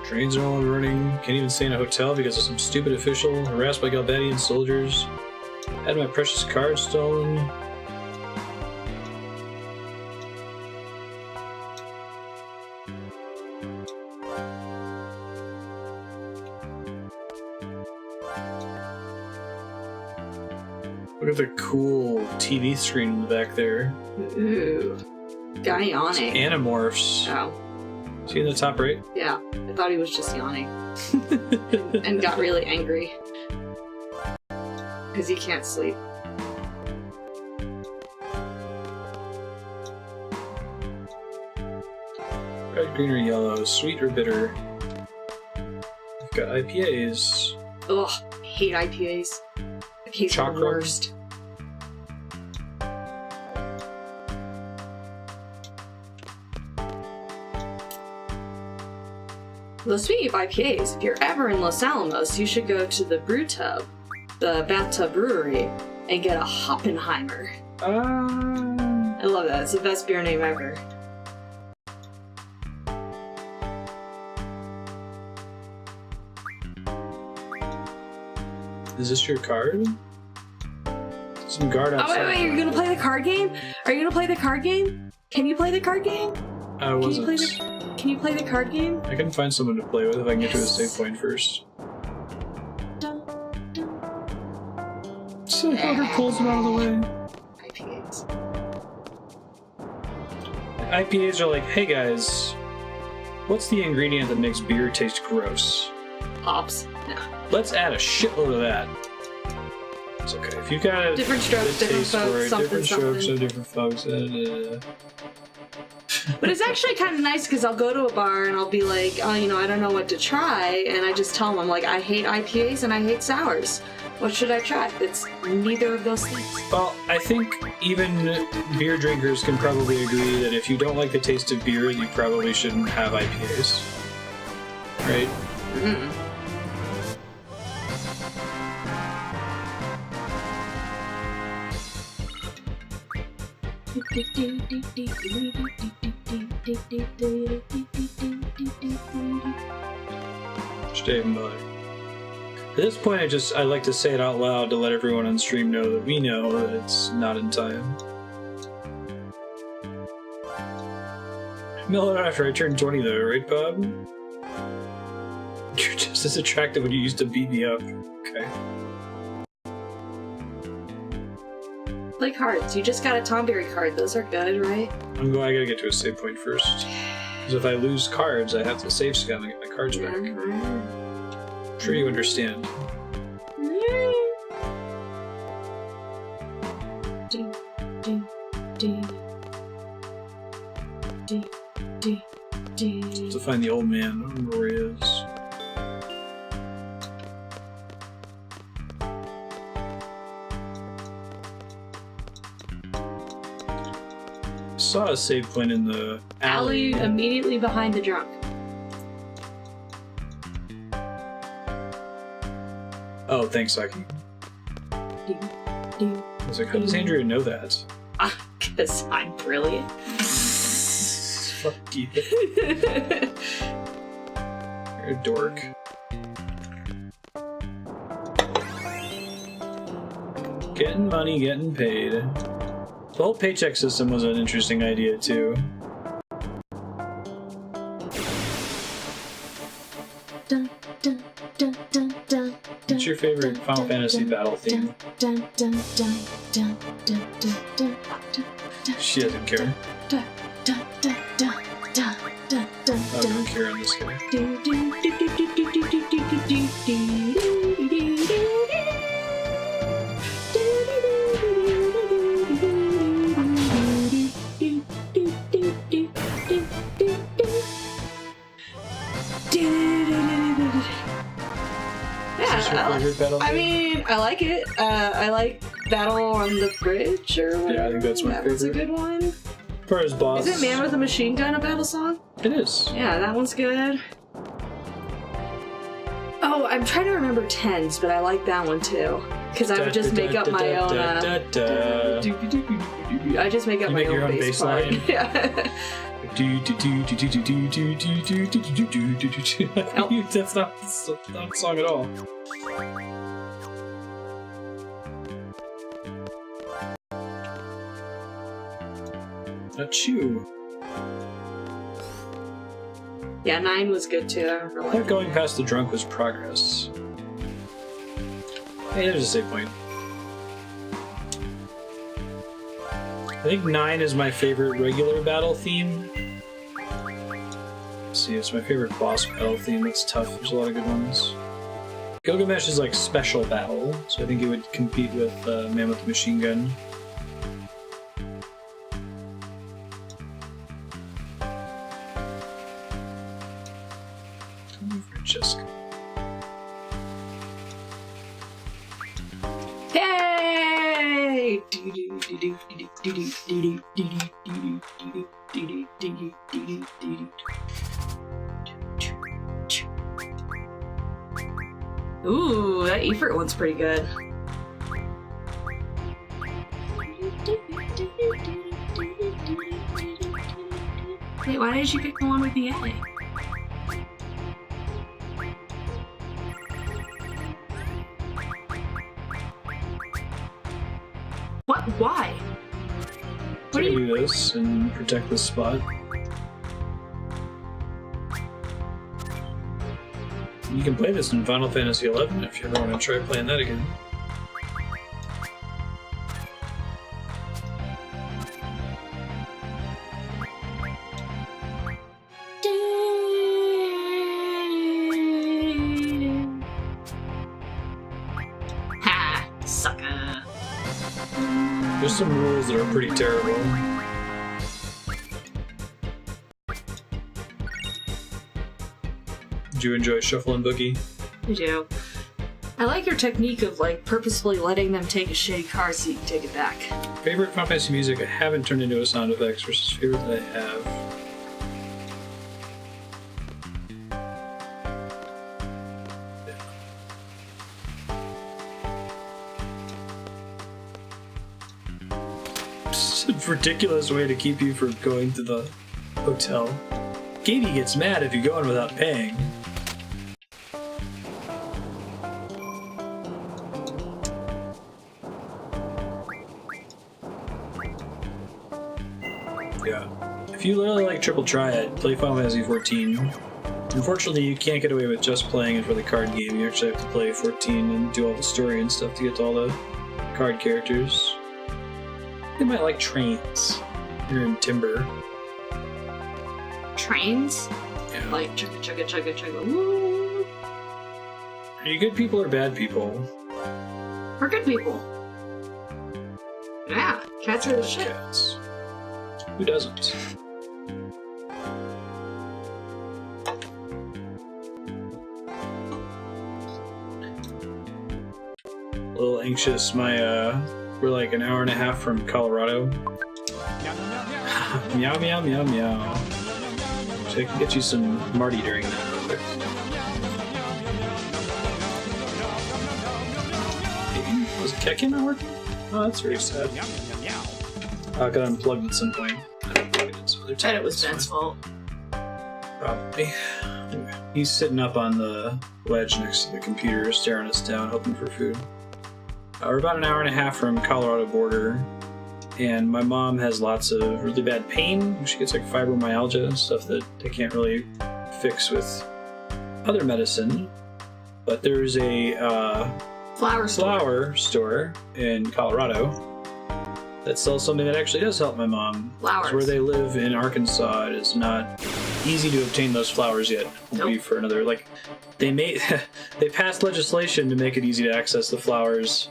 Trains are all running. Can't even stay in a hotel because of some stupid official. Harassed by Galbadian soldiers. Had my precious card stolen. Look at the cool TV screen in the back there. Ooh. Guy yawning. Animorphs. Oh. See in the top right? Yeah. I thought he was just yawning. And got really angry. Because he can't sleep. Red, green, or yellow, sweet or bitter. We've got IPAs. Ugh. I hate IPAs. IPAs are the Chakra. worst. Well, speaking of IPAs, if you're ever in Los Alamos, you should go to the brew tub, the bathtub brewery, and get a Hoppenheimer. I love that. It's the best beer name ever. Is this your card? Some guard Oh, outside. wait, you're gonna play the card game? Are you gonna play the card game? Can you play the card game? I wasn't. Can you play the card game? I can find someone to play with if I can get to a save point first. So Hunter pulls him out of the way. IPAs. IPAs are like, hey guys, what's the ingredient that makes beer taste gross? Hops. No. Let's add a shitload of that. It's okay. If you've got a Different strokes, good different taste for folks, it, something, different strokes, something. so different folks. But it's actually kind of nice because I'll go to a bar and I'll be like, oh, you know, I don't know what to try, and I just tell them, I'm like, I hate IPAs and I hate sours. What should I try? It's neither of those things. Well, I think even beer drinkers can probably agree that if you don't like the taste of beer, you probably shouldn't have IPAs. Right? Mm. Stay in mind. At this point, I like to say it out loud to let everyone on stream know that we know that it's not in time. Mellow out after I turned 20 though, right, Bob? You're just as attractive when you used to beat me up. Okay. Play cards. You just got a Tomberry card. Those are good, right? I gotta get to a save point first. Because if I lose cards, I have to save scan and get my cards back. I'm sure you understand. To find the old man. I don't know where he is. I saw a save point in the alley. Immediately behind the drunk. Oh, thanks, Saki. I was like, how does Andrea know that? Because I'm brilliant. Fuck you. You're a dork. Getting money, getting paid. The whole paycheck system was an interesting idea, too. What's your favorite Final Fantasy battle theme? She doesn't care. I don't care in this game. I mean, I like it. I like Battle on the Bridge or whatever. Yeah, I think that's my favorite. That's a good one. For his boss. Is it Man with a Machine Gun a battle song? It is. Yeah, that one's good. Oh, I'm trying to remember tens, but I like that one too. Because I would just make up my own. I just make up my own bass line. Yeah. That's not a song at all. Achoo. Yeah, 9 was good too. I remember I thought going past the drunk was progress. Hey, there's a save point. I think 9 is my favorite regular battle theme. Let's see, it's my favorite boss battle theme. It's tough. There's a lot of good ones. Gilgamesh is like special battle, so I think it would compete with Man with the Machine Gun. Francesca. Hey! Ooh, that Efert one's pretty good. Wait, why did you pick the one with the A? What? Why? What do you do this and protect this spot? You can play this in Final Fantasy XI if you ever want to try playing that again. Ha! Sucker! There's some rules that are pretty terrible. Did you enjoy Shuffle and Boogie? I do. I like your technique of like purposefully letting them take a shitty card so you can take it back. Favorite Final Fantasy music I haven't turned into a sound effects versus favorite that I have. It's a ridiculous way to keep you from going to the hotel. Katie gets mad if you go in without paying. Yeah. If you really like Triple Triad, play Final Fantasy 14. Unfortunately, you can't get away with just playing it for the card game. You actually have to play 14 and do all the story and stuff to get to all the card characters. They might like trains. You're in Timber. Trains? Yeah. Like chugga chugga chugga chugga woo. Are you good people or bad people? We're good people. Yeah, cats are the shit. Cats. Who doesn't? A little anxious. We're like an hour and a half from Colorado. Meow meow meow meow. So I can get you some Marty during that real quick. Was Kekin not working? Oh, that's very sad. I got unplugged at some point. I unplugged it some other time. And it was Ben's fault. Probably. Anyway, he's sitting up on the ledge next to the computer, staring us down, hoping for food. We're about an hour and a half from Colorado border, and my mom has lots of really bad pain. She gets like fibromyalgia and stuff that they can't really fix with other medicine. But there's a flower store in Colorado that sells something that actually does help my mom. Flowers. Where they live in Arkansas, it is not easy to obtain those flowers yet. It'll be for another, like, they passed legislation to make it easy to access the flowers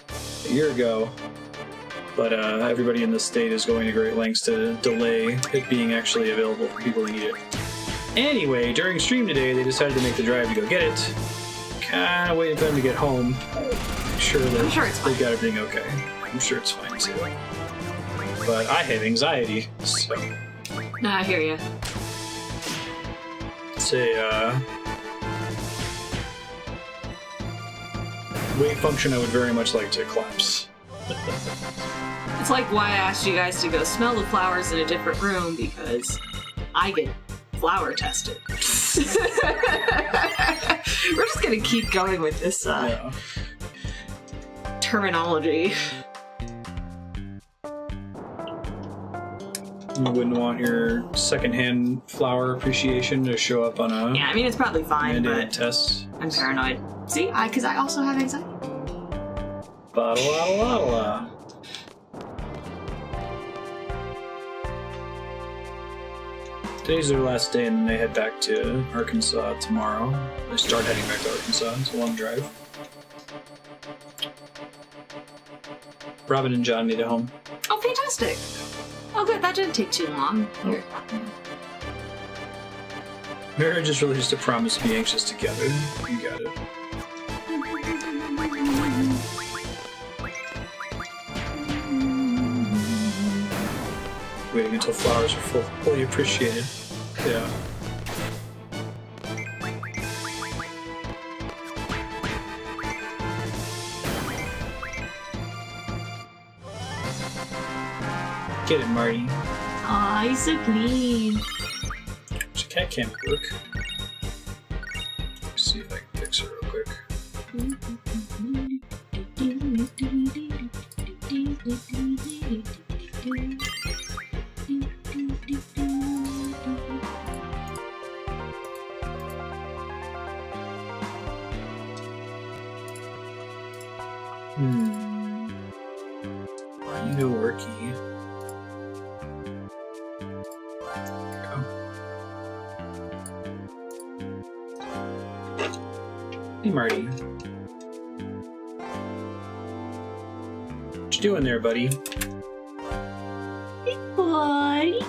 a year ago, but everybody in the state is going to great lengths to delay it being actually available for people who need it. Anyway, during stream today, they decided to make the drive to go get it. Kind of waiting for them to get home. I'm sure they got everything okay. I'm sure it's fine too. But I have anxiety, so... No, I hear you. It's a, wave function I would very much like to collapse. It's like why I asked you guys to go smell the flowers in a different room, because I get flower tested. We're just gonna keep going with this terminology. You wouldn't want your secondhand flower appreciation to show up on a Yeah, I mean, it's probably fine, mandated but test. I'm paranoid. See, because I also have anxiety. Ba-da-la-la-la-la. Today's their last day, and then they head back to Arkansas tomorrow. They start heading back to Arkansas. It's a long drive. Robin and John made it home. Oh, fantastic. Oh, good. That didn't take too long. Here. Marriage is really just a promise to be anxious together. You got it. Waiting until flowers are fully appreciated. Yeah. Get it, Marty. Aw, he's so clean. She can't work. Let's see if I can fix her real quick. You know, worky. Hey, Marty. What you doing there, buddy? Hey, buddy.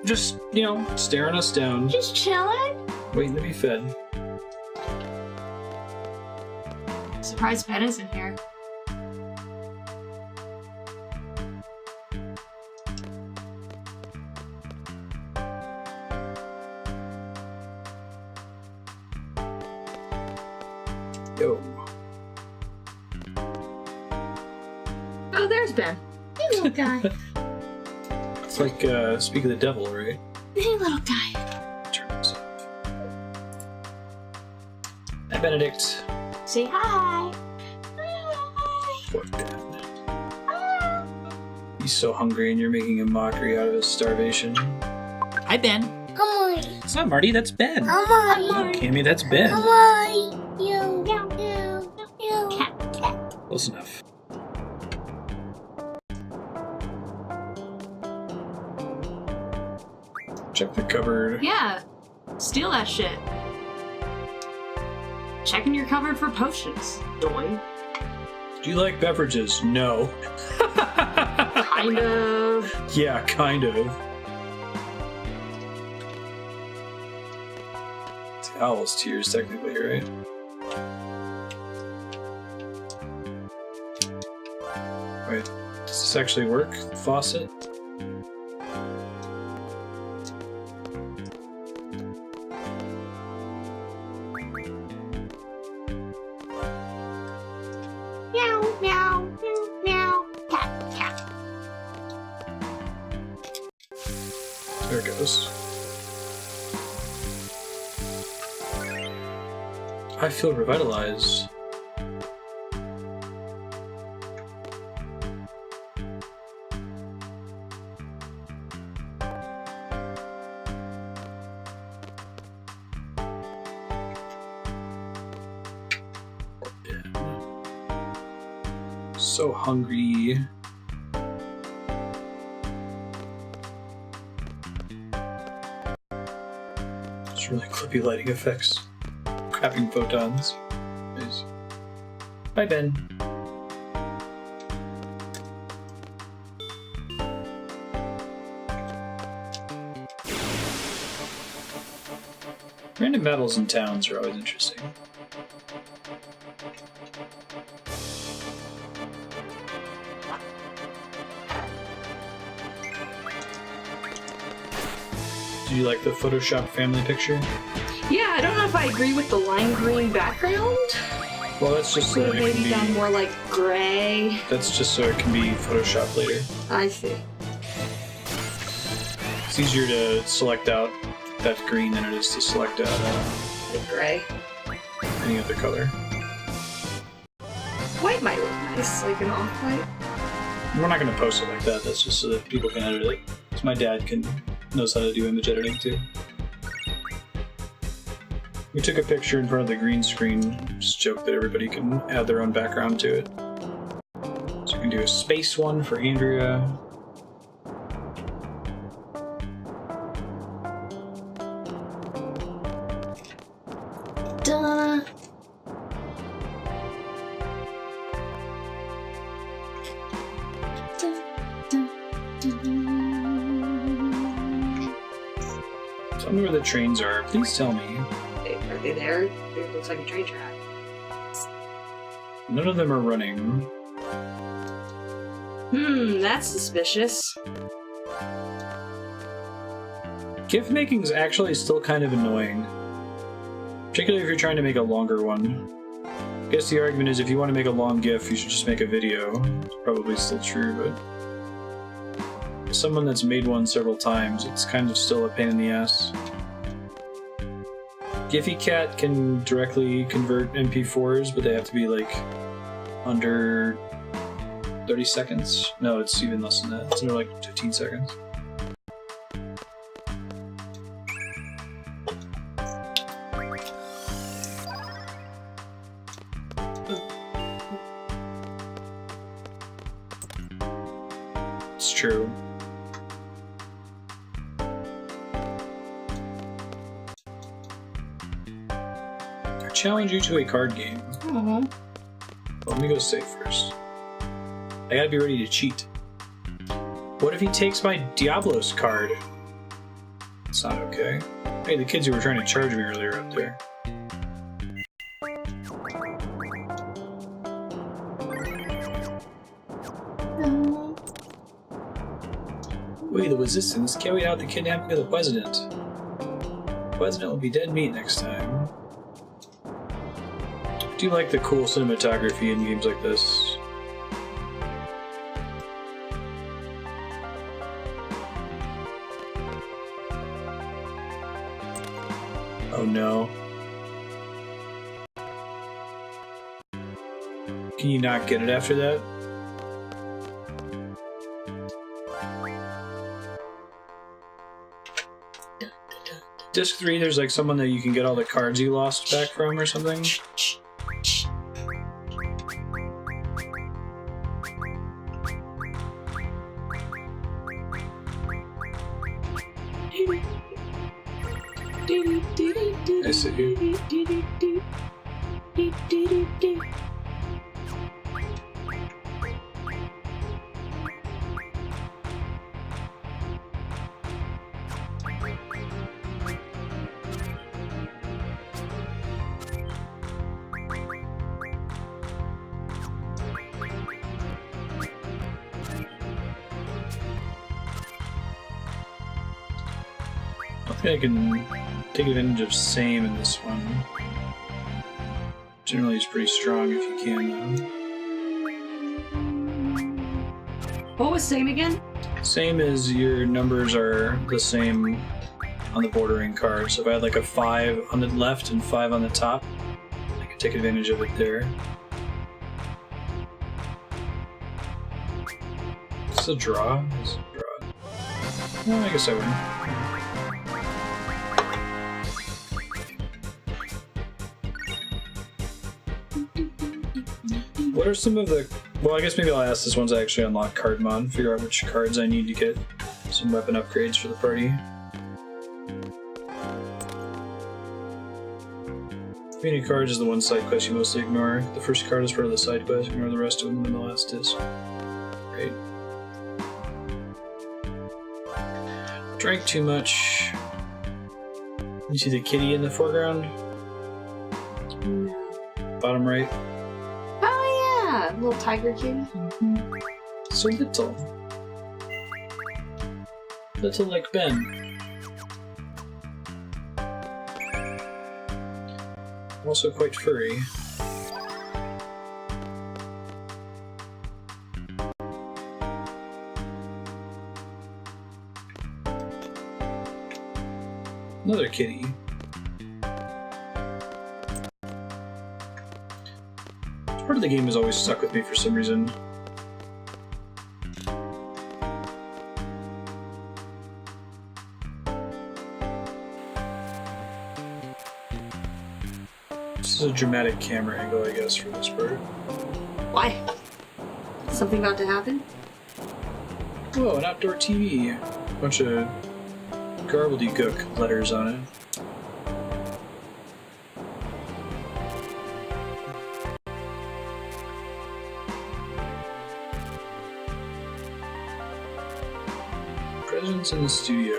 just, you know, staring us down, Just chilling. waiting to be fed. Surprised Ben is in here. Yo. Oh, there's Ben. Hey, little guy. It's like Speak of the Devil, right? Hey, little guy. Turn this off. Hi, Benedict. Say hi. Hi. Poor Ben. He's so hungry and you're making a mockery out of his starvation. Hi, Ben. Come on. It's not Marty, that's Ben. Come on. Cammy, that's Ben. Come on. You. Cat. Close enough. Check the cupboard. Yeah. Steal that shit. Checking your cupboard for potions. Doing. Do you like beverages? No. Kind of. Yeah, kind of. It's Owl's tears, technically, right? Wait, does this actually work? The faucet? Meow, meow, meow, meow. Cat. There it goes. I feel revitalized. So hungry. It's really clippy lighting effects. Crapping photons. Nice. Bye, Ben. Random battles in towns are always interesting. Do you like the Photoshop family picture? Yeah, I don't know if I agree with the lime green background. Well, that's just so it can Maybe be. done more like gray. That's just so it can be Photoshopped later. I see. It's easier to select out that green than it is to select out The gray. any other color. White might look nice, like an off-white. We're not going to post it like that. That's just so that people can edit it. Because my dad knows how to do image editing too. We took a picture in front of the green screen. Just joke that everybody can add their own background to it. So we can do a space one for Andrea. Duh. Tell me where the trains are. Please tell me. Are they there? It looks like a train track. None of them are running. That's suspicious. GIF making is actually still kind of annoying. Particularly if you're trying to make a longer one. I guess the argument is if you want to make a long GIF, you should just make a video. It's probably still true, but... as someone that's made one several times, it's kind of still a pain in the ass. Giphy Cat can directly convert MP4s, but they have to be like under 30 seconds. No, it's even less than that. It's under like 15 seconds. It's true. I challenge you to a card game. Oh. Let me go safe first. I gotta be ready to cheat. What if he takes my Diablos card? It's not okay. Hey, the kids who were trying to charge me earlier up there. We, the Resistance, carried out the kidnapping of the President. The President will be dead meat next time. Do you like the cool cinematography in games like this? Oh no. Can you not get it after that? Disc 3, there's like someone that you can get all the cards you lost back from or something. I see. I think I can take advantage of same in this one. Generally, it's pretty strong if you can, though. What was same again? Same as your numbers are the same on the bordering card. So if I had like a 5 on the left and 5 on the top, I can take advantage of it there. Is this a draw? Is it a draw? No, I guess I win. What are some of the... Well, I guess maybe I'll ask this once I actually unlock card mod, figure out which cards I need to get some weapon upgrades for the party. Community cards is the one side quest you mostly ignore. The first card is part of the side quest, ignore the rest of them, and the last is. Great. Drank too much. You see the kitty in the foreground? Bottom right. Little tiger kitty. So little. Little like Ben. Also quite furry. Another kitty. Part of the game has always stuck with me for some reason. This is a dramatic camera angle, I guess, for this part. Why? Something about to happen? Whoa, an outdoor TV. Bunch of gobbledygook letters on it. Presence in the studio.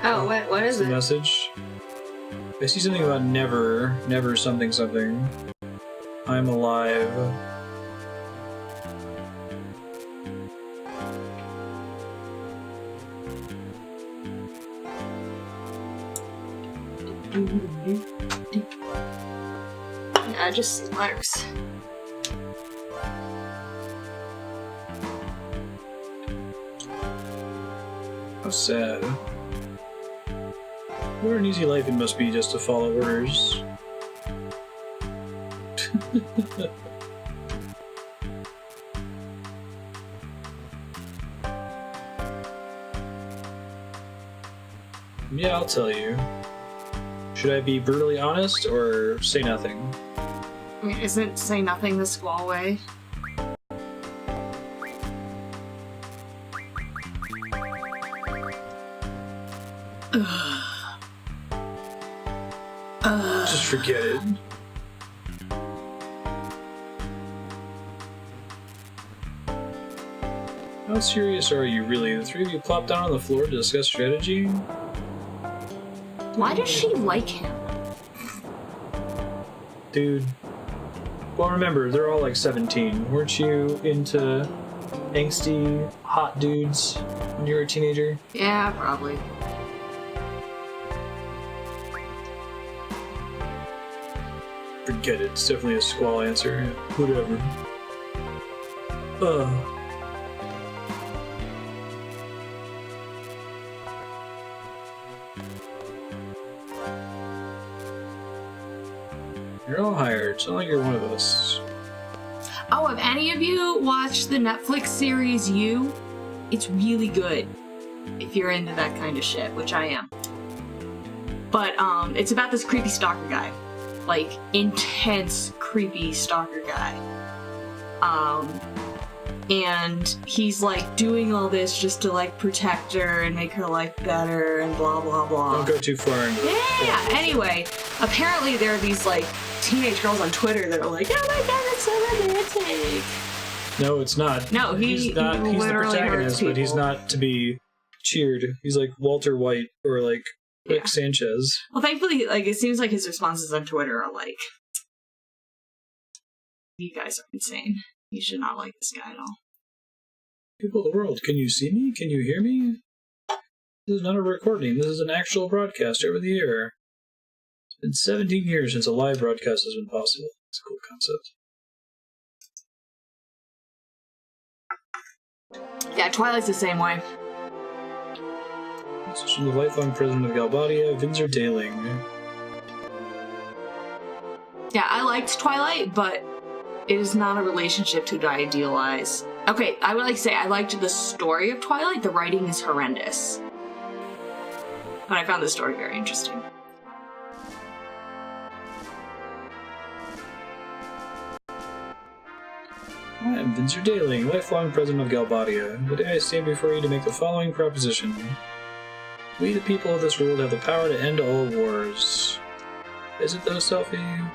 Oh, what is The it? message. I see something about never something something. I'm alive. Yeah, just letters. How sad. What an easy life it must be just to follow orders. Yeah, I'll tell you. Should I be brutally honest or say nothing? I mean, isn't say nothing the squall way? Just forget it. Oh How serious are you, really? The three of you plop down on the floor to discuss strategy? Why does she like him? Dude. Well, remember, they're all like 17. Weren't you into angsty, hot dudes when you were a teenager? Yeah, probably. Forget it. It's definitely a squall answer. Whatever. You're all hired. It's not like you're one of us. Oh, have any of you watched the Netflix series You? It's really good if you're into that kind of shit, which I am. But it's about this creepy stalker guy. Like, intense, creepy stalker guy. And he's like doing all this just to like protect her and make her life better and blah blah blah. Don't go too far into it. Yeah, anyway, apparently there are these like teenage girls on Twitter that are like, oh my god, that's so romantic. No, it's not. No, he's not. He's the literally protagonist, hurts but he's people. not to be cheered. He's like Walter White or like Rick Sanchez. Well, thankfully, like it seems like his responses on Twitter are like, you guys are insane. You should not like this guy at all. People of the world, can you see me? Can you hear me? This is not a recording. This is an actual broadcast over the air. It's been 17 years since a live broadcast has been possible. It's a cool concept. Yeah, Twilight's the same way. This is from the lifelong president of Galbadia, Vinzer Daling. Yeah, I liked Twilight, but it is not a relationship to idealize. Okay, I would like to say I liked the story of Twilight. The writing is horrendous. But I found the story very interesting. I am Vinzer Daling, lifelong president of Galbadia. Today I stand before you to make the following proposition. We, the people of this world, have the power to end all wars. Is it though, Selfie?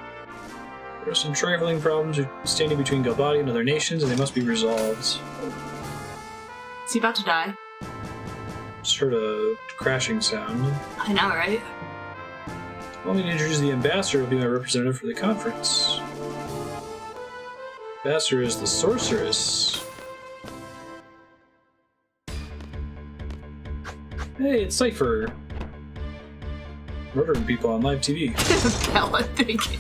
There are some trifling problems standing between Galbadia and other nations, and they must be resolved. Is he about to die? Just heard a crashing sound. I know, right? Allow me to introduce the ambassador, who will be my representative for the conference. Ambassador is the Sorceress. Hey, it's Seifer. Murdering people on live TV. Bella thinking.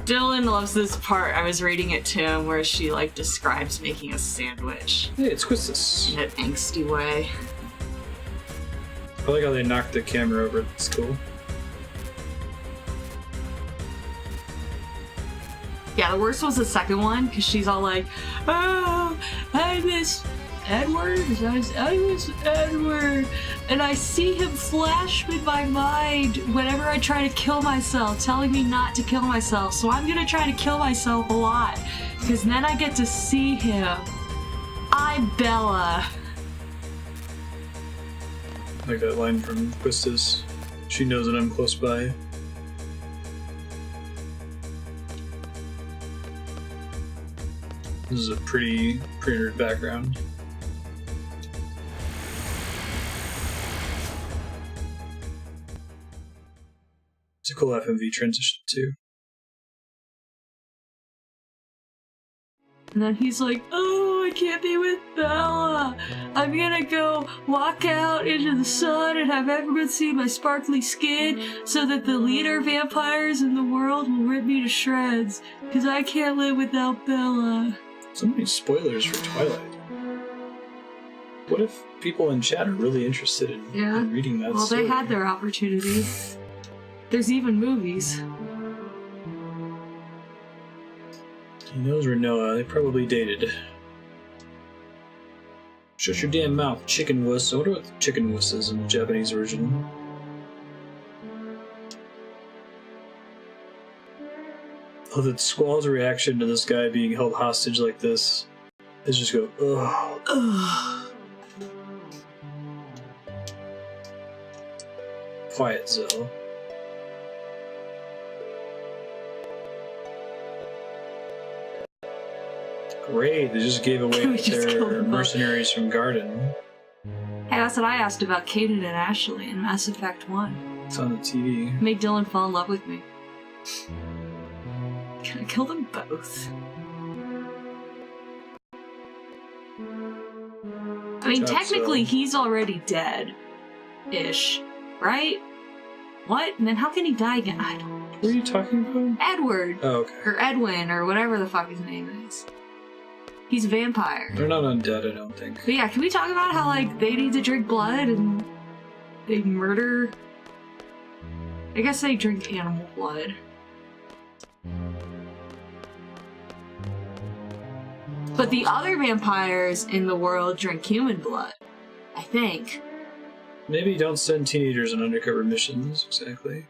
Dylan loves this part. I was reading it to him where she like describes making a sandwich Hey, it's Quistis. in an angsty way. I like how they knocked the camera over. It's cool. Yeah, the worst was the second one because she's all like, "Oh, I miss Edward. I miss Edward, and I see him flash in my mind whenever I try to kill myself, telling me not to kill myself. So I'm gonna try to kill myself a lot because then I get to see him. I'm Bella." I like that line from Quistis. She knows that I'm close by. This is a pretty nerd background. It's a cool FMV transition too. And then he's like, "Oh, I can't be with Bella. I'm gonna go walk out into the sun and have everyone see my sparkly skin so that the leader vampires in the world will rip me to shreds. Because I can't live without Bella." So many spoilers for Twilight. What if people in chat are really interested in reading that Well, story? they had their opportunity. There's even movies. He knows Renoa. They probably dated. Shut your damn mouth, chicken wuss. I wonder what chicken wuss is in the Japanese version. Oh, that Squall's reaction to this guy being held hostage like this is just go, ugh. Ugh. Quiet, Zell. Great, they just gave away We just killed their them both. mercenaries from Garden. Hey, that's what I asked about Kaden and Ashley in Mass Effect 1. It's on the TV. Made Dylan fall in love with me. Can I kill them both? I mean, Thought technically, so. he's already dead-ish, right? What? And then how can he die again? I don't know. What are you talking about? Edward! Oh, okay. Or Edwin, or whatever the fuck his name is. He's a vampire. They're not undead, I don't think. But yeah, can we talk about how, like, they need to drink blood and they murder? I guess they drink animal blood. But the other vampires in the world drink human blood. I think. Maybe don't send teenagers on undercover missions, exactly.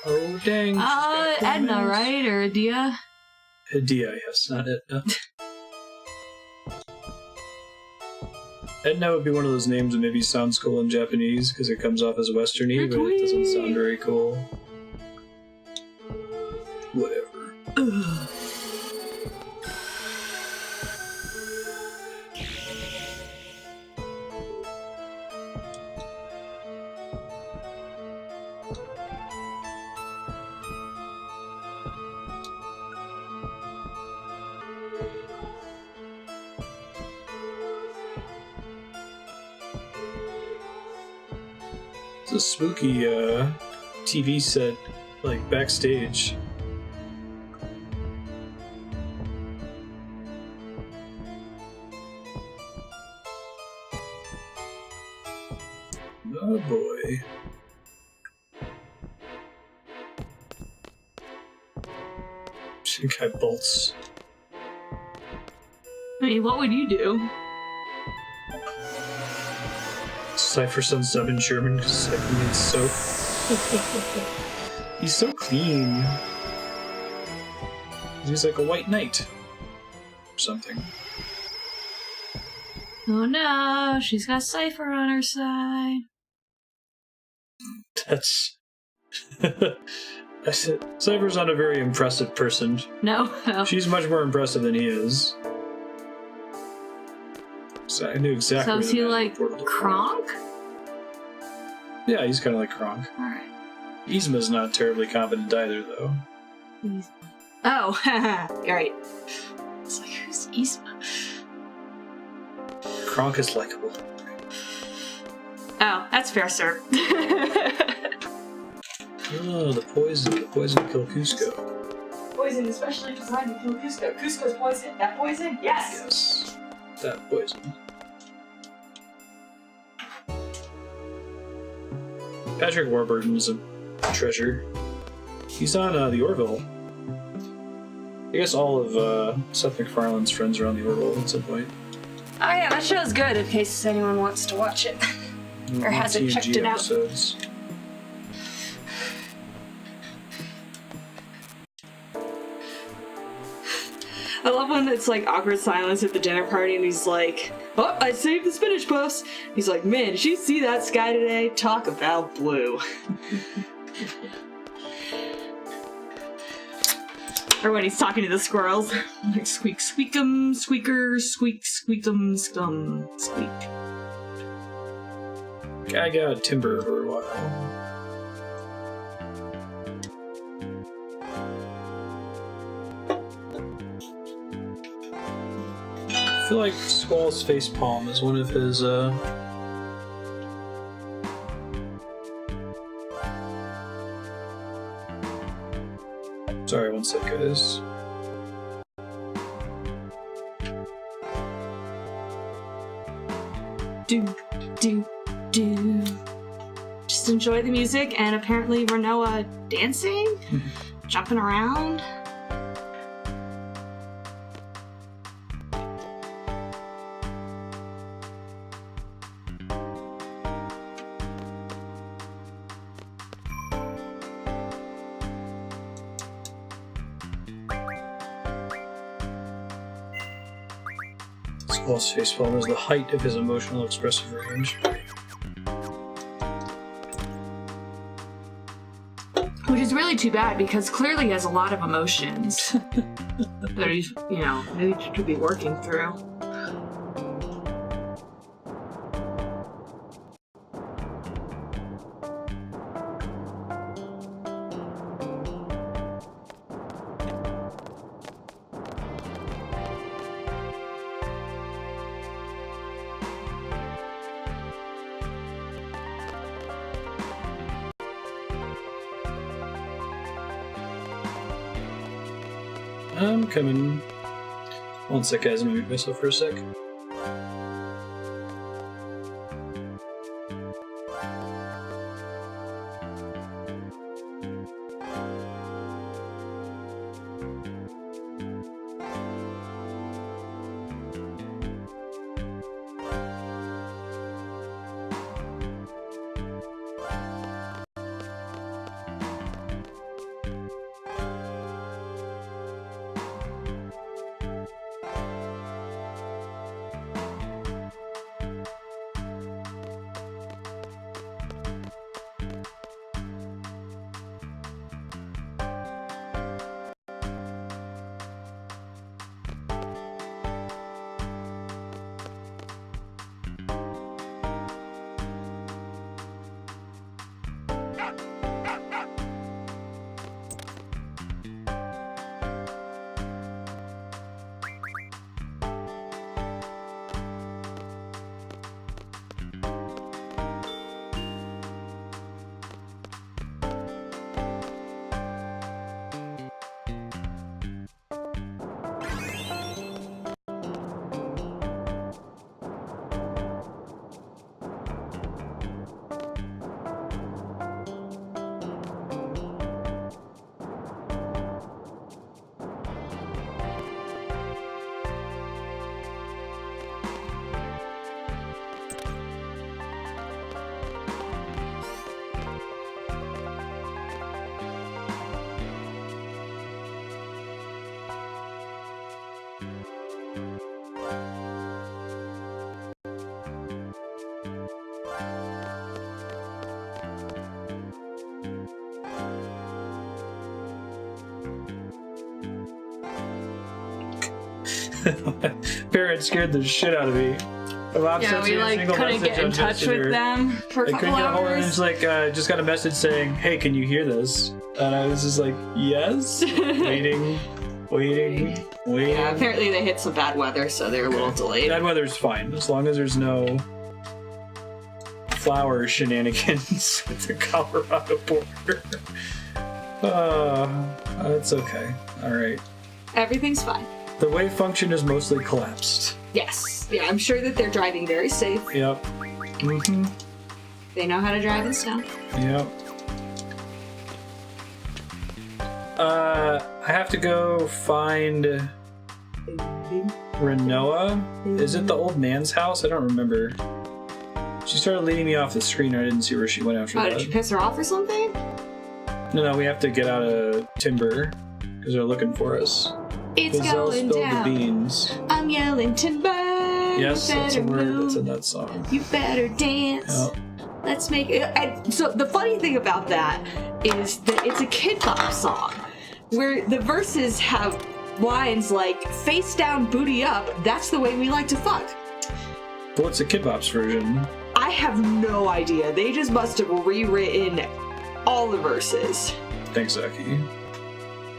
Oh, dang. she's got Edna, comments. right? Or Adia? Adia, yes, not Edna. Edna would be one of those names that maybe sounds cool in Japanese because it comes off as Western-y, but it doesn't sound very cool. Whatever. It's a spooky TV set, like backstage. Oh boy. Some guy bolts. I mean, what would you do? Seifer sounds dumb in German because Seifer means soap. He's so clean. He's like a white knight. Or something. Oh no, she's got Seifer on her side. That's... I said, Seifer's not a very impressive person. No, no. She's much more impressive than he is. So I knew exactly. So is he where the like portal was. Kronk? Yeah, he's kind of like Kronk. Alright. Yzma's not terribly competent either, though. Oh, haha, right. It's like, who's Yzma? Kronk is likable. Oh, that's fair, sir. Oh, the poison killed Cusco. Poison especially designed to kill Cusco. Cusco's poison. That poison? Yes! Yes, that poison. Patrick Warburton's a treasure. He's on the Orville. I guess all of Seth MacFarlane's friends are on the Orville at some point. Oh yeah, that show's good in case anyone wants to watch it. Or hasn't checked it out. Episodes. I love when it's like awkward silence at the dinner party and he's like, oh, I saved the spinach puffs. He's like, man, did you see that sky today? Talk about blue. Or when he's talking to the squirrels. Like, squeak, squeakum, squeaker, squeak, squeakum, scum, squeak. I got timber for a while. I feel like Squall's facepalm is one of his, Sorry, one sec, guys. Do. Just enjoy the music, and apparently Renoa dancing? Jumping around? Squall's facepalm is the height of his emotional expressive range. Which is really too bad because clearly he has a lot of emotions that he's, needs to be working through. I'm coming. One sec, guys. I'm gonna mute myself for a sec. Parents scared the shit out of me. Yeah, we couldn't get in touch with them for a couple hours. It's like just got a message saying, "Hey, can you hear this?" And I was just like, "Yes." waiting. Yeah, apparently they hit some bad weather, so they're a little delayed. Bad weather's fine as long as there's no flower shenanigans with the Colorado border. That's okay. All right. Everything's fine. The wave function is mostly collapsed. Yes. Yeah, I'm sure that they're driving very safe. Yep. Mm-hmm. They know how to drive in snow. Yep. I have to go find Renoa. Is it the old man's house? I don't remember. She started leading me off the screen. I didn't see where she went after that. Did you piss her off or something? No, we have to get out of timber because they're looking for us. It's Zell going spilled down. the beans. I'm yelling timber. Yes, that's a word move. that's in that song. You better dance. Yep. Let's make it. And so the funny thing about that is that it's a Kid Bop song, where the verses have lines like "face down, booty up." That's the way we like to fuck. But what's the Kid Bop's version? I have no idea. They just must have rewritten all the verses. Thanks, Aki.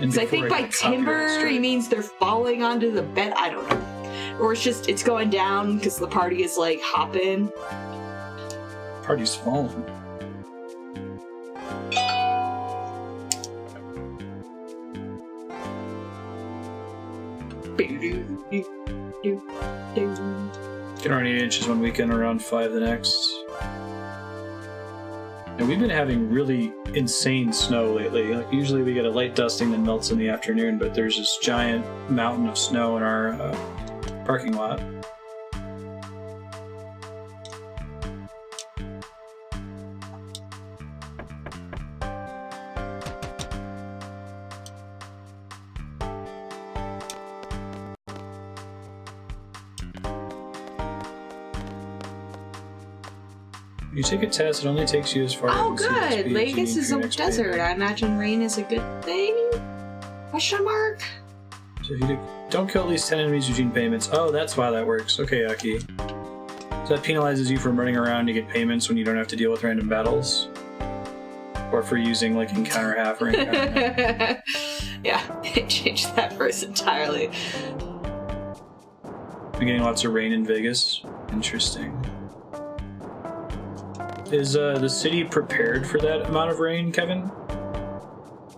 So I think by timber he means they're falling onto the bed. I don't know. Or it's just it's going down because the party is like hopping. Party's falling. Get around 8 inches one weekend, around 5 the next. And we've been having really insane snow lately. Like usually we get a light dusting that melts in the afternoon, but there's this giant mountain of snow in our parking lot. When you take a test, it only takes you as far Oh, as the speed good. you Vegas need is for a your next desert. payment. I imagine rain is a good thing? Question mark? So if you don't kill at least 10 enemies between payments. Oh, that's why that works. Okay, Aki. So that penalizes you for running around to get payments when you don't have to deal with random battles? Or for using, like, encounter half or encounter half. Yeah, it changed that verse entirely. You're getting lots of rain in Vegas. Interesting. Is the city prepared for that amount of rain, Kevin?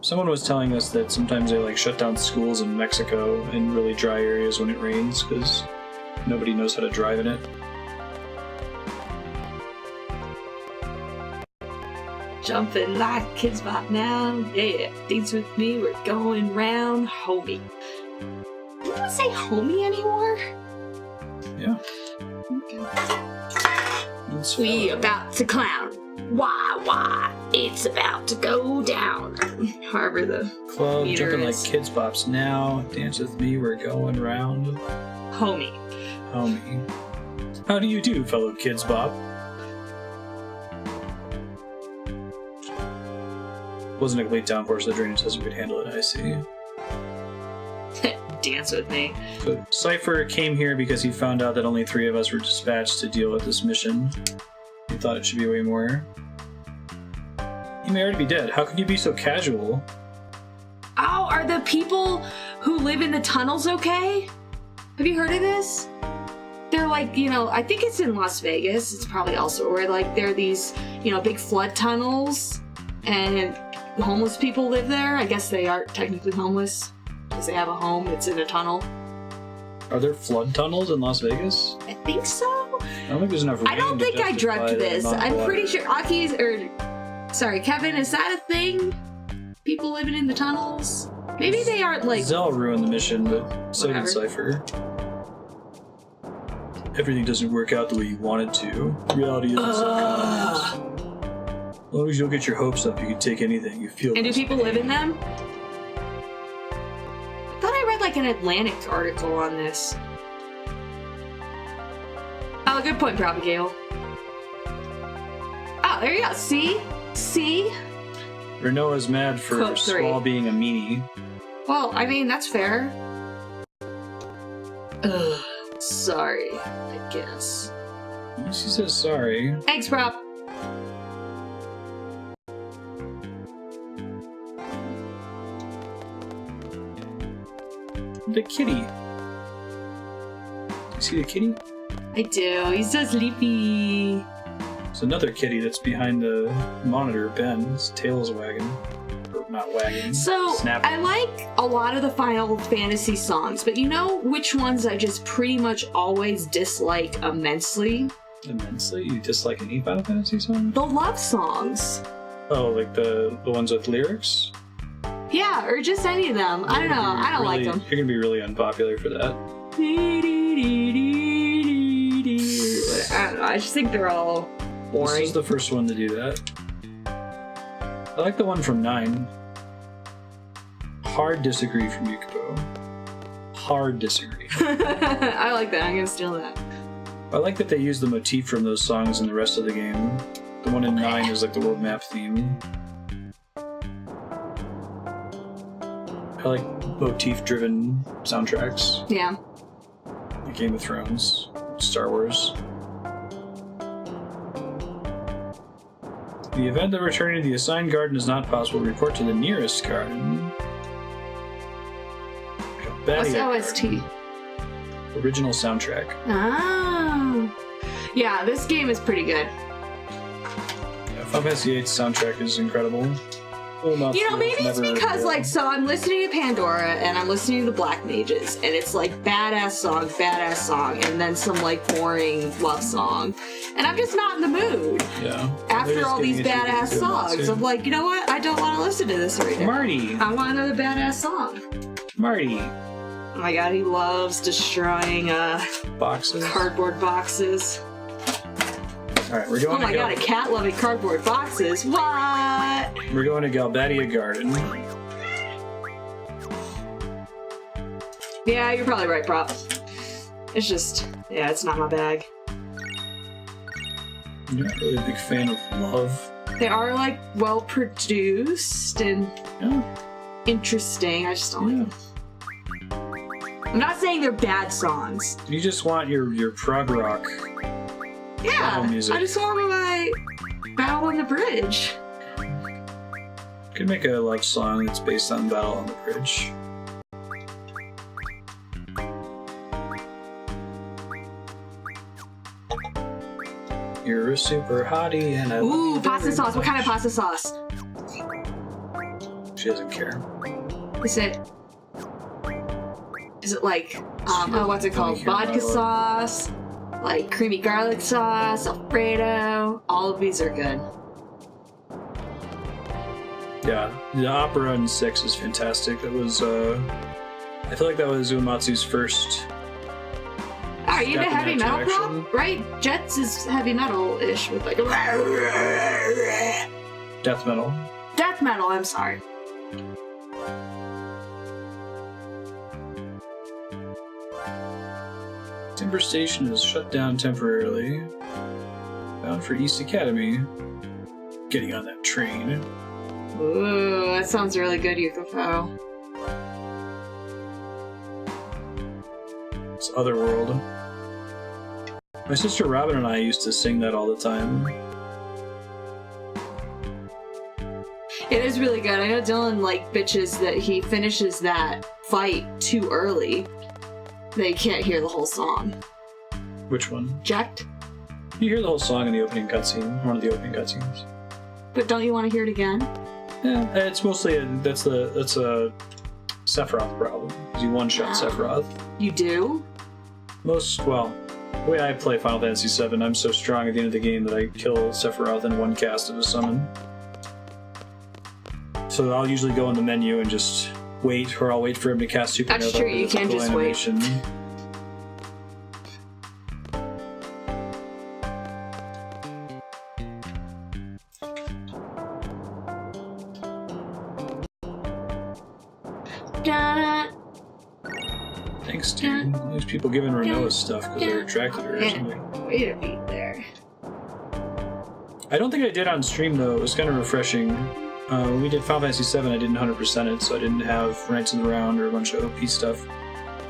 Someone was telling us that sometimes they like shut down schools in Mexico in really dry areas when it rains because nobody knows how to drive in it. Jumping like kids bop now. Yeah, dance with me, we're going round. Homie. You don't say homie anymore? Yeah. We about to clown. Why, it's about to go down. However the Club, meter jumping is. like kids pops now. Dance with me, we're going round. Homie. Homie. How do you do, fellow kids bop? Wasn't a complete downpour, so the drainage system could handle it, I see. Dance with me. So Seifer came here because he found out that only 3 of us were dispatched to deal with this mission. He thought it should be way more. You may already be dead. How could you be so casual? Oh, are the people who live in the tunnels okay? Have you heard of this? They're like, I think it's in Las Vegas. It's probably also where like there are these, big flood tunnels and homeless people live there. I guess they aren't technically homeless because they have a home that's in a tunnel. Are there flood tunnels in Las Vegas? I think so. I don't think there's enough rain I don't to think I justify dreamt the this. amount of I'm water. pretty sure Kevin, is that a thing? People living in the tunnels? Maybe they aren't like... Zell ruined the mission, but so did Whatever. Seifer. Everything doesn't work out the way you want it to. Reality isn't so kind. As long as you don't get your hopes up, you can take anything. You feel. And do this people live in pain. them? I thought I read like an Atlantic article on this. Oh, good point, Propagale. Oh, there you go. See? Renoa's mad for Quote 3. Squall being a meanie. Well, I mean, that's fair. Ugh, sorry, I guess. She says sorry. Thanks, Prop. The kitty. You see the kitty? I do. He's so sleepy. There's another kitty that's behind the monitor. Ben, his tail is wagging. Or not wagging. So, snapping. I like a lot of the Final Fantasy songs, but you know which ones I just pretty much always dislike immensely? Immensely? You dislike any Final Fantasy song? The love songs. Oh, like the ones with lyrics? Yeah, or just any of them. I don't know. I don't like them. You're gonna be really unpopular for that. I don't know. I just think they're all This boring. is the first one to do that. I like the one from 9. Hard disagree from Yukubo. Hard disagree. I like that. I'm gonna steal that. I like that they use the motif from those songs in the rest of the game. The one in 9 is like the world map theme. I like motif-driven soundtracks. Yeah. Like Game of Thrones, Star Wars. The event of returning to the assigned garden is not possible. Report to the nearest garden. What's Galbadia OST? Garden. Original soundtrack. Oh. Yeah, this game is pretty good. Yeah, Final Fantasy VIII's soundtrack is incredible. Well, You know, maybe it's never because, real. so I'm listening to Pandora and I'm listening to the Black Mages, and it's like badass song, and then some like boring love song. And I'm just not in the mood. Yeah. After They're all just these giving it to you badass too much, songs, too. I'm like, you know what? I don't want to listen to this right now. Marty! I want another badass song. Marty! Oh my god, he loves destroying Boxes. cardboard boxes. Alright, we're going Oh my to god, a cat loving cardboard boxes. What? We're going to Galbadia Garden. Yeah, you're probably right, Prop. It's just, yeah, it's not my bag. I'm not really a big fan of Love. They are like well produced and Yeah. interesting. I just don't like them. I'm not saying they're bad songs. You just want your prog rock. Yeah, Battle music. I just want my Battle on the Bridge. Could make a love song that's based on Battle on the Bridge. You're a super hottie and I love Ooh, you pasta very sauce. What kind of much. pasta sauce? She doesn't care. Is it like what's it called? Don't care Vodka about sauce, like creamy garlic sauce, Alfredo. All of these are good. Yeah, the opera in 6 is fantastic. That was, I feel like that was Uematsu's first. Are you into Step in heavy that metal direction. prop? Right? Jets is heavy metal-ish with like a Death metal. death metal. I'm sorry. Timber Station is shut down temporarily. Bound for East Academy. Getting on that train. Ooh, that sounds really good, Yukiko. It's Otherworld. My sister Robin and I used to sing that all the time. It is really good. I know Dylan like bitches that he finishes that fight too early. They can't hear the whole song. Which one? Jacked? You hear the whole song in the opening cutscene, one of the opening cutscenes. But don't you want to hear it again? Yeah, it's mostly that's a Sephiroth problem. 'Cause you one-shot Wow. Sephiroth. You do? The way I play Final Fantasy VII, I'm so strong at the end of the game that I kill Sephiroth in one cast of a summon. So I'll usually go in the menu and just wait, or I'll wait for him to cast Supernova. That's true, you because it's a can't cool just wait. animation. Thanks, dude. There's people giving Renoa stuff because they're attracted to her or something. Wait a beat there. I don't think I did on stream though. It was kind of refreshing. When we did Final Fantasy VII, I didn't 100% it, so I didn't have Knights of the Round or a bunch of OP stuff.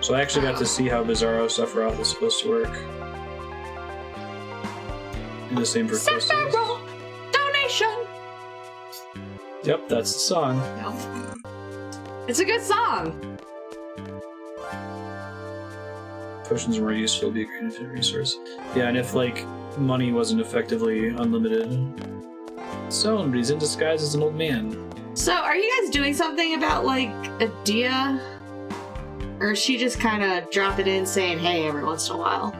So I actually got to see how Bizarro Sephiroth is supposed to work. And the same for Quistis. Sephiroth donation. Yep, that's the song. No. It's a good song. Potions are more useful to be a great infinite resource. Yeah, and if like money wasn't effectively unlimited. So, but he's in disguise as an old man. So, are you guys doing something about like Andrea? Or is she just kind of dropping in saying hey every once in a while?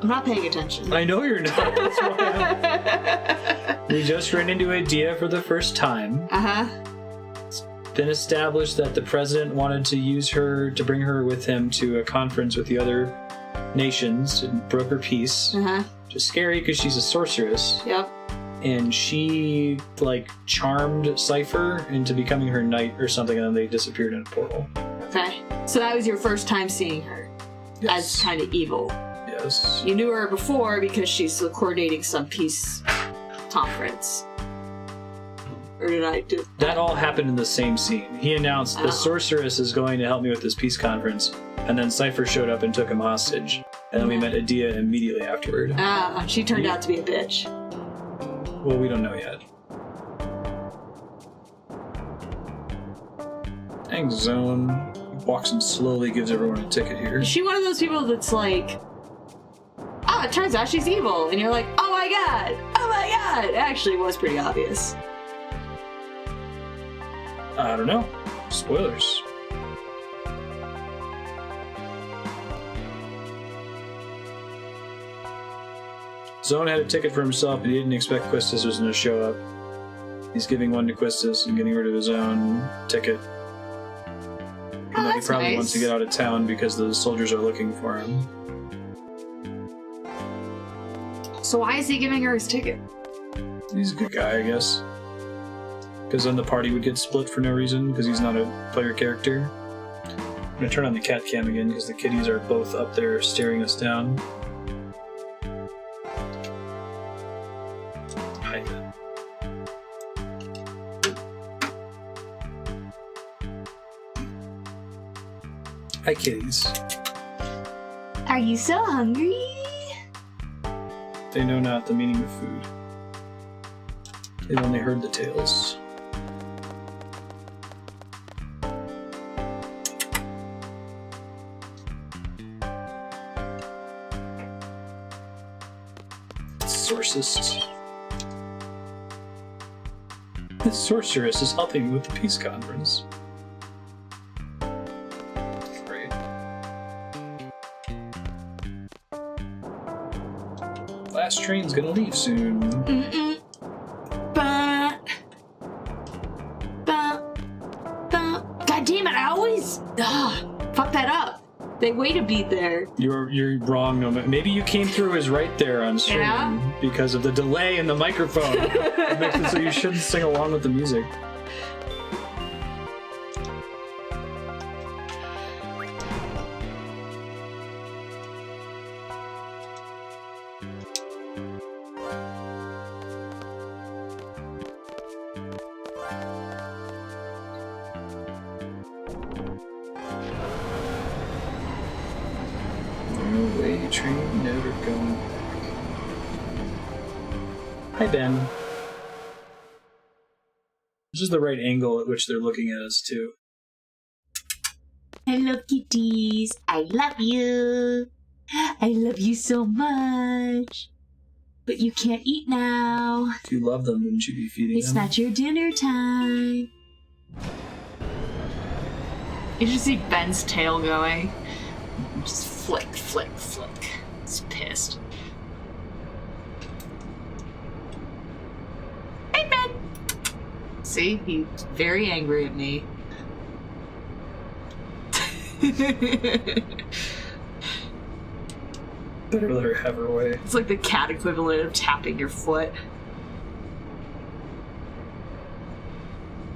I'm not paying attention. I know you're not. That's why we just ran into Idea for the first time. Uh-huh. Been established that the president wanted to use her to bring her with him to a conference with the other nations and broker peace. Uh-huh. Which is scary because she's a sorceress. Yep. And she like charmed Seifer into becoming her knight or something, and then they disappeared in a portal. Okay. So that was your first time seeing her as kind of evil. Yes. You knew her before because she's coordinating some peace conference. Or did I do That all happened in the same scene. He announced the sorceress is going to help me with this peace conference, and then Seifer showed up and took him hostage. And then we met Idea immediately afterward. she turned out to be a bitch. Well, we don't know yet. Thanks, Zone. Walks in slowly, gives everyone a ticket here. Is she one of those people that's like, oh, it turns out she's evil, and you're like, oh my god, oh my god. It actually was pretty obvious. I don't know. Spoilers. Zone had a ticket for himself, but he didn't expect Quistis was going to show up. He's giving one to Quistis and getting rid of his own ticket. Even though he that's probably nice. wants to get out of town because the soldiers are looking for him. So why is he giving her his ticket? He's a good guy, I guess. Because then the party would get split for no reason, because he's not a player character. I'm going to turn on the cat cam again, because the kitties are both up there staring us down. Hyne. Hi, kitties. Are you so hungry? They know not the meaning of food. They've only heard the tales. Sorceress. This sorceress is helping me with the peace conference. Great. Last train's gonna leave soon. God damn it! I always fuck that up. They wait a beat there. You're wrong. No, maybe you came through as right there on stream because of the delay in the microphone. It makes it so you shouldn't sing along with the music. Train never going back. Hi, Ben. This is the right angle at which they're looking at us, too. Hello, kitties. I love you. I love you so much. But you can't eat now. If you love them, wouldn't you be feeding It's them? not your dinner time. You should see Ben's tail going. Just flick, flick, flick. He's pissed. Hey, Ben! See? He's very angry at me. Better let her have her way. It's like the cat equivalent of tapping your foot.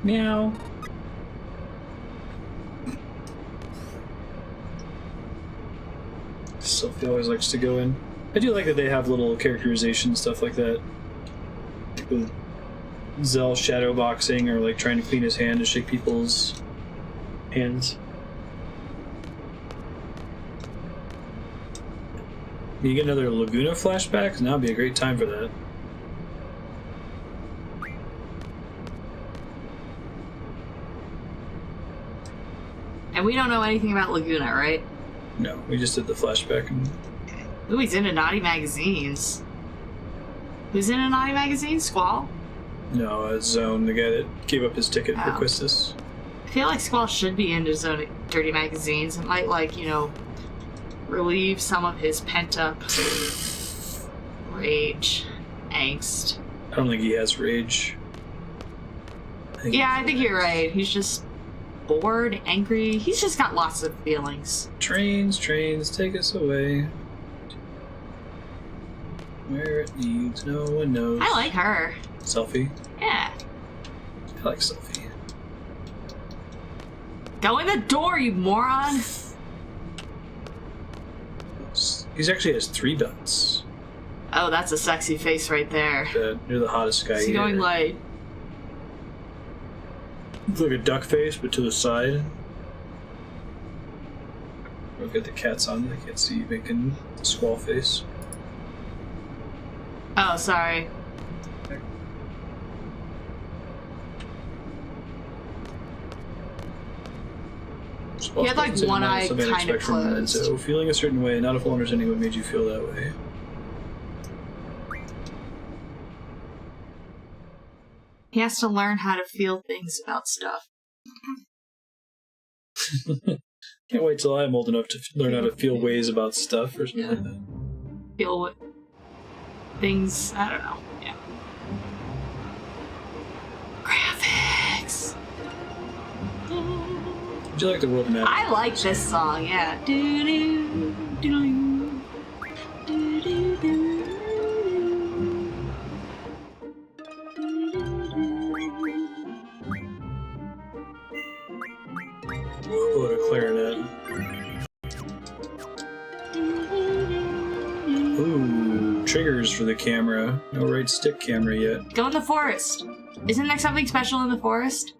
Meow. Sophie always likes to go in. I do like that they have little characterization stuff like that. Like with Zell shadow boxing or like trying to clean his hand to shake people's hands. You get another Laguna flashback? Now would be a great time for that. And we don't know anything about Laguna, right? No, we just did the flashback. And Ooh, he's into naughty magazines. Who's in a naughty magazine? Squall? no, Zone, the guy that gave up his ticket for Oh. Quistis. I feel like Squall should be into dirty magazines. It might, like, you know, relieve some of his pent-up rage, angst. I don't think he has rage. Yeah, I think you're right. He's just bored, angry. He's just got lots of feelings. Trains, take us away. Where it leads, no one knows. I like her. Selfie. Yeah. I like Selfie. Go in the door, you moron! He actually has 3 dots. Oh, that's a sexy face right there. You're the hottest guy Is he here. going like... Looks like a duck face, but to the side. Look at the cat's on. I can't see you making a squall face. Oh, sorry. He had, like, one eye kind of closed. So, feeling a certain way, not if one understanding what made you feel that way. He has to learn how to feel things about stuff. Can't wait till I'm old enough to learn how to feel ways about stuff or something like that. Feel what things, I don't know. Yeah. Graphics. Would you like the world map? I like this song, yeah. Do-do, do-do, do-do-do. What a clarinet. Ooh, triggers for the camera. No right stick camera yet. Go in the forest. Isn't there something special in the forest?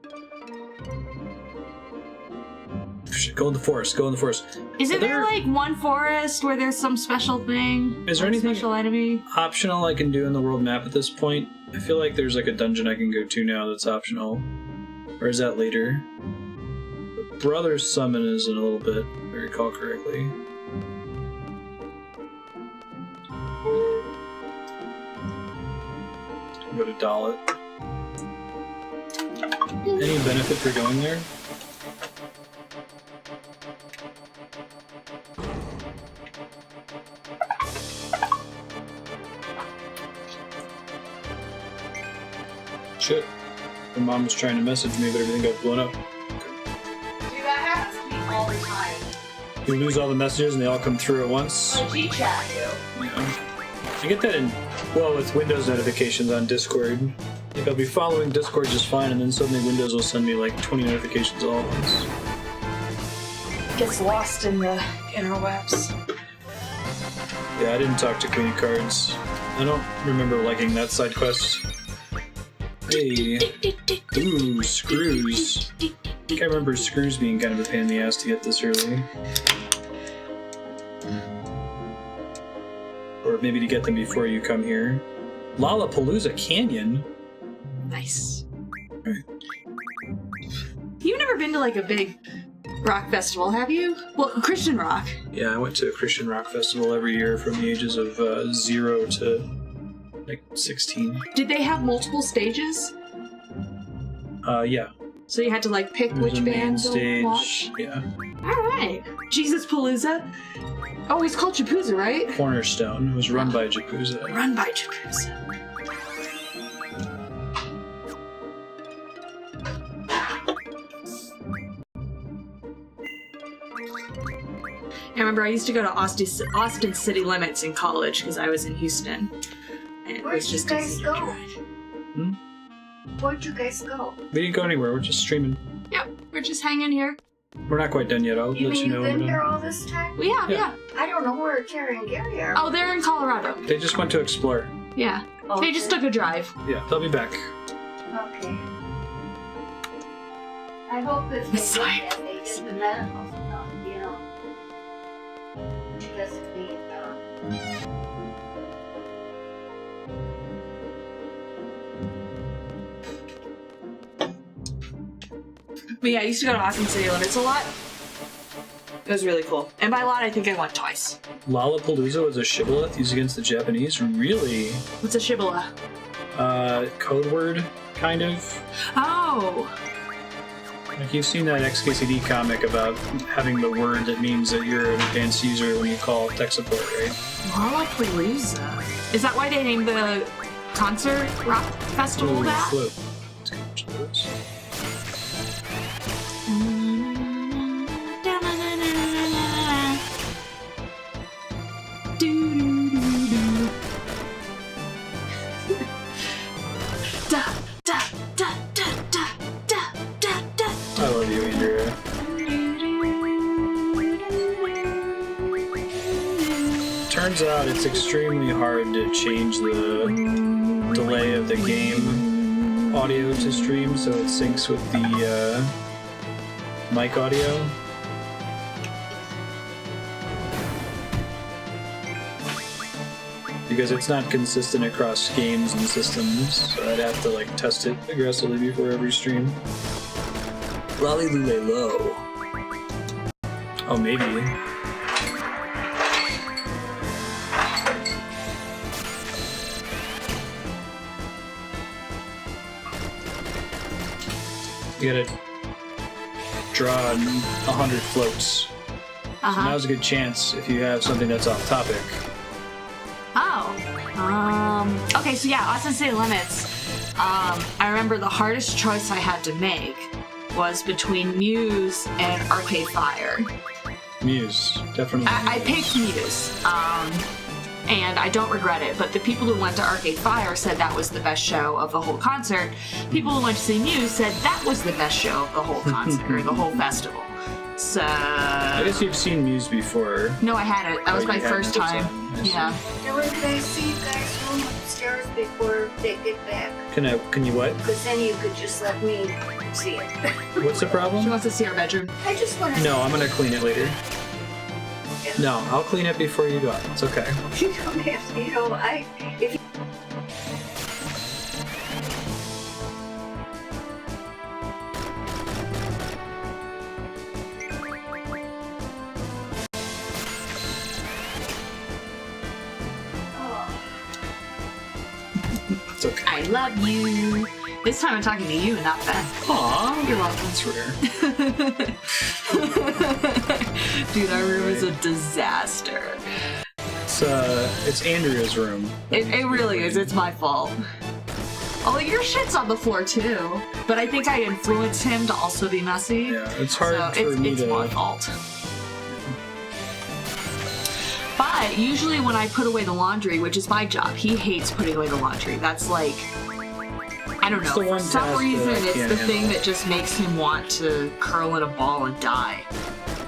Go in the forest. Go in the forest. Isn't there like one forest where there's some special thing? Is there anything special enemy? optional I can do in the world map at this point? I feel like there's like a dungeon I can go to now that's optional. Or is that later? The Brother's Summon is in a little bit, if I recall correctly. Go to Dalit. Any benefit for going there? Shit. My mom was trying to message me, but everything got blown up. Dude, that happens to me all the time. You lose all the messages and they all come through at once. Oh, G-chat, you. Yeah. I get that with Windows notifications on Discord. Like, I'll be following Discord just fine, and then suddenly Windows will send me like 20 notifications all at once. Gets lost in the interwebs. Yeah, I didn't talk to Queen Cards. I don't remember liking that side quest. Hey. Ooh, screws. I think I remember screws being kind of a pain in the ass to get this early. Or maybe to get them before you come here. Lollapalooza Canyon? Nice. You've never been to like a big rock festival, have you? Well, Christian rock. Yeah, I went to a Christian rock festival every year from the ages of 0 to like 16. Did they have multiple stages? Yeah. So you had to like pick which band to watch? Yeah. Alright. Jesus Palooza? Oh, it's called Japuza, right? Cornerstone. It was run by Japuza. Run by Japuza. I remember I used to go to Austin City Limits in college because I was in Houston. And it was just Where'd you guys go? Hmm? Where'd you guys go? We didn't go anywhere. We're just streaming. Yep, we're just hanging here. We're not quite done yet. I'll You let mean you know. you've been when here we're done. all this time? We have, yeah. I don't know where Terry and Gary are. Oh, they're in Colorado. They just went to explore. Yeah. They just took a drive. Yeah, they'll be back. Okay. I hope that The side. they get the medical stuff, you know. Because But yeah, I used to go to Austin City Limits a lot. It was really cool. And by a lot, I think I went twice. Lollapalooza was a shibboleth used against the Japanese. Really? What's a shibboleth? Code word, kind of. Oh. Like, you've seen that XKCD comic about having the word that means that you're an advanced user when you call tech support, right? Lollapalooza. Is that why they named the concert rock festival Ooh, that? flip. Let's get a bunch of those. I love you, Andrea. Turns out it's extremely hard to change the delay of the game audio to stream so it syncs with the mic audio. Because it's not consistent across games and systems, so I'd have to like test it aggressively before every stream. Lolly Lule Low. Oh, maybe. You gotta draw 100 floats. So now's a good chance if you have something that's off topic. Okay, so yeah, Austin City Limits. I remember the hardest choice I had to make was between Muse and Arcade Fire. Muse, definitely. I picked Muse, and I don't regret it, but the people who went to Arcade Fire said that was the best show of the whole concert. People who went to see Muse said that was the best show of the whole concert, or the whole festival. So I guess you've seen Muse before. no, I hadn't. That was Oh, my you hadn't first this time. time. I see. Yeah. Dylan, can I see you guys' room upstairs before they get back? Can you what? Because then you could just let me see it. What's the She problem? wants to see our bedroom. I just want to. No, I'm gonna clean it later. No, I'll clean it before you go out. It's okay. You don't have to. You know, if you It's okay. I love you. This time I'm talking to you, not Beth. Aw, You're welcome. that's rare. Dude, our room is a disaster. It's Andrea's room. It really is. It's my fault. Oh, your shit's on the floor too. But I think I influenced him to also be messy. Yeah, it's hard So for me it's to. my fault. But usually when I put away the laundry, which is my job, he hates putting away the laundry. That's like, I don't know. It's the For one some task reason, that I it's can't the handle. thing that just makes him want to curl in a ball and die.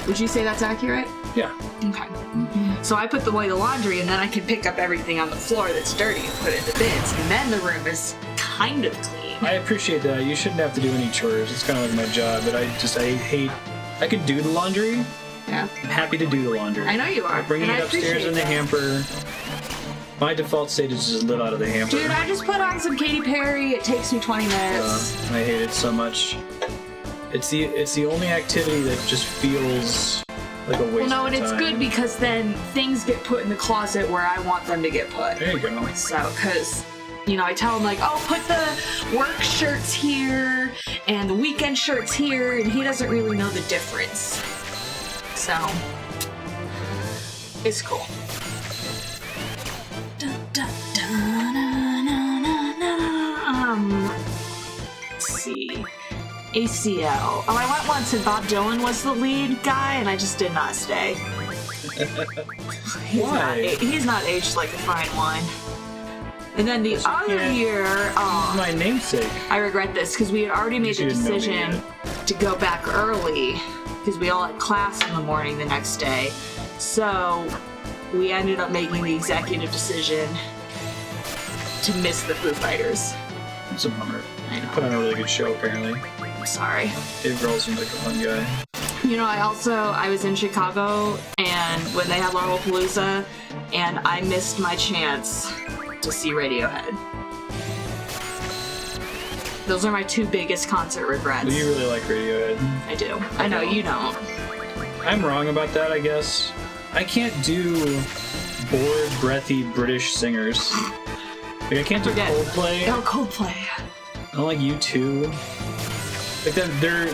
Would you say that's accurate? Yeah. Okay. So I put away the laundry, and then I can pick up everything on the floor that's dirty and put it in the bins, and then the room is kind of clean. I appreciate that. You shouldn't have to do any chores. It's kind of like my job, but I hate. I could do the laundry. Yeah. I'm happy to do the laundry. I know you are. Bringing and it I upstairs appreciate in the that. hamper. My default state is just live out of the hamper. Dude, I just put on some Katy Perry. It takes me 20 minutes. I hate it so much. It's the only activity that just feels like a waste Well, no, of and it's time. good because then things get put in the closet where I want them to get put. There you go. So, because, I tell him, like, oh, put the work shirts here and the weekend shirts here, and he doesn't really know the difference. So, it's cool. Let's see. ACL. Oh, I went once and Bob Dylan was the lead guy, and I just did not stay. Why? He's not aged like a fine wine. And then the other can't- year, My namesake. I regret this because we had already made the You didn't know me decision to go back early because we all had class in the morning the next day. So we ended up making the executive decision to miss the Foo Fighters. It's a bummer. I Put know. on a really good show, apparently. I'm sorry. Dave Grohl seems like a fun guy. I was in Chicago and when they had Lollapalooza, and I missed my chance to see Radiohead. Those are my two biggest concert regrets. But you really like Radiohead. I do. I know you don't. I'm wrong about that, I guess. I can't do bored, breathy British singers. Like, I can't do Forget. Coldplay. Oh, Coldplay. I don't like U2. Like,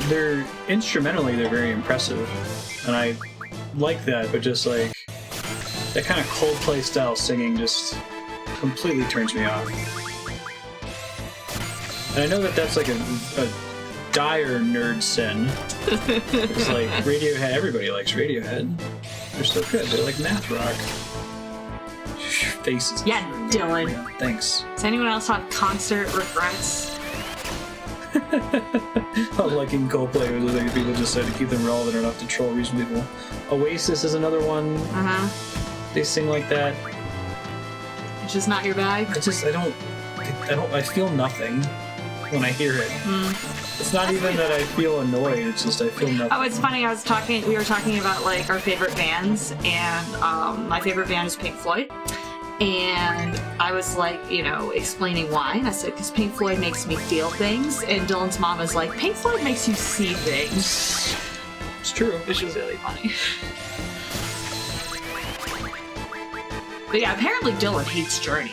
they're instrumentally, they're very impressive. And I like that, but just like, that kind of Coldplay style singing just completely turns me off. And I know that that's like a dire nerd sin. It's like Radiohead, everybody likes Radiohead. They're so good, they're like math rock. Faces. Yeah, Dylan. Yeah, thanks. Does anyone else have concert regrets? I'm liking Coldplay was like people just said to keep them relevant enough to troll recent people. Oasis is another one. Uh-huh. They sing like that. It's just not your bag? I feel nothing when I hear it. It's not even that I feel annoyed, it's just I feel nothing. Oh, it's funny. We were talking about like our favorite bands, and my favorite band is Pink Floyd. And I was like, explaining why. And I said, because Pink Floyd makes me feel things. And Dylan's mom was like, Pink Floyd makes you see things. It's true. Which was really funny. But yeah, apparently Dylan hates Journey.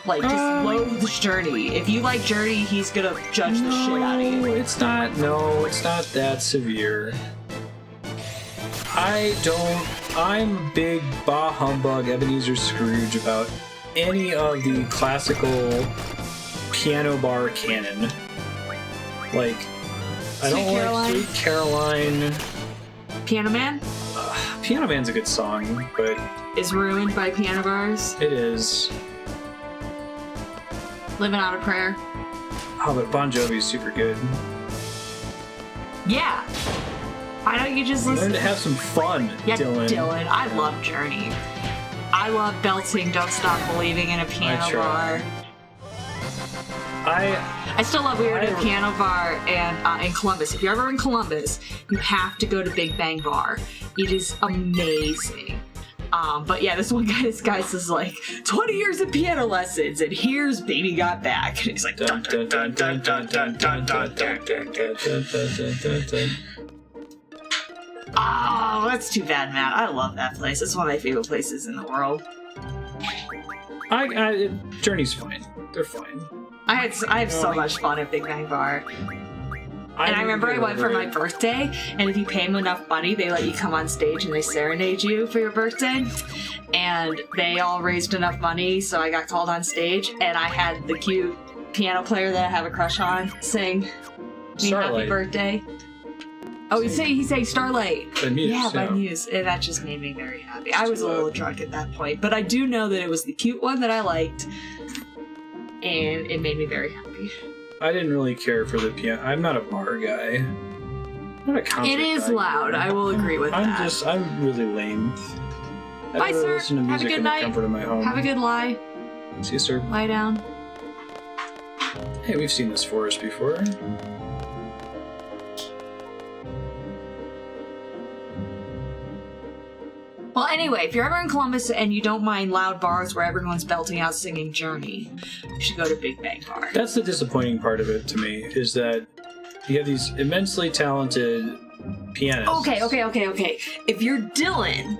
Like, just loathes Journey. If you like Journey, he's gonna judge the shit out of you. It's not that severe. I'm big bah humbug Ebenezer Scrooge about any of the classical piano bar canon. Like, I don't Sweet Caroline? like Sweet Caroline. Piano Man Piano Man's a good song, but is ruined by piano bars. it is. Living on a Prayer. Oh, but Bon Jovi's super good. Yeah. Why don't you just Learn listen? to have some fun, Yeah, Dylan. Dylan. I love Journey. I love belting Don't Stop Believing in a piano try. bar. I I still love We Were at a Piano Bar and in Columbus. If you're ever in Columbus, you have to go to Big Bang Bar. It is amazing. But yeah, this guy says like 20 years of piano lessons, and here's Baby Got Back. And he's like, dun, dun, dun, dun, dun, dun, dun, dun, dun. Oh, that's too bad, Matt. I love that place. It's one of my favorite places in the world. Journey's fine. They're fine. I have so much fun at Big Bang Bar. And I remember I went for my birthday, and if you pay them enough money, they let you come on stage and they serenade you for your birthday. And they all raised enough money, so I got called on stage, and I had the cute piano player that I have a crush on sing me Happy Starlight. Birthday. Oh, he sang Starlight. By Muse, Yeah, by yeah. Muse. And that just made me very happy. I was a little drunk at that point, but I do know that it was the cute one that I liked, and it made me very happy. I didn't really care for the piano. I'm not a bar guy. I'm not a concert It is guy. loud. I will agree with that. I'm really lame. I Bye, rather sir. listen to Have a music good in night. the comfort of my home. Have a good lie. See you, sir. Lie down. Hey, we've seen this forest before. Well, anyway, if you're ever in Columbus and you don't mind loud bars where everyone's belting out singing Journey, you should go to Big Bang Bar. That's the disappointing part of it to me, is that you have these immensely talented pianists. Okay. If you're Dylan,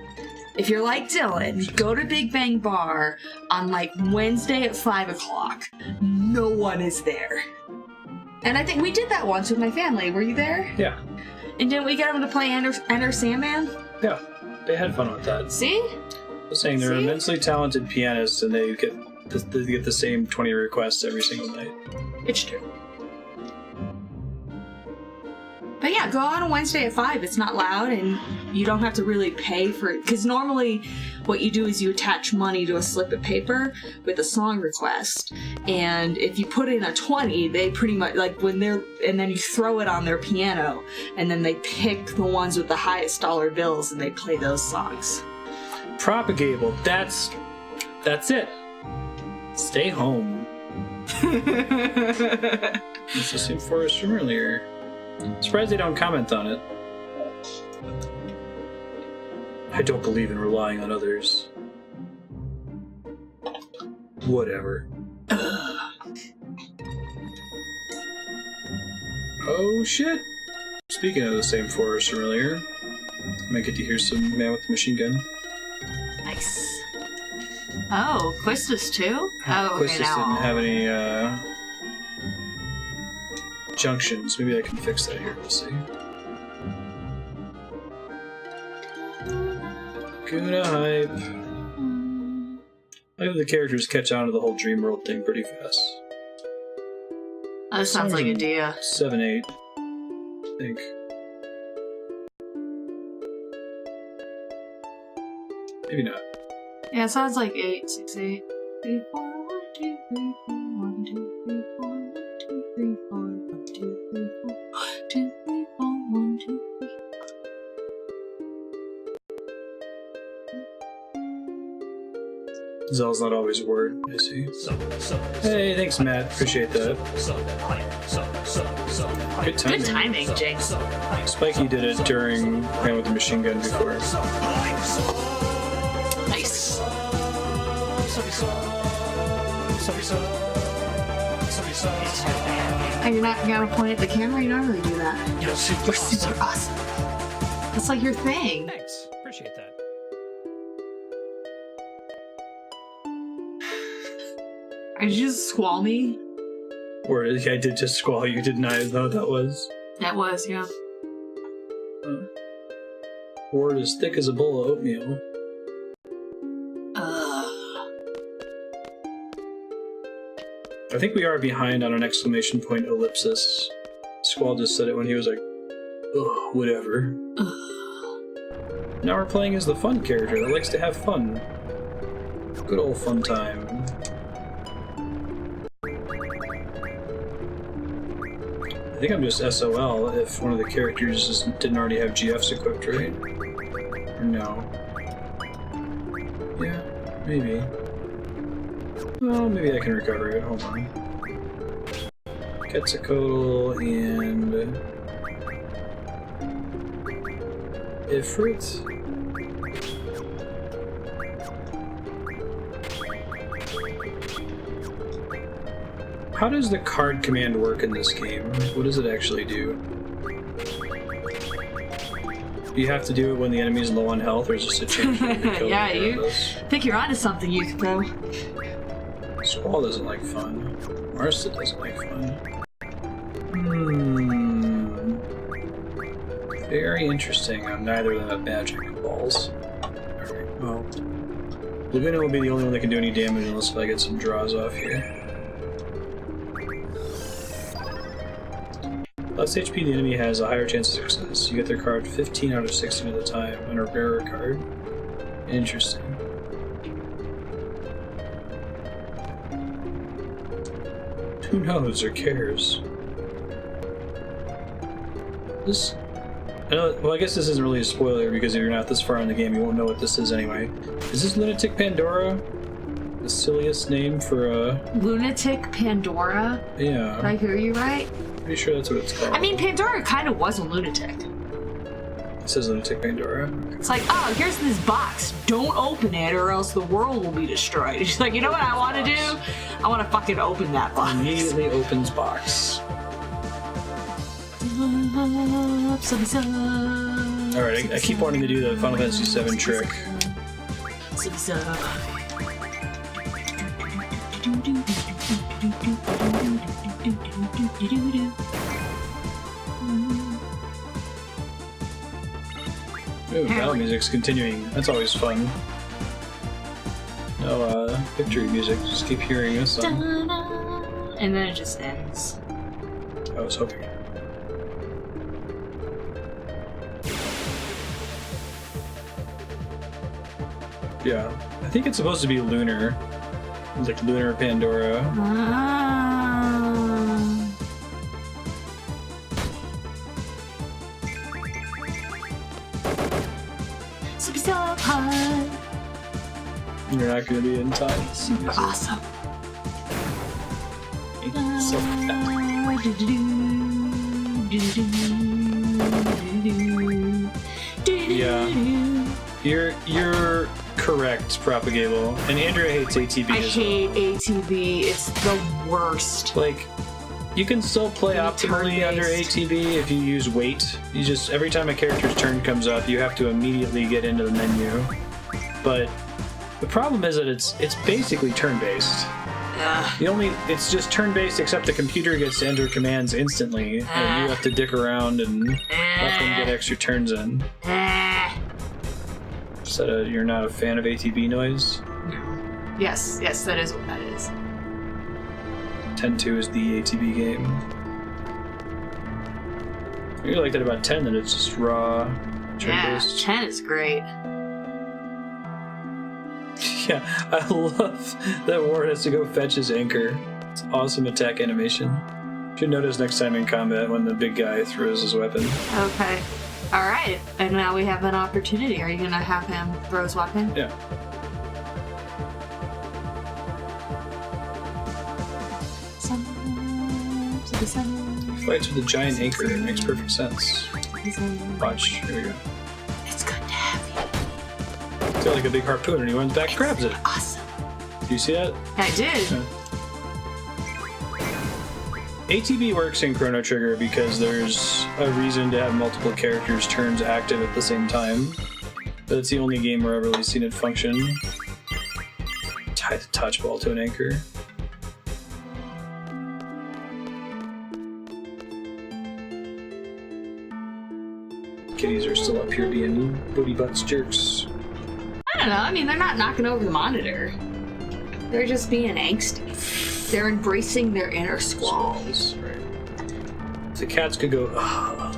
if you're like Dylan, go to Big Bang Bar on like Wednesday at 5 o'clock. No one is there. And I think we did that once with my family. Were you there? Yeah. And didn't we get them to play Enter Sandman? Yeah. They had fun with that. See? I was saying they're See? immensely talented pianists, and they get the same 20 requests every single night. It's true. But yeah, go on a Wednesday at 5. It's not loud, and you don't have to really pay for it. Because normally what you do is you attach money to a slip of paper with a song request. And if you put in a 20, they pretty much, like when they're, and then you throw it on their piano, and then they pick the ones with the highest dollar bills, and they play those songs. Propagable. That's it. Stay home. It's the same forest from earlier. Surprised they don't comment on it. I don't believe in relying on others. Whatever. Oh shit! Speaking of the same forest from earlier, might get to hear some man with the machine gun. Nice. Oh, Quistis too? Oh, Quistis okay, now. didn't have any junctions. Maybe I can fix that here. We'll see. Laguna hype. I hope the characters catch on to the whole dream world thing pretty fast. Oh, that sounds like a Dia. 7-8, I think. Maybe not. Yeah, it sounds like 8, 6, 8. 3, 4, 1, 2, 3, 4, 1, 2, 3, 4, 1, 2, 3, 4, 1, 2, 3, 4, 2, 3, 4, 1, 2, 3. Zell's not always a word, I see. Hey, thanks, Matt. Appreciate that. Good timing. Good timing, Jinx. Spiky did it during Man with the Machine Gun before. Nice. And you're not gonna point at the camera? You normally do that. You're super awesome. That's like your thing. Thanks. Appreciate that. Did you just squall me? Or I did just squall you, didn't I? Know what that was. That was, yeah. Word as thick as a bowl of oatmeal. I think we are behind on an exclamation point ellipsis. Squall just said it when he was like, ugh, whatever. Now we're playing as the fun character that likes to have fun. Good old fun time. I think I'm just SOL if one of the characters just didn't already have GFs equipped, right? Or no? Yeah, maybe. Well, maybe I can recover it. Hold on. Quetzalcoatl and Ifrit. How does the card command work in this game? What does it actually do? Do you have to do it when the enemy is low on health, or is this a change? Yeah, you think you're onto something, Yuko. Squall doesn't like fun. Marstead doesn't like fun. Very interesting. I'm neither of them have magic balls. Alright, well. Laguna will be the only one that can do any damage unless I get some draws off here. Less HP the enemy has, a higher chance of success. You get their card 15 out of 16 at a time, and a rarer card. Interesting. Who knows or cares? This... well, I guess this isn't really a spoiler because if you're not this far in the game, you won't know what this is anyway. Is this Lunatic Pandora? The silliest name for a... Lunatic Pandora? Yeah. Did I hear you right? Pretty sure that's what it's called. I mean, Pandora kind of was a lunatic. It says Lunatic Pandora. It's like, oh, here's this box. Don't open it or else the world will be destroyed. She's like, you know what I want to do? I want to fucking open that box. Immediately opens box. Alright, I keep wanting to do the Final Fantasy VII trick. Ooh, battle music's continuing. That's always fun. No, victory music. Just keep hearing this song. And then it just ends. I was hoping. Yeah, I think it's supposed to be lunar. It's like Lunar Pandora. You're not going to be in time. Super awesome. It's so fast. Yeah, you're correct, Propagable. And Andrea hates ATB. I hate ATB. It's the worst. Like, you can still play optimally turn-based. under ATB if you use wait. You just, every time a character's turn comes up, you have to immediately get into the menu. But the problem is that it's basically turn-based. It's just turn-based, except the computer gets to enter commands instantly, and you have to dick around and let them get extra turns in. So you're not a fan of ATB noise? Yes, that is what that is. 10-2 is the ATB game. I really like that about 10, that it's just raw, turn-based. 10 is great. Yeah, I love that Ward has to go fetch his anchor. It's awesome attack animation. Should notice next time in combat when the big guy throws his weapon. Okay. Alright, and now we have an opportunity. Are you gonna have him throw his weapon? Yeah. Fights with a giant anchor. It makes perfect sense. Watch. Here we go. It's good to have you. It's got like a big harpoon and he runs back and grabs it. Awesome. Do you see that? I did. Yeah. ATB works in Chrono Trigger because there's a reason to have multiple characters' turns active at the same time. But it's the only game where I've really seen it function. Tie the touch ball to an anchor. Kitties are still up here being booty butts jerks. I don't know. I mean, they're not knocking over the monitor. They're just being angsty. They're embracing their inner squalls. Right. If the cats could go,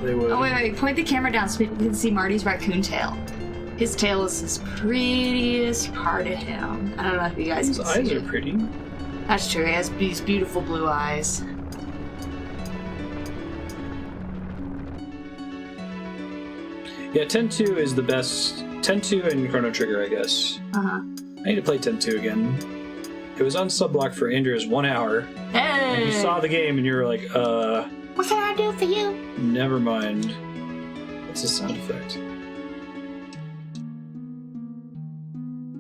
they would. Oh, wait. Point the camera down so people can see Marty's raccoon tail. His tail is his prettiest part of him. I don't know if you guys His can eyes see are it. pretty. That's true. He has these beautiful blue eyes. Yeah, 10-2 is the best. 10-2 and Chrono Trigger, I guess. Uh-huh. I need to play 10-2 again. It was on subblock for Andrea's 1 hour. Hey! And you saw the game and you were like, What can I do for you? never mind. What's the sound effect?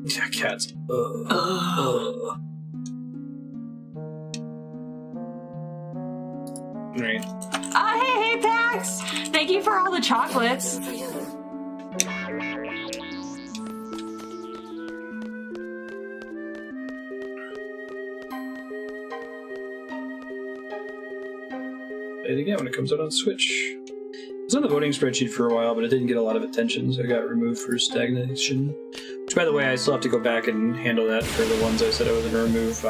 Yeah, cats. Right. Oh, hey, Pax! Thank you for all the chocolates. Play it again when it comes out on Switch. It was on the voting spreadsheet for a while, but it didn't get a lot of attention, so it got removed for stagnation. Which, by the way, I still have to go back and handle that for the ones I said I was going to remove.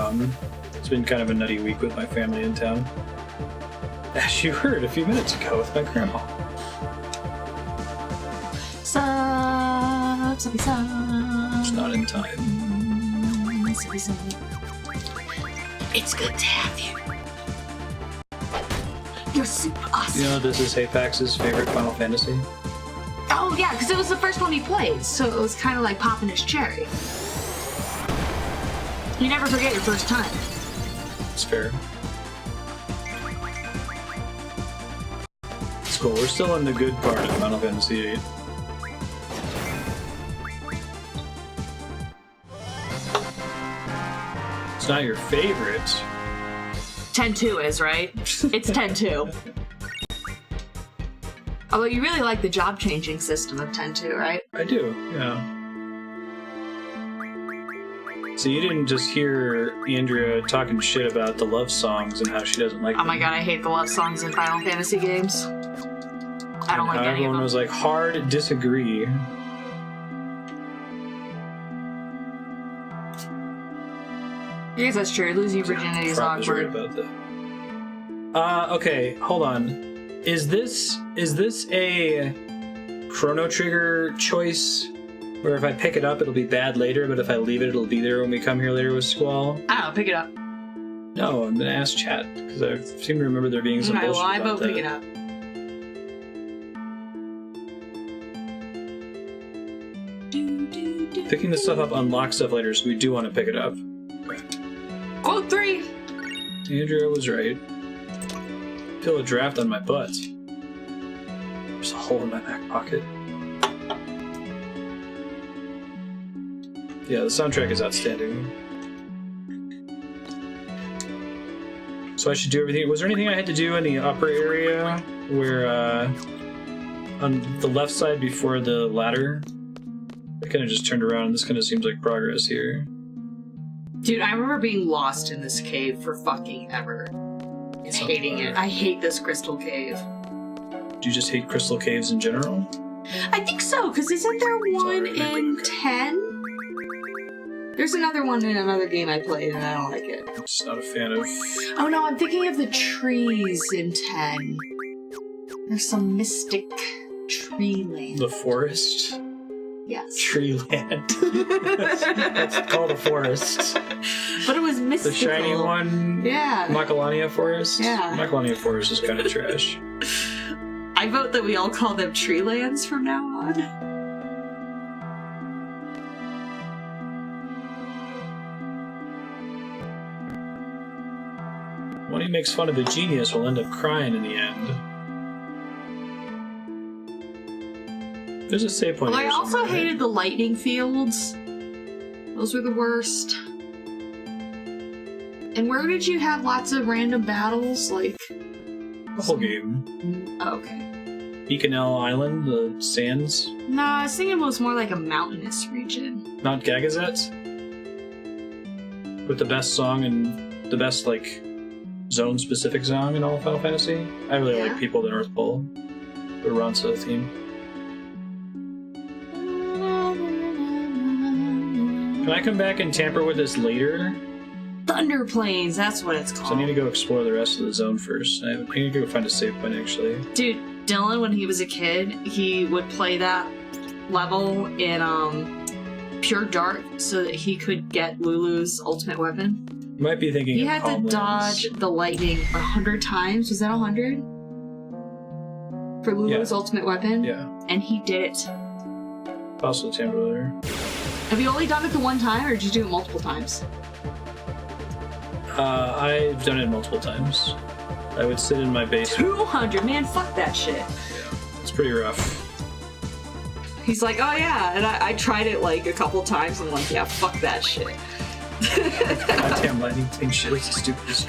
It's been kind of a nutty week with my family in town. As you heard a few minutes ago with my grandma. Subby sub. It's not in time. Subby sub. It's good to have you. You're super awesome. You know, this is Apax's favorite Final Fantasy. Oh yeah, because it was the first one he played, so it was kind of like popping his cherry. You never forget your first time. It's fair. It's cool. We're still in the good part of Final Fantasy VIII. It's not your favorite. 10-2 is, right? It's 10-2. Although you really like the job-changing system of 10-2, right? I do, yeah. So you didn't just hear Andrea talking shit about the love songs and how she doesn't like Oh them. my god, I hate the love songs in Final Fantasy games. I don't like any of Everyone them. was like, hard disagree. I guess that's true. Losing your virginity is Prop is right awkward. about that. Okay, hold on. Is this a Chrono Trigger choice? Where if I pick it up, it'll be bad later, but if I leave it, it'll be there when we come here later with Squall? I don't know, pick it up. No, I'm gonna ask chat, because I seem to remember there being some Okay, bullshit well, I about vote that. pick it up. Picking the stuff up unlocks stuff later, so we do want to pick it up. Quote 3! Andrea was right. Feel a draft on my butt. There's a hole in my back pocket. Yeah, the soundtrack is outstanding. So I should do everything. Was there anything I had to do in the upper area where, on the left side before the ladder? I kind of just turned around, and this kind of seems like progress here. Dude, I remember being lost in this cave for fucking ever. And hating it. I hate this crystal cave. Do you just hate crystal caves in general? I think so, because isn't there one in 10? There's another one in another game I played, and I don't like it. I'm just not a fan of... Oh no, I'm thinking of the trees in 10. There's some mystic tree land. The forest? Yes. Tree land. That's called a forest. But it was mystical. The shiny one? Yeah. Macalania Forest? Yeah. Macalania Forest is kind of trash. I vote that we all call them tree lands from now on. When he makes fun of a genius, will end up crying in the end. There's a save point Well, I here also somewhere, right? hated the lightning fields. Those were the worst. And where did you have lots of random battles? Like... The whole game. Oh, okay. Econel Island, the sands. No, I was thinking it was more like a mountainous region. Not Gagazet? With the best song and the best, like, zone-specific song in all of Final Fantasy. I really Yeah. like People of the North Pole. The Ronsa theme. Can I come back and tamper with this later? Thunder Plains, that's what it's called. So I need to go explore the rest of the zone first. I need to go find a save point, actually. Dude, Dylan, when he was a kid, he would play that level in Pure Dark so that he could get Lulu's ultimate weapon. You might be thinking He of had to Homelands. dodge the lightning 100 times. Was that 100? for Lulu's Yeah. ultimate weapon. Yeah. And he did it. Also Timberlayer. Have you only done it the one time, or did you do it multiple times? I've done it multiple times. I would sit in my basement. 200, man, fuck that shit. It's pretty rough. He's like, oh yeah, and I tried it like a couple times, and I'm like, yeah, fuck that shit. Goddamn lightning thing shit is the stupidest.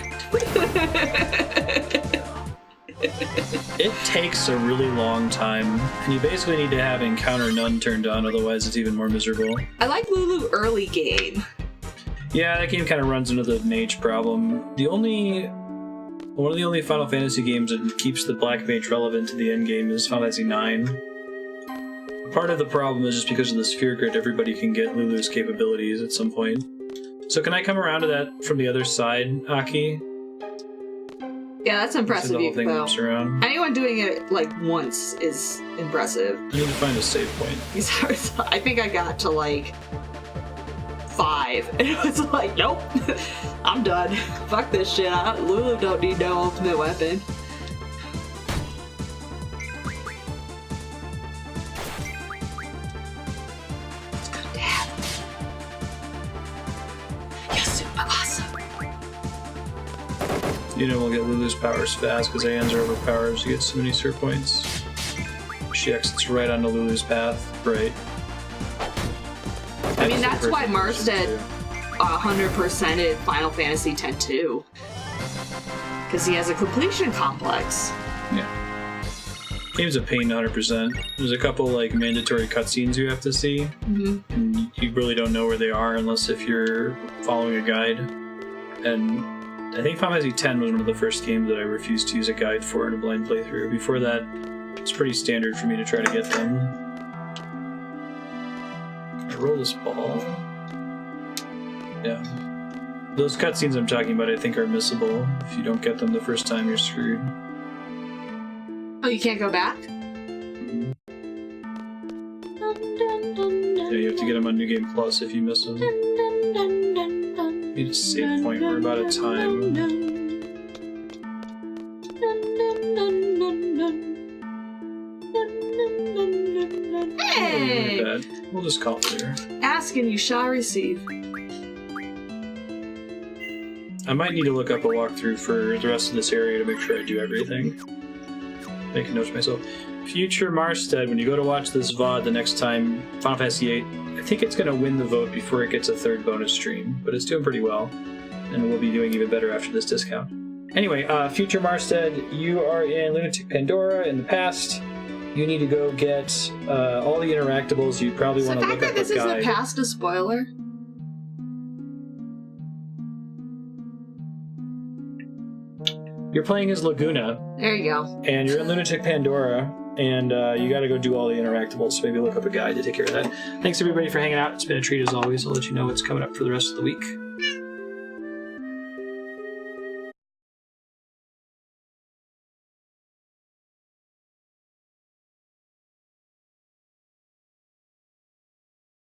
It takes a really long time, and you basically need to have encounter none turned on, otherwise it's even more miserable. I like Lulu early game. Yeah, that game kind of runs into the mage problem. One of the only Final Fantasy games that keeps the Black Mage relevant to the end game is Final Fantasy IX. Part of the problem is just because of the sphere grid, everybody can get Lulu's capabilities at some point. So can I come around to that from the other side, Aki? Yeah, that's impressive. So the whole thing though. moves around. Anyone doing it like once is impressive. I need to find a save point. I think I got to like 5, and it was like, nope, I'm done. Fuck this shit. Lulu don't need no ultimate weapon. Let's go, Dad. You're super awesome. You know, we'll get Lulu's powers fast because Aeon's are overpowered. She gets so many Sir points. She exits right onto Lulu's path. Right. I mean, that's why Marstead 100%ed Final Fantasy X too. Because he has a completion complex. Yeah. Game's a pain 100%. There's a couple like mandatory cutscenes you have to see. Mm-hmm. And you really don't know where they are unless if you're following a guide. And I think Final Fantasy X was one of the first games that I refused to use a guide for in a blind playthrough. Before that, it's pretty standard for me to try to get them. I roll this ball. Yeah. Those cutscenes I'm talking about I think are missable. If you don't get them the first time, you're screwed. Oh, you can't go back? Yeah, you have to get them on New Game Plus if you miss them. You need a save point. We're about at time. Hey! We'll just call it there. Ask and you shall receive. I might need to look up a walkthrough for the rest of this area to make sure I do everything. Make a note to myself. Future Marstead, when you go to watch this VOD the next time, Final Fantasy VIII, I think it's going to win the vote before it gets a third bonus stream, but it's doing pretty well, and we'll be doing even better after this discount. Anyway, Future Marstead, you are in Lunatic Pandora in the past. You need to go get all the interactables. You probably want to look up a guide. Is the fact that this is the past a spoiler? You're playing as Laguna, There you go. and you're in Lunatic Pandora, and you got to go do all the interactables, so maybe look up a guide to take care of that. Thanks everybody for hanging out. It's been a treat as always. I'll let you know what's coming up for the rest of the week.